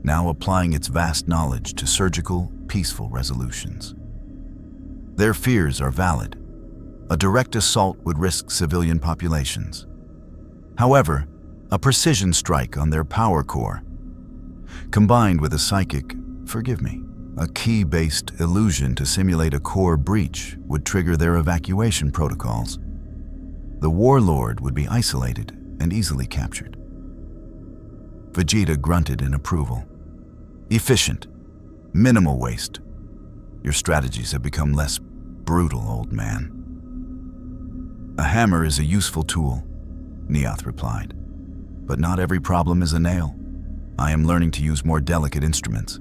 now applying its vast knowledge to surgical, peaceful resolutions. Their fears are valid. A direct assault would risk civilian populations. However, a precision strike on their power core, combined with a psychic, a ki-based illusion to simulate a core breach, would trigger their evacuation protocols. The warlord would be isolated and easily captured. Vegeta grunted in approval. Efficient, minimal waste. Your strategies have become less brutal, old man. A hammer is a useful tool, Neoth replied. But not every problem is a nail. I am learning to use more delicate instruments.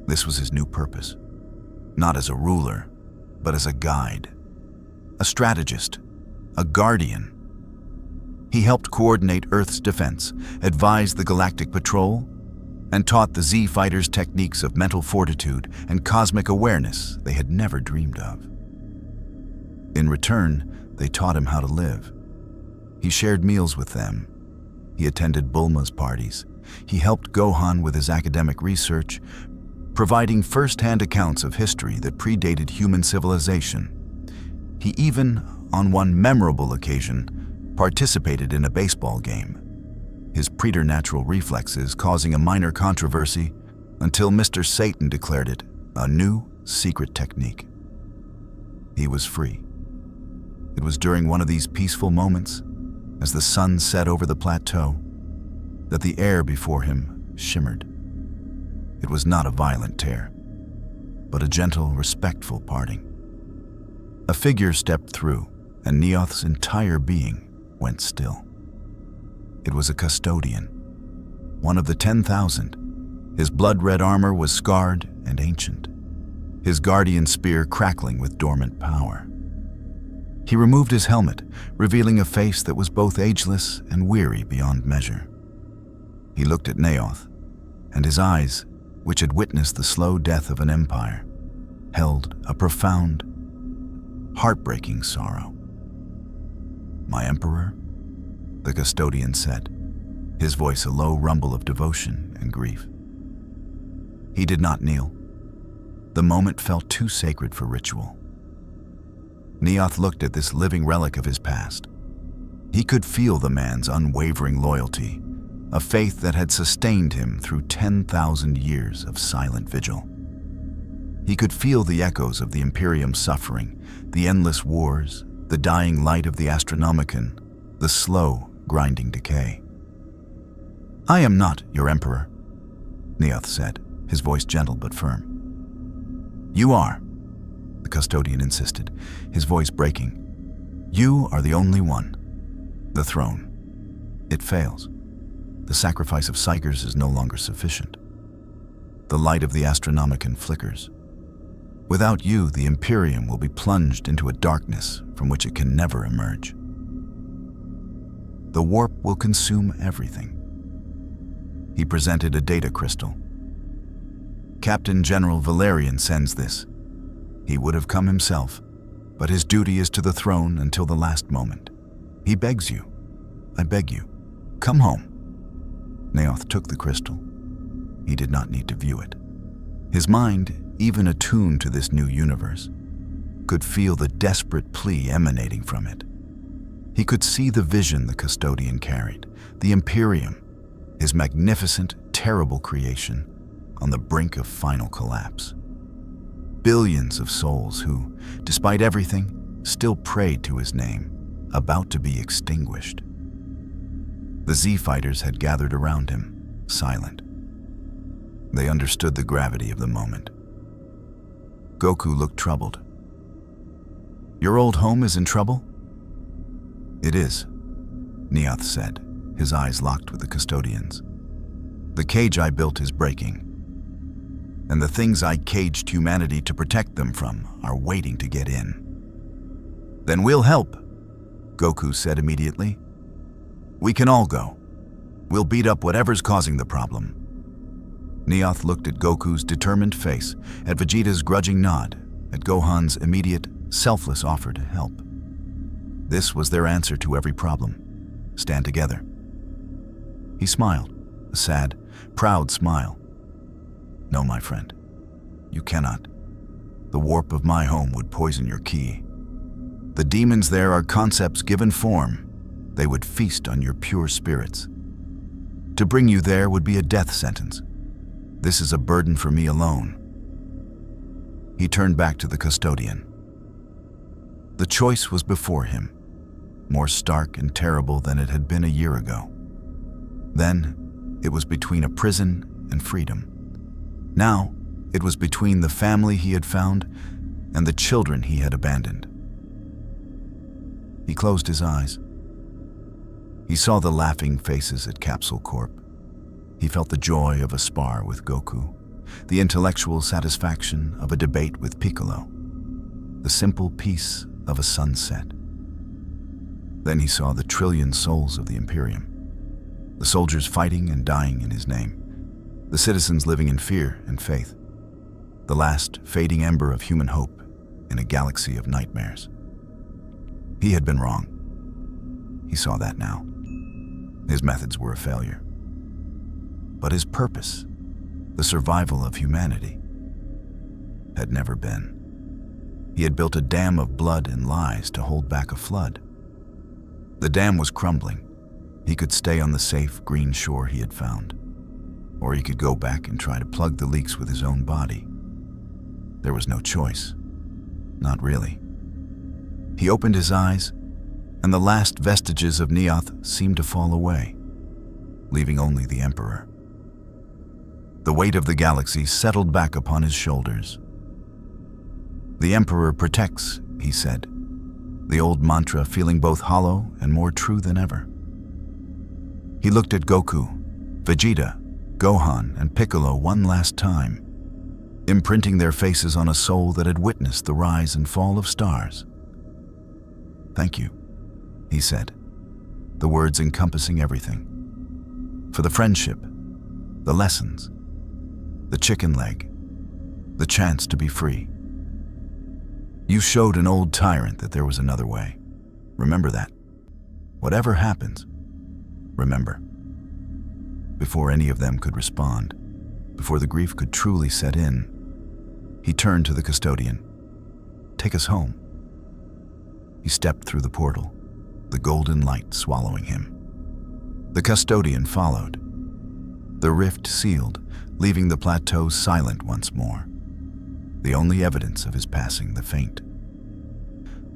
This was his new purpose. Not as a ruler, but as a guide. A strategist. A guardian. He helped coordinate Earth's defense, advised the Galactic Patrol, and taught the Z-Fighters techniques of mental fortitude and cosmic awareness they had never dreamed of. In return, they taught him how to live. He shared meals with them. He attended Bulma's parties. He helped Gohan with his academic research, providing first-hand accounts of history that predated human civilization. He even, on one memorable occasion, participated in a baseball game, his preternatural reflexes causing a minor controversy until Mr. Satan declared it a new secret technique. He was free. It was during one of these peaceful moments, as the sun set over the plateau, that the air before him shimmered. It was not a violent tear, but a gentle, respectful parting. A figure stepped through, and Neoth's entire being went still. It was a custodian, one of the 10,000. His blood-red armor was scarred and ancient, his guardian spear crackling with dormant power. He removed his helmet, revealing a face that was both ageless and weary beyond measure. He looked at Neoth, and his eyes, which had witnessed the slow death of an empire, held a profound, heartbreaking sorrow. "My emperor?" the custodian said, his voice a low rumble of devotion and grief. He did not kneel. The moment felt too sacred for ritual. Neoth looked at this living relic of his past. He could feel the man's unwavering loyalty, a faith that had sustained him through 10,000 years of silent vigil. He could feel the echoes of the Imperium's suffering, the endless wars, the dying light of the Astronomicon, the slow, grinding decay. "I am not your emperor," Neoth said, his voice gentle but firm. "You are," the custodian insisted, his voice breaking. "You are the only one. The throne. It fails. The sacrifice of Psychers is no longer sufficient. The light of the Astronomicon flickers. Without you, the Imperium will be plunged into a darkness from which it can never emerge. The warp will consume everything." He presented a data crystal. "Captain General Valerian sends this. He would have come himself, but his duty is to the throne until the last moment. He begs you, I beg you, come home. Neoth took the crystal. He did not need to view it. His mind, even attuned to this new universe, could feel the desperate plea emanating from it. He could see the vision the custodian carried, the Imperium, his magnificent, terrible creation, on the brink of final collapse. Billions of souls who, despite everything, still prayed to his name, about to be extinguished. The Z-fighters had gathered around him, silent. They understood the gravity of the moment. Goku looked troubled. Your old home is in trouble? It is, Neoth said, his eyes locked with the custodian's. The cage I built is breaking, and the things I caged humanity to protect them from are waiting to get in. Then we'll help, Goku said immediately. We can all go. We'll beat up whatever's causing the problem. Neoth looked at Goku's determined face, at Vegeta's grudging nod, at Gohan's immediate, selfless offer to help. This was their answer to every problem. Stand together. He smiled, a sad, proud smile. No, my friend, you cannot. The warp of my home would poison your ki. The demons there are concepts given form. They would feast on your pure spirits. To bring you there would be a death sentence. This is a burden for me alone. He turned back to the custodian. The choice was before him, more stark and terrible than it had been a year ago. Then, it was between a prison and freedom. Now, it was between the family he had found and the children he had abandoned. He closed his eyes. He saw the laughing faces at Capsule Corp. He felt the joy of a spar with Goku, the intellectual satisfaction of a debate with Piccolo, the simple peace of a sunset. Then he saw the trillion souls of the Imperium, the soldiers fighting and dying in his name, the citizens living in fear and faith, the last fading ember of human hope in a galaxy of nightmares. He had been wrong. He saw that now. His methods were a failure. But his purpose, the survival of humanity, had never been. He had built a dam of blood and lies to hold back a flood. The dam was crumbling. He could stay on the safe, green shore he had found. Or he could go back and try to plug the leaks with his own body. There was no choice. Not really. He opened his eyes, and the last vestiges of Neoth seemed to fall away, leaving only the Emperor. The weight of the galaxy settled back upon his shoulders. The Emperor protects, he said, the old mantra feeling both hollow and more true than ever. He looked at Goku, Vegeta, Gohan, and Piccolo one last time, imprinting their faces on a soul that had witnessed the rise and fall of stars. Thank you, he said, the words encompassing everything. For the friendship, the lessons, the chicken leg, the chance to be free. You showed an old tyrant that there was another way. Remember that. Whatever happens, remember. Before any of them could respond, before the grief could truly set in, he turned to the custodian. Take us home. He stepped through the portal, the golden light swallowing him. The custodian followed. The rift sealed, leaving the plateau silent once more. The only evidence of his passing, the faint,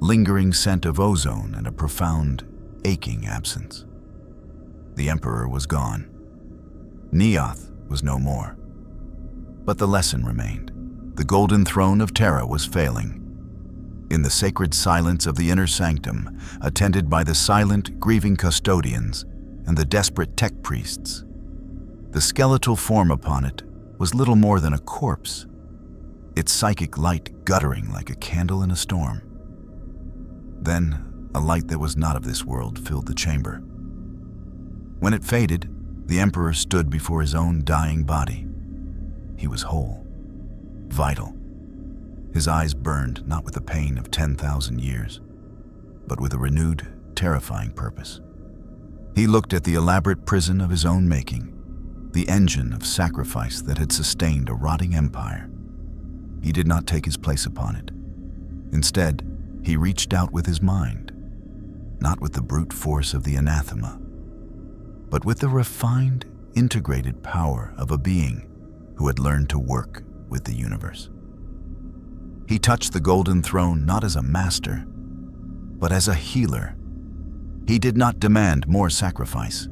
lingering scent of ozone and a profound, aching absence. The Emperor was gone. Neoth was no more. But the lesson remained. The golden throne of Terra was failing. In the sacred silence of the inner sanctum, attended by the silent, grieving custodians and the desperate tech priests, the skeletal form upon it was little more than a corpse, its psychic light guttering like a candle in a storm. Then, a light that was not of this world filled the chamber. When it faded, the Emperor stood before his own dying body. He was whole, vital, His eyes burned not with the pain of 10,000 years, but with a renewed, terrifying purpose. He looked at the elaborate prison of his own making, the engine of sacrifice that had sustained a rotting empire. He did not take his place upon it. Instead, he reached out with his mind, not with the brute force of the anathema, but with the refined, integrated power of a being who had learned to work with the universe. He touched the golden throne not as a master, but as a healer. He did not demand more sacrifice.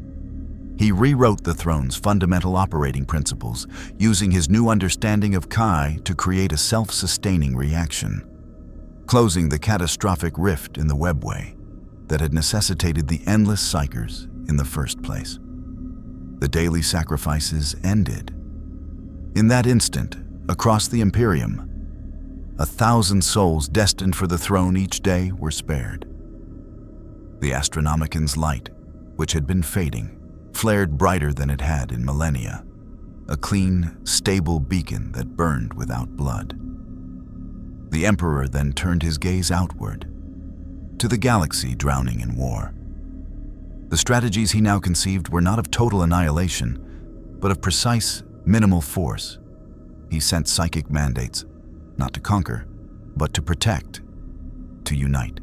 He rewrote the throne's fundamental operating principles, using his new understanding of Kai to create a self-sustaining reaction, closing the catastrophic rift in the webway that had necessitated the endless psychers in the first place. The daily sacrifices ended. In that instant, across the Imperium, 1,000 souls destined for the throne each day were spared. The Astronomican's light, which had been fading, flared brighter than it had in millennia, a clean, stable beacon that burned without blood. The Emperor then turned his gaze outward, to the galaxy drowning in war. The strategies he now conceived were not of total annihilation, but of precise, minimal force. He sent psychic mandates, not to conquer, but to protect, to unite.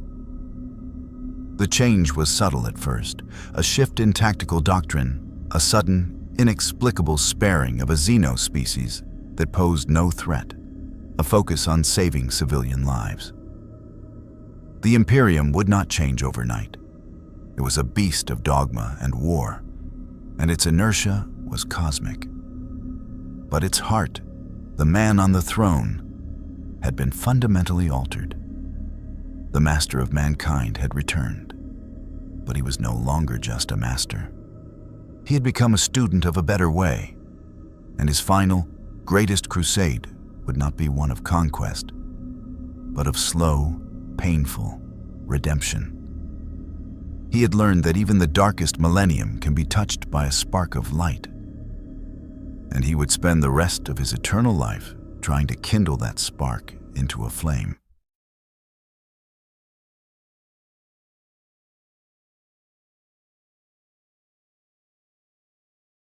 The change was subtle at first, a shift in tactical doctrine, a sudden, inexplicable sparing of a xeno species that posed no threat, a focus on saving civilian lives. The Imperium would not change overnight. It was a beast of dogma and war, and its inertia was cosmic. But its heart, the man on the throne, had been fundamentally altered. The master of mankind had returned, but he was no longer just a master. He had become a student of a better way, and his final, greatest crusade would not be one of conquest, but of slow, painful redemption. He had learned that even the darkest millennium can be touched by a spark of light, and he would spend the rest of his eternal life trying to kindle that spark into a flame.